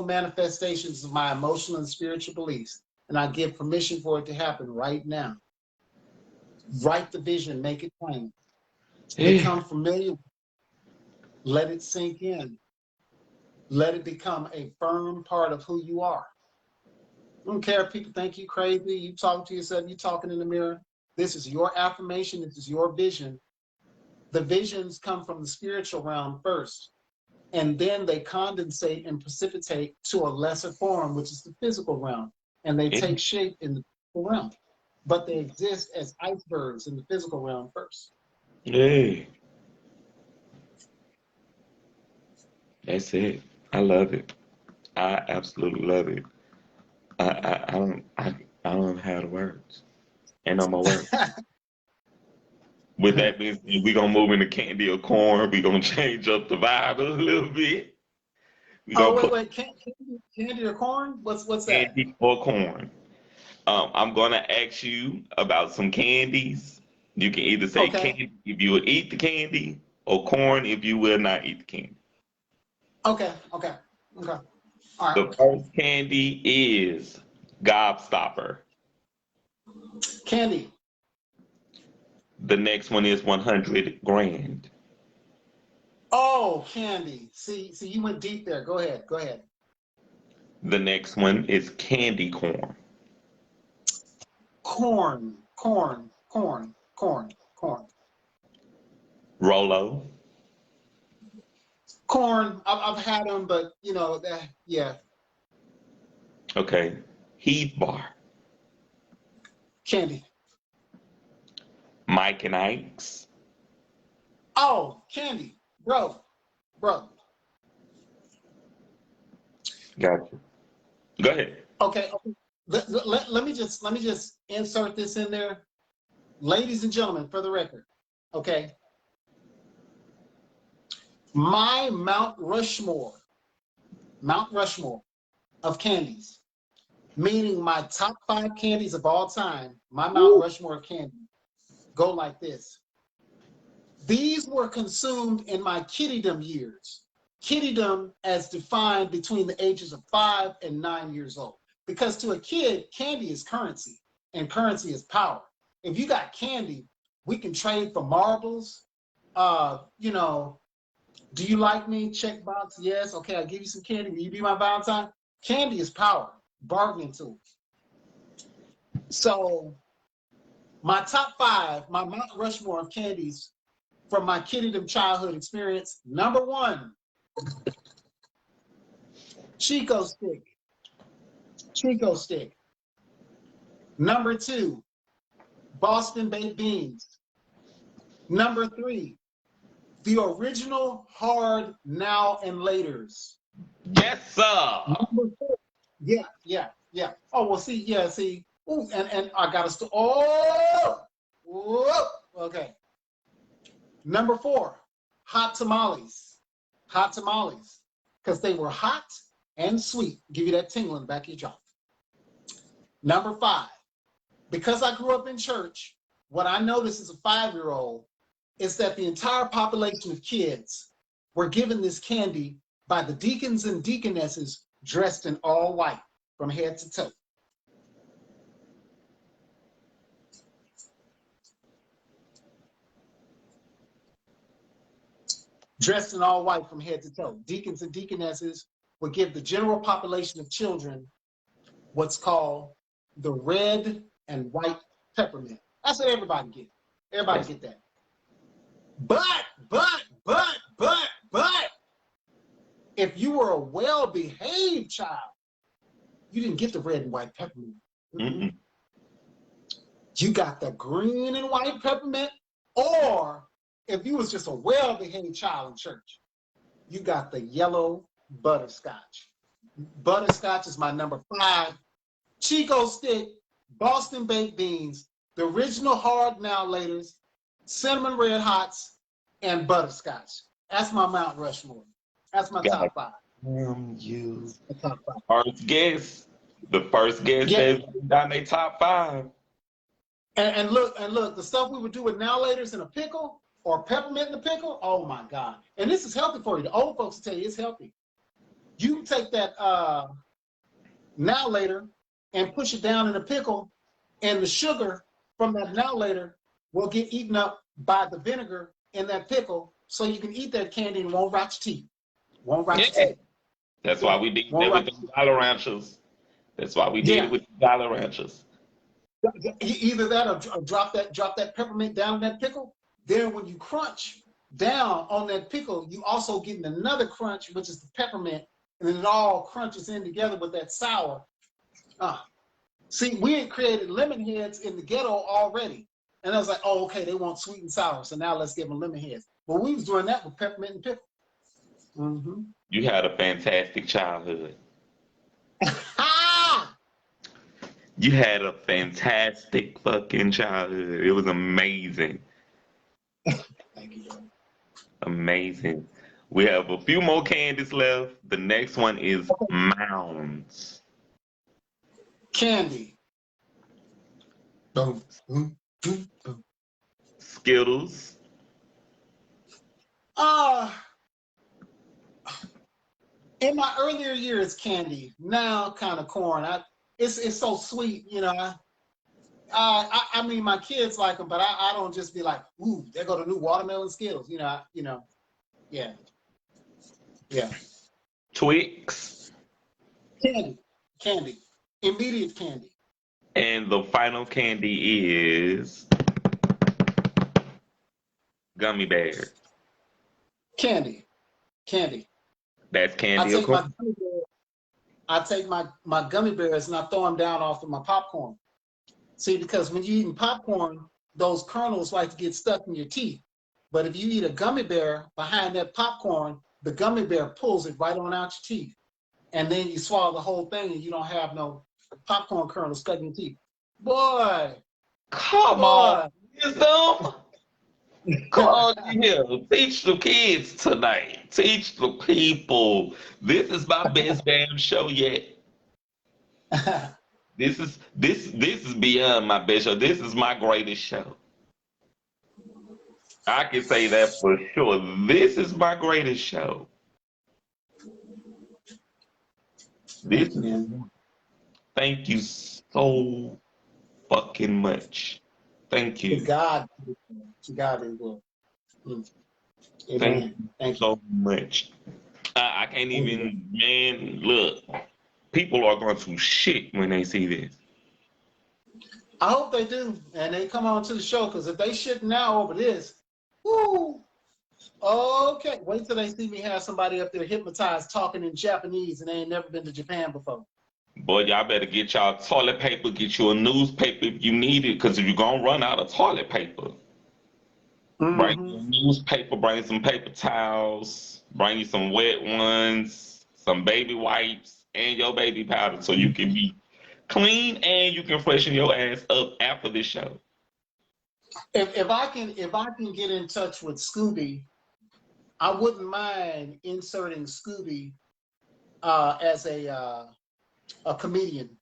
manifestations of my emotional and spiritual beliefs. And I give permission for it to happen right now. Write the vision, make it plain. Become familiar. Let it sink in. Let it become a firm part of who you are. I don't care if people think you crazy, you talk to yourself, you talking in the mirror. This is your affirmation, this is your vision. The visions come from the spiritual realm first, and then they condensate and precipitate to a lesser form, which is the physical realm, and they take shape in the physical realm. But they exist as icebergs in the physical realm first. Hey. That's it. I love it. I absolutely love it. I don't have the words. Ain't no more words. With that being said, we're gonna move into candy or corn. We're gonna change up the vibe a little bit. We're Oh, gonna put wait, candy or corn? What's that? candy or corn. I'm gonna ask you about some candies. You can either say Okay, candy if you will eat the candy, or corn if you will not eat the candy. okay. All right. The first candy is Gobstopper. Candy. The next one is 100 grand. Oh, candy. See, you went deep there. Go ahead. The next one is candy corn. Corn. Rolo. Corn. I've had them, but you know, yeah. Okay. Heath Bar. Candy. Mike and Ike's. Oh, candy. Bro. Gotcha. Go ahead. Okay. Let me just insert this in there. Ladies and gentlemen, for the record, okay? My Mount Rushmore of candies, meaning my top 5 candies of all time, my Mount Rushmore of candy, go like this. These were consumed in my kiddydom years. Kiddydom as defined between the ages of 5 and 9 years old. Because to a kid, candy is currency, and currency is power. If you got candy, we can trade for marbles. You know, do you like me? Check box, yes. Okay, I'll give you some candy. Will you be my Valentine? Candy is power, bargaining tool. So my top 5, my Mount Rushmore of candies from my kiddydom childhood experience. Number 1, Chico stick. Number 2, Boston baked beans. Number 3, the original hard now and laters. Yes, sir. Number 4, yeah. Oh, well, see. Ooh, and I got to, whoa, okay. Number 4, hot tamales, because they were hot and sweet. Give you that tingle in the back of your jaw. Number 5, because I grew up in church, what I noticed as a 5-year-old is that the entire population of kids were given this candy by the deacons and deaconesses dressed in all white from head to toe. Dressed in all white from head to toe. Deacons and deaconesses would give the general population of children what's called the red and white peppermint. That's what everybody get. Everybody get that. But, if you were a well-behaved child, you didn't get the red and white peppermint. Mm-mm. You got the green and white peppermint, or if you was just a well-behaved child in church, you got the yellow butterscotch. Butterscotch is my number 5. Chico stick, Boston baked beans, the original hard now laters, cinnamon red hots, and butterscotch. That's my Mount Rushmore. That's my top 5. You The top 5. first guess. The first guess Yeah. that's down their top 5. And look, the stuff we would do with now laters in a pickle or peppermint in a pickle, oh my God. And this is healthy for you. The old folks will tell you it's healthy. You can take that now later and push it down in a pickle, and the sugar from that now later will get eaten up by the vinegar in that pickle, so you can eat that candy and won't rot your teeth. Won't rot your teeth. That's why we did that with the Jolly Ranchers. That's why we did it with the Jolly Ranchers. Either that or drop that peppermint down in that pickle. Then when you crunch down on that pickle, you also getting another crunch, which is the peppermint, and then it all crunches in together with that sour. See, we had created lemon heads in the ghetto already. And I was like, oh, okay, they want sweet and sour, so now let's give them lemon heads. But we was doing that with peppermint and pickle. Mm-hmm. You had a fantastic childhood. You had a fantastic fucking childhood. It was amazing. Thank you, bro. Amazing. We have a few more candies left. The next one is Mounds. Candy. Boom, boom, boom, boom. Skittles. In my earlier years, candy. Now, kind of corn. It's so sweet, you know. I mean, my kids like them, but I don't just be like, ooh, there go the new watermelon Skittles, yeah. Twix. Candy, immediate candy. And the final candy is gummy bears. Candy. That's candy. I take my gummy bears and I throw them down off of my popcorn. See, because when you're eating popcorn, those kernels like to get stuck in your teeth. But if you eat a gummy bear behind that popcorn, the gummy bear pulls it right on out your teeth. And then you swallow the whole thing and you don't have no popcorn kernels stuck in your teeth. Boy. Come on, wisdom. Come on here. Teach the kids tonight. Teach the people. This is my best damn show yet. This is beyond my best show. This is my greatest show. I can say that for sure. This is my greatest show. Thank you so fucking much. Thank you. To God is good. Thank you so much. I can't even, man, look. People are going to shit when they see this. I hope they do, and they come on to the show, because if they shit now over this, whoo, okay. Wait till they see me have somebody up there hypnotized talking in Japanese and they ain't never been to Japan before. Boy, y'all better get y'all toilet paper, get you a newspaper if you need it, because if you're going to run out of toilet paper, bring you a newspaper, bring some paper towels, bring you some wet ones, some baby wipes, and your baby powder so you can be clean and you can freshen your ass up after this show. If I can get in touch with Scooby, I wouldn't mind inserting Scooby as a comedian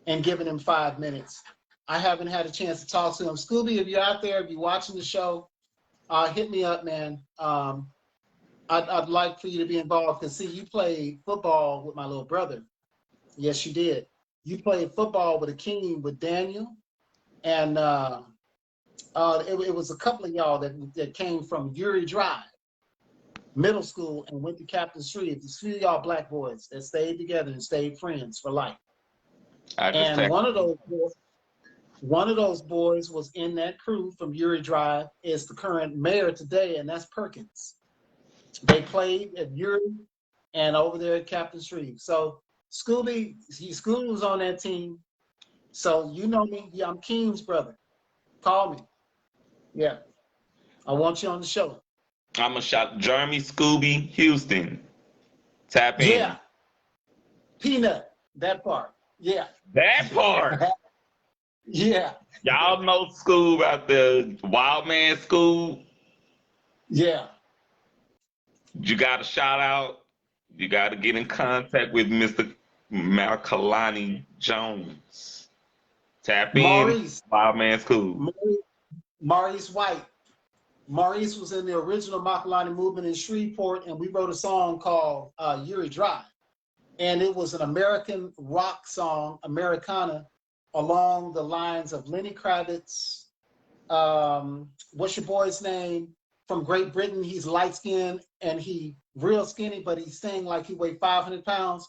and giving him 5 minutes. I haven't had a chance to talk to him. Scooby, if you're out there, if you're watching the show, hit me up, man. I'd like for you to be involved, because see, you played football with my little brother. Yes, you did. You played football with Akeem, with Daniel, and it was a couple of y'all that came from Uri Drive Middle School and went to Captain Street. It's a few of y'all black boys that stayed together and stayed friends for life. And one of those boys was in that crew from Uri Drive, is the current mayor today, and that's Perkins. They played at Uri. and over there at Captain Shreve. So Scooby was on that team. So you know me. Yeah, I'm Keem's brother. Call me. Yeah. I want you on the show. I'm gonna shout Jeremy Scooby Houston. Tap in. Yeah. Peanut. That part. Yeah. That part. Yeah. Y'all know Scoob out there, Wild Man Scoob. Yeah. You got to shout out. You got to get in contact with Mr. Makalani Jones. Tap in, Maurice. Wild Man Scoob. Maurice White. Maurice was in the original Makalani movement in Shreveport, and we wrote a song called Uri Drive. And it was an American rock song, Americana, along the lines of Lenny Kravitz. What's your boy's name? From Great Britain. He's light-skinned and he real skinny, but he sang like he weighed 500 pounds.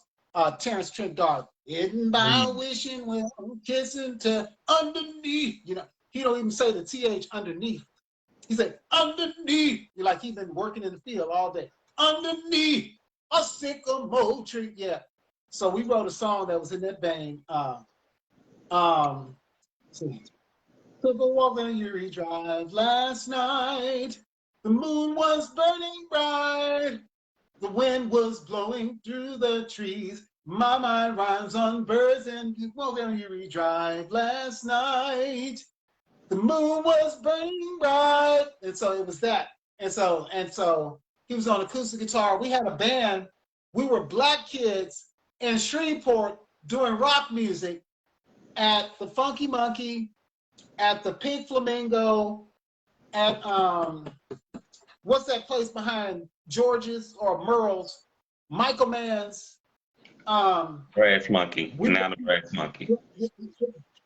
Terrence Trent D'Arby. Isn't by wishing when I'm kissing to underneath. You know, he don't even say the TH underneath. He said, underneath. You're like he's been working in the field all day. Underneath a sycamore tree. Yeah. So we wrote a song that was in that vein. Took a walk on Uri Drive last night. The moon was burning bright. The wind was blowing through the trees. My mind rhymes on birds and walk on Uri Drive last night. The moon was burning bright. And so it was that. And so he was on acoustic guitar. We had a band. We were black kids in Shreveport doing rock music at the Funky Monkey, at the Pink Flamingo, at what's that place behind George's or Merle's? Michael Mann's. Brass Monkey. Now the Brass Monkey.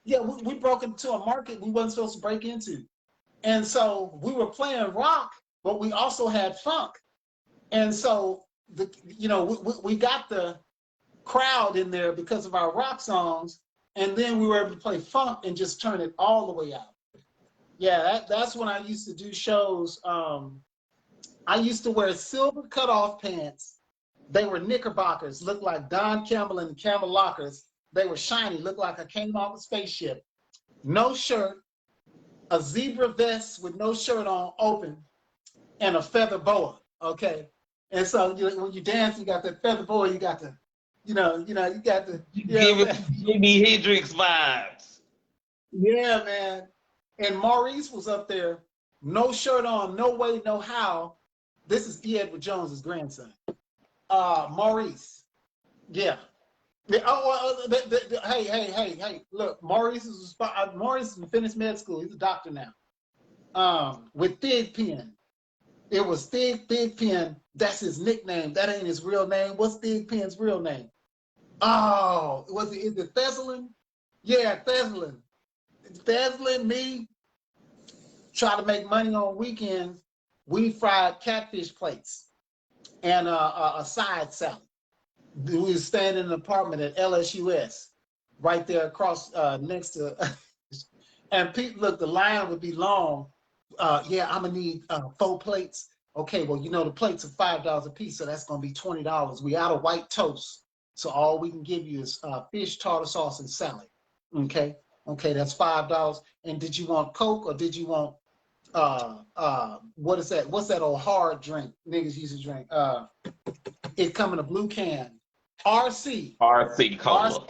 Yeah, we broke into a market we wasn't supposed to break into. And so we were playing rock, but we also had funk. And so, we got the crowd in there because of our rock songs. And then we were able to play funk and just turn it all the way out. Yeah, that's when I used to do shows. I used to wear silver cutoff pants. They were knickerbockers, looked like Don Campbell and the Camel Lockers. They were shiny, looked like I came off a spaceship. No shirt, a zebra vest with no shirt on, open, and a feather boa. Okay, and so when you dance, you got that feather boa. You got the, you got the. Give it Jimi Hendrix vibes. Yeah, man. And Maurice was up there, no shirt on, no way, no how. This is E. Edward Jones's grandson. Maurice. Yeah. Hey, look, Maurice is finished med school. He's a doctor now. With Thig Pen. It was Thig Pen. That's his nickname. That ain't his real name. What's Thig Pen's real name? Oh, is it Thessalon? Yeah, Thessalon. Thessalon, me, try to make money on weekends. We fried catfish plates and a side salad. We was staying in an apartment at LSUS, right there across next to, and people, look, the line would be long. Yeah, I'm gonna need 4 plates. Okay, well, the plates are $5 a piece, so that's gonna be $20. We out of white toast, so all we can give you is fish, tartar sauce, and salad. Okay, that's $5. And did you want Coke or did you want what is that? What's that old hard drink niggas used to drink? It come in a blue can. RC Cola.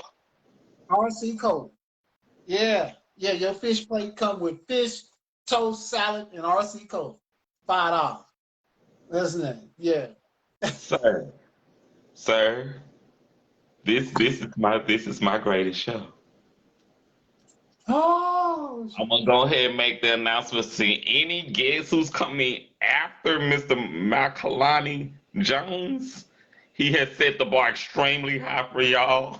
RC Cola. Yeah. Your fish plate come with fish, toast, salad, and RC Cola. $5. That's it. Yeah. Sir. This is my greatest show. Oh. I'm gonna go ahead and make the announcement. See any guess who's coming after Mr. Makalani Jones? He has set the bar extremely high for y'all,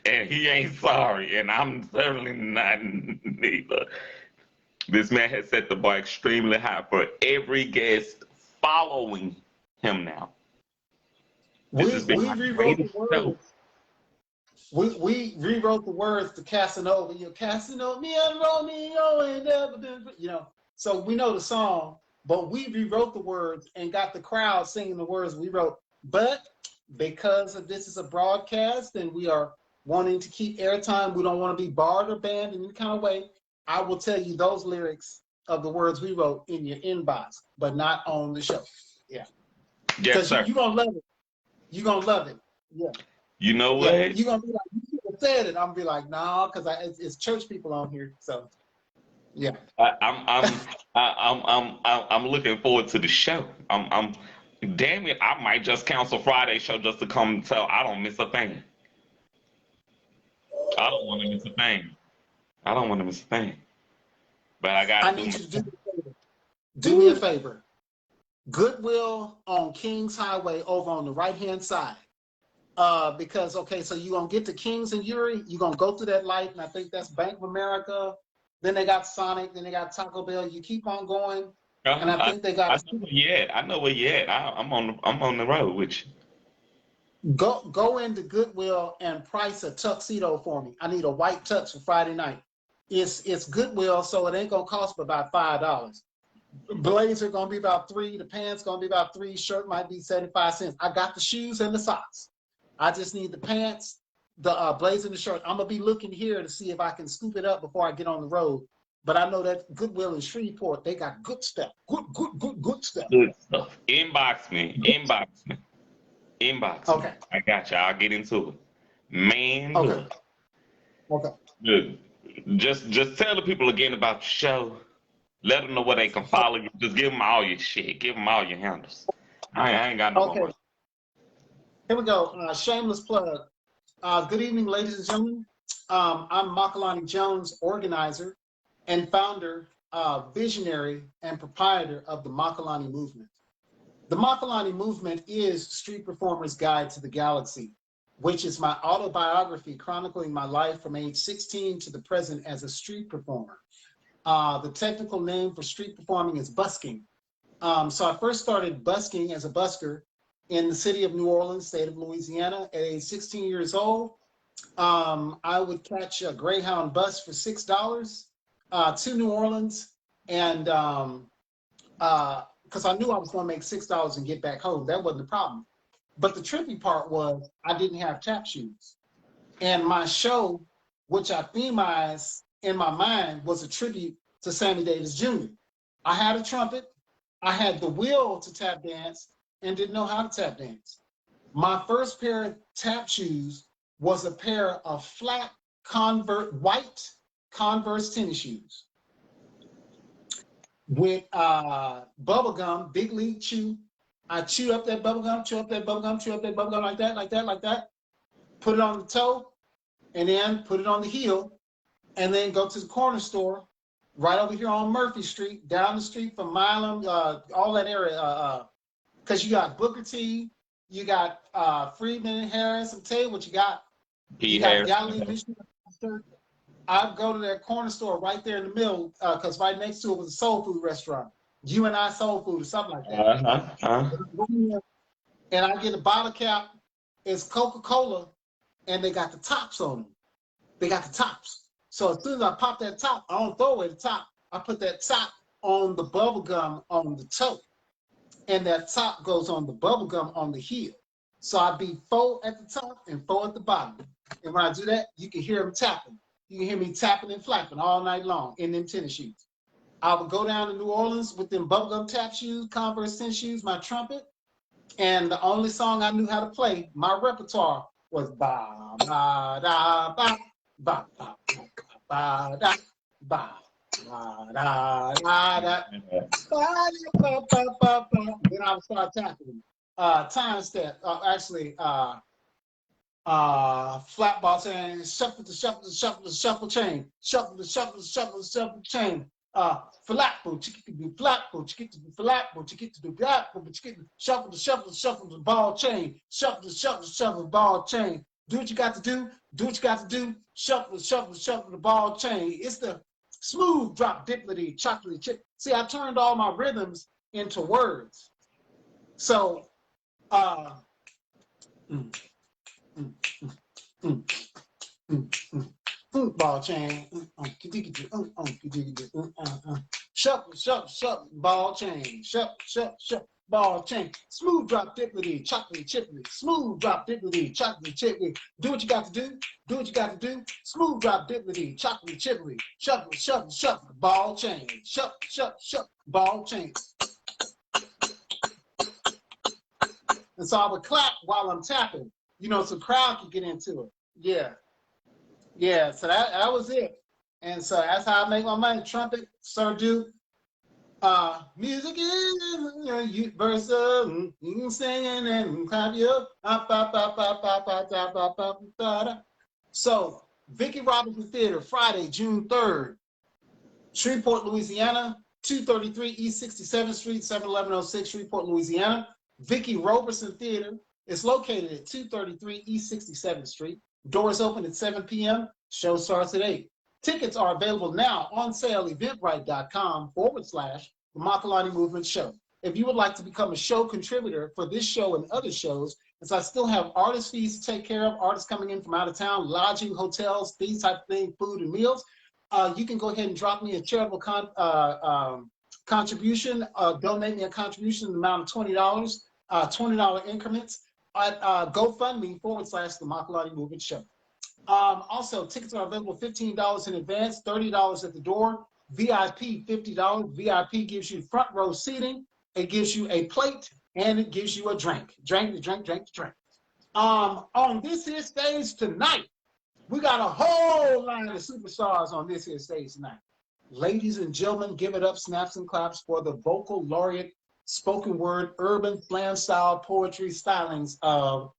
and he ain't sorry, and I'm certainly not neither. This man has set the bar extremely high for every guest following him now. We rewrote the words. We rewrote the words to Casanova. Casanova, me and Romeo ain't never been, So we know the song, but we rewrote the words and got the crowd singing the words we wrote. But because of this is a broadcast and we are wanting to keep airtime, we don't want to be barred or banned in any kind of way. I will tell you those lyrics of the words we wrote in your inbox, but not on the show. Yeah. Yes, sir. You're going to love it. You're going to love it. Yeah. You know what? Yeah. You're going to be like, you should have said it. I'm going to be like, no, because it's church people on here. So, yeah. I'm looking forward to the show. Damn it, I might just cancel Friday show just to come so I don't miss a thing. I don't want to miss a thing. I don't want to miss a thing. But I need you to do me a favor. Do me a favor. Goodwill on Kings Highway over on the right-hand side. Because, okay, so you're going to get to Kings and Erie. You're going to go through that light, and I think that's Bank of America. Then they got Sonic. Then they got Taco Bell. You keep on going. And I think they got. I know where you at. I know where you at. I'm on the road with you. Go into Goodwill and price a tuxedo for me. I need a white tux for Friday night. It's Goodwill, so it ain't gonna cost but about $5. Blazer gonna be about $3. The pants gonna be about $3. Shirt might be 75 cents. I got the shoes and the socks. I just need the pants, the blazer and the shirt. I'm gonna be looking here to see if I can scoop it up before I get on the road. But I know that Goodwill in Shreveport, they got good stuff. Good stuff. Good stuff. Inbox me. Okay. I got you. I'll get into it. Man, okay. Look. Okay. Good. Just tell the people again about your show. Let them know where they can follow you. Just give them all your shit. Give them all your handles. I ain't got no more. Here we go. Shameless plug. Good evening, ladies and gentlemen. I'm Makalani Jones, organizer and founder, visionary, and proprietor of the Makalani Movement. The Makalani Movement is Street Performer's Guide to the Galaxy, which is my autobiography chronicling my life from age 16 to the present as a street performer. The technical name for street performing is busking. So I first started busking as a busker in the city of New Orleans, state of Louisiana. At age 16 years old, I would catch a Greyhound bus for $6 to New Orleans, and because I knew I was going to make $6 and get back home. That wasn't the problem. But the tricky part was I didn't have tap shoes. And my show, which I themized in my mind, was a tribute to Sammy Davis Jr. I had a trumpet, I had the will to tap dance, and didn't know how to tap dance. My first pair of tap shoes was a pair of flat white Converse tennis shoes with bubble gum, big league chew. I chewed up that bubble gum, chew up that bubble gum, chew up that bubble gum like that. Put it on the toe, and then put it on the heel, and then go to the corner store right over here on Murphy Street, down the street from Milam, all that area. Because you got Booker T, you got Friedman and Harris. I'll tell you what you got. You got Galilee Mission. I'd go to that corner store right there in the middle, because right next to it was a soul food restaurant. You and I Soul Food or something like that. And I get a bottle cap. It's Coca-Cola, and they got the tops on them. They got the tops. So as soon as I pop that top, I don't throw away the top. I put that top on the bubble gum on the toe, and that top goes on the bubble gum on the heel. So I'd be 4 at the top and 4 at the bottom. And when I do that, you can hear them tapping. You can hear me tapping and flapping all night long in them tennis shoes. I would go down to New Orleans with them bubblegum tap shoes, Converse tennis shoes, my trumpet, and the only song I knew how to play, my repertoire, was ba ba da ba ba ba ba da ba ba da da da. Then I would start tapping. Time step, flat ball chain, shuffle the chain, shuffle chain. Flat boot, you get to do flat boot, you get to do flat boot, you get to do flat boot, you get to shuffle the ball chain, shuffle the ball chain. Do what you got to do what you got to do, shuffle the ball chain. It's the smooth drop, dippity, chocolate chip. See, I turned all my rhythms into words. So, ball chain, shuffle, ball chain, shuffle, ball chain. Smooth drop dippity, chocolate chippity. Smooth drop dippity, chocolate chippity. Do what you got to do. Do what you got to do. Smooth drop dippity, chocolate chippity. Shuffle, shuffle, shuffle, ball chain. Shuffle, shuffle, shuffle, ball chain. And so I would clap while I'm tapping, you know, so the crowd can get into it. Yeah. Yeah. So that was it. And so that's how I make my money. Trumpet, Sir Duke. Music is, you know, universal. You can sing and clap you up. So, Vicki Robinson Theater, Friday, June 3rd, Shreveport, Louisiana, 233 East 67th Street, 71106, Shreveport, Louisiana. Vicki Roberson Theater is located at 233 East 67th Street. Doors open at 7 p.m. Show starts at 8. Tickets are available now on sale, eventbrite.com/The Makalani Movement Show. If you would like to become a show contributor for this show and other shows, as I still have artist fees to take care of, artists coming in from out of town, lodging, hotels, these type of things, food and meals, you can go ahead and drop me a charitable contribution, donate me a contribution in the amount of $20, $20 increments at GoFundMe/The Makalani Movement Show. Also, tickets are available $15 in advance, $30 at the door. VIP, $50. VIP gives you front row seating. It gives you a plate, and it gives you a drink. Drink. On this here stage tonight, we got a whole line of superstars on this here stage tonight. Ladies and gentlemen, give it up, snaps and claps for the vocal laureate, spoken word, urban slam style poetry stylings of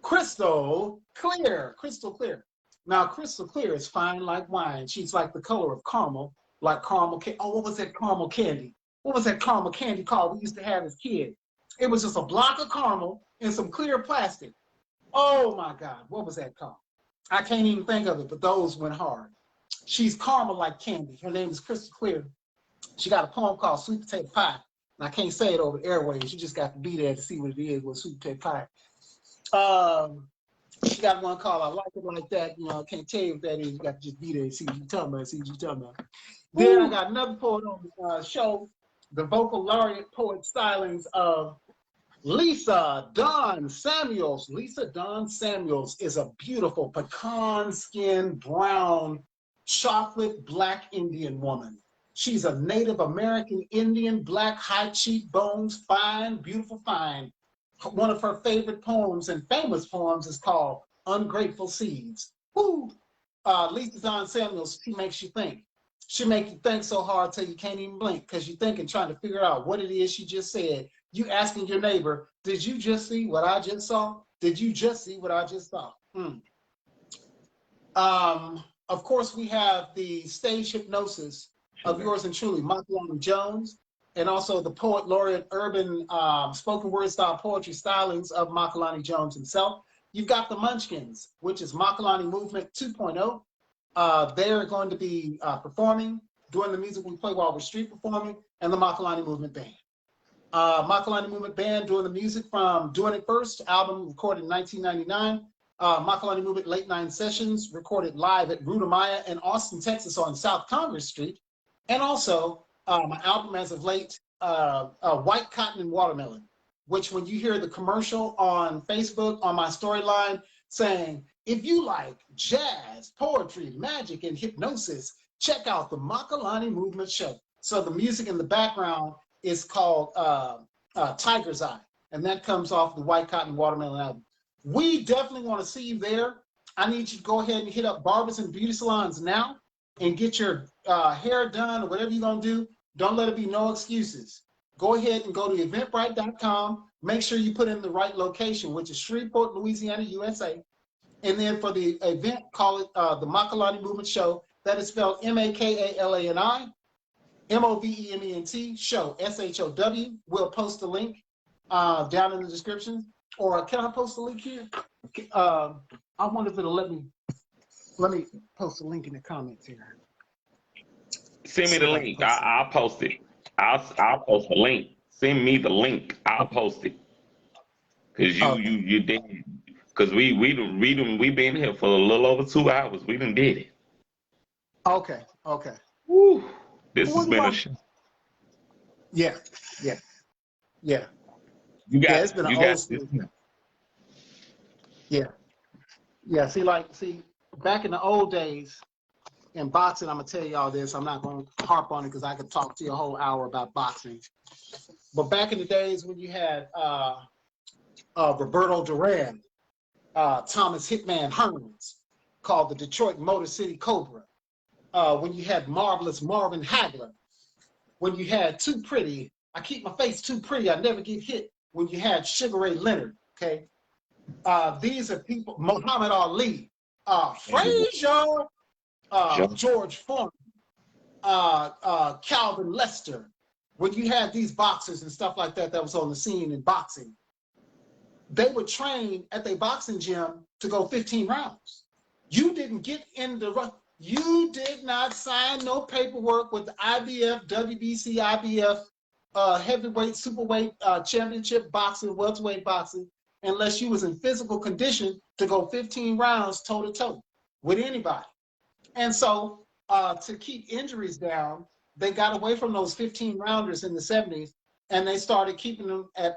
Crystal Clear. Crystal Clear. Now, Crystal Clear is fine like wine. She's like the color of caramel, like caramel. Oh, what was that caramel candy? What was that caramel candy called we used to have as kids? It was just a block of caramel and some clear plastic. Oh my God, what was that called? I can't even think of it, but those went hard. She's caramel like candy. Her name is Crystal Clear. She got a poem called Sweet Potato Pie. And I can't say it over the airwaves. You just got to be there to see what it is with Sweet Potato Pie. She got one called I Like It Like That. You know, I can't tell you what that is. You got to just be there and see what you're talking about. Then I got another poet on the show, the vocal laureate poet stylings of Lisa Dawn Samuels. Lisa Dawn Samuels is a beautiful pecan skin, brown, chocolate black Indian woman. She's a Native American Indian, black, high cheekbones, fine, beautiful, fine. One of her favorite poems and famous poems is called Ungrateful Seeds. Woo! Lisa Dawn Samuels, she makes you think. She makes you think so hard till you can't even blink because you're thinking, trying to figure out what it is she just said. You asking your neighbor, did you just see what I just saw? Did you just see what I just saw? Of course, we have the stage hypnosis of yours and truly, Makalani Jones, and also the poet laureate urban spoken word style poetry stylings of Makalani Jones himself. You've got the Munchkins, which is Makalani Movement 2.0. They're going to be performing, doing the music we play while we're street performing, and the Makalani Movement Band. Makalani Movement Band doing the music from Doing It First, album recorded in 1999. Makalani Movement Late 9 Sessions, recorded live at Ruta Maya in Austin, Texas on South Congress Street. And also my album as of late, White Cotton and Watermelon, which when you hear the commercial on Facebook, on my storyline, saying, if you like jazz, poetry, magic, and hypnosis, check out the Makalani Movement Show. So the music in the background is called Tiger's Eye, and that comes off the White Cotton and Watermelon album. We definitely want to see you there. I need you to go ahead and hit up barbers and beauty salons now and get your hair done or whatever you're going to do. Don't let it be no excuses. Go ahead and go to eventbrite.com. Make sure you put in the right location, which is Shreveport, Louisiana, USA. And then for the event, call it the Makalani Movement Show. That is spelled Makalani, Movement, show, SHOW. We'll post the link down in the description. Or can I post the link here? I wonder if it'll let me post the link in the comments here. Send me the link. I'll post it. I'll post the link. Send me the link. I'll post it. Cause you did. Cause we been here for a little over 2 hours. We done did it. Okay. Woo. This has been a show. Yeah. You Yeah, got it's it. been an You old got this. school. Yeah. Yeah. See, back in the old days in boxing, I'm gonna tell y'all this. I'm not gonna harp on it because I could talk to you a whole hour about boxing. But back in the days when you had Roberto Duran, Thomas Hitman Hearns, called the Detroit Motor City Cobra, when you had Marvelous Marvin Hagler, when you had Too Pretty, I keep my face too pretty, I never get hit, when you had Sugar Ray Leonard, okay? These are people, Muhammad Ali, Frazier, George Foreman, Calvin Lester. When you had these boxers and stuff like that was on the scene in boxing, they would train at their boxing gym to go 15 rounds. You didn't get in the you did not sign no paperwork with the IBF, WBC, IBF, heavyweight, superweight, championship boxing, welterweight boxing, unless you was in physical condition to go 15 rounds toe to toe with anybody. And so to keep injuries down, they got away from those 15 rounders in the 70s, and they started keeping them at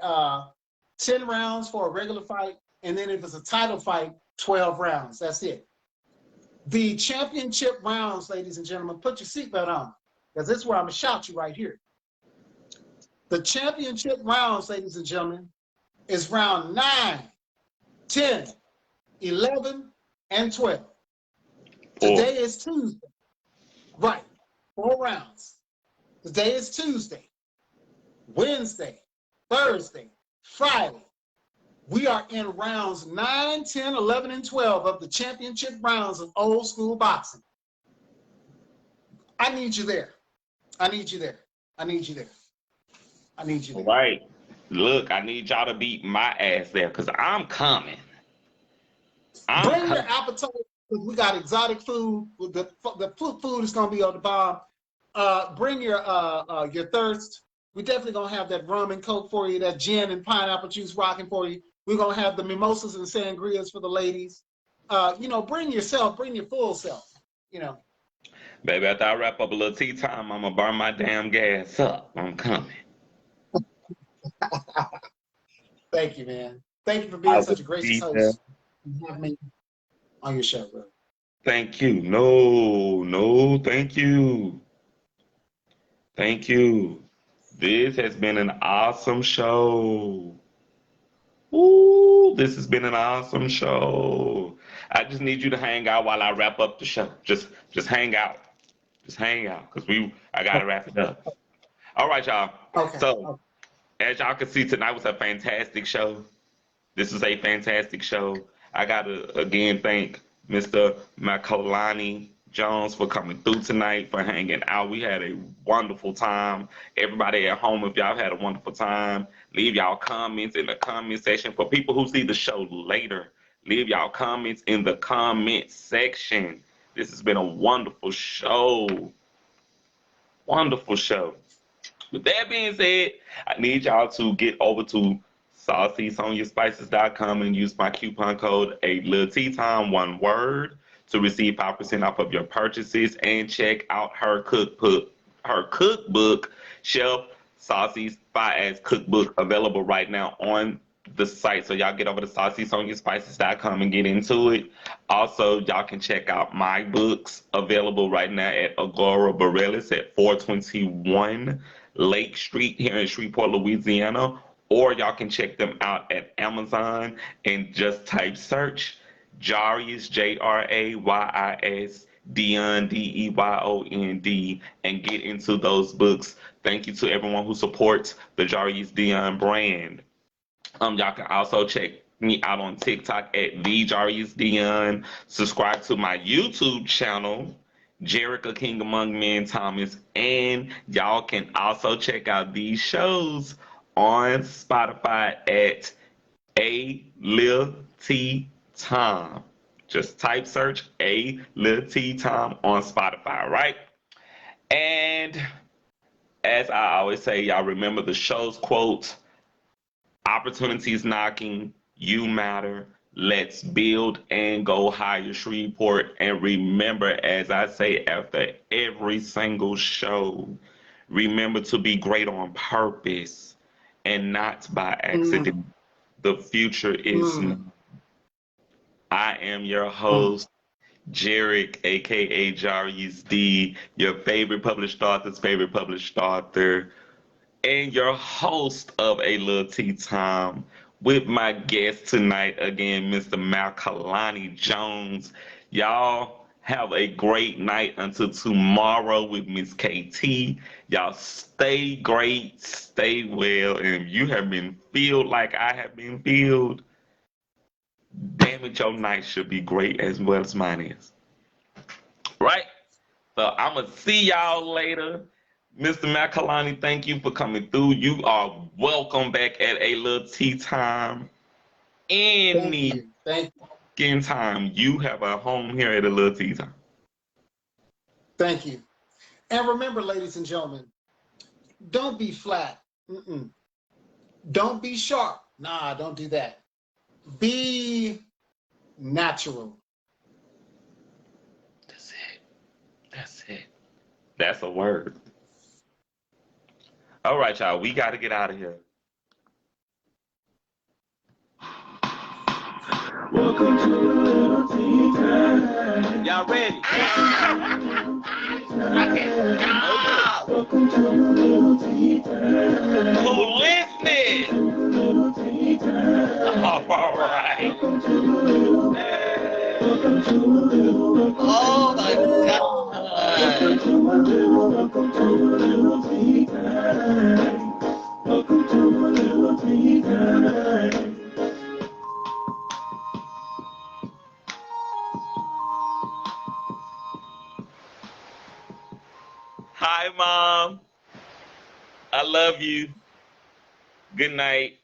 10 rounds for a regular fight, and then if it's a title fight, 12 rounds. That's it. The championship rounds, ladies and gentlemen, put your seatbelt on, because this is where I'm going to shout you right here. The championship rounds, ladies and gentlemen, is round 9, 10, 11, and 12. Today is Tuesday. Right. 4 rounds. Today is Tuesday, Wednesday, Thursday, Friday. We are in rounds 9, 10, 11, and 12 of the championship rounds of old school boxing. I need you there. I need you there. I need you there. I need you there. Right. Look, I need y'all to beat my ass there because I'm coming. Bring your appetite, because we got exotic food. The food is going to be on the bomb. Bring your thirst. We're definitely going to have that rum and coke for you, that gin and pineapple juice rocking for you. We're going to have the mimosas and sangrias for the ladies. Bring yourself, bring your full self, Baby, after I wrap up a little tea time, I'm going to burn my damn gas up. I'm coming. Thank you, man. Thank you for being such a gracious host and having me on your show, bro. Thank you. No, thank you. Thank you. This has been an awesome show. Ooh, this has been an awesome show. I just need you to hang out while I wrap up the show. Just hang out. Just hang out, because I gotta wrap it up. All right, y'all. Okay. So as y'all can see, tonight was a fantastic show. This is a fantastic show. I gotta again thank Mr. Makalani Jones for coming through tonight, for hanging out. We had a wonderful time. Everybody at home, if y'all had a wonderful time, leave y'all comments in the comment section. For people who see the show later, leave y'all comments in the comment section. This has been a wonderful show. Wonderful show. With that being said, I need y'all to get over to saucysonyaspices.com and use my coupon code Lil Tea Time, one word, to receive 5% off of your purchases, and check out her cookbook, Chef Saucy's Fire Cookbook, available right now on the site. So y'all get over to saucysonyaspices.com and get into it. Also, y'all can check out my books, available right now at Agora Borealis at 421 Lake Street here in Shreveport, Louisiana. Or y'all can check them out at Amazon and just type search Jarius, Jrayis, Deyon, Deyond, and get into those books. Thank you to everyone who supports the Jarius Deyon brand. Y'all can also check me out on TikTok at the Jarius Deyon. Subscribe to my YouTube channel, Jerica King Among Men Thomas, and y'all can also check out these shows on Spotify at Lil Tea Time. Just type search Lil Tea Time on Spotify, right? And as I always say, y'all remember the show's quote: opportunities knocking, you matter. Let's build and go higher, Shreveport. And remember, as I say after every single show, remember to be great on purpose and not by accident. The future is now. I am your host, Jarek, aka Jarius D, your favorite published author's favorite published author, and your host of A Lil Tea Time with my guest tonight, again, Mr. Makalani Jones. Y'all have a great night until tomorrow with Miss KT. Y'all stay great, stay well, and if you have been filled like I have been filled, damn it, your night should be great as well as mine is. Right? So I'm going to see y'all later. Mr. Makalani, thank you for coming through. You are welcome back at A Lil Tea Time. Any Thank you. skin time, you have a home here at A Lil Tea Time. Thank you. And remember, ladies and gentlemen, don't be flat. Don't be sharp. Nah, don't do that. Be natural. That's it. That's it. That's a word. All right, y'all. We got to get out of here. Welcome to a little tea time. Y'all ready? Welcome to a little tea time. Who listening? Little tea time. All right. Welcome to a little. Welcome to a little. Oh my God. Welcome to a little tea time. Welcome to a little tea time. Hi, Mom. I love you. Good night.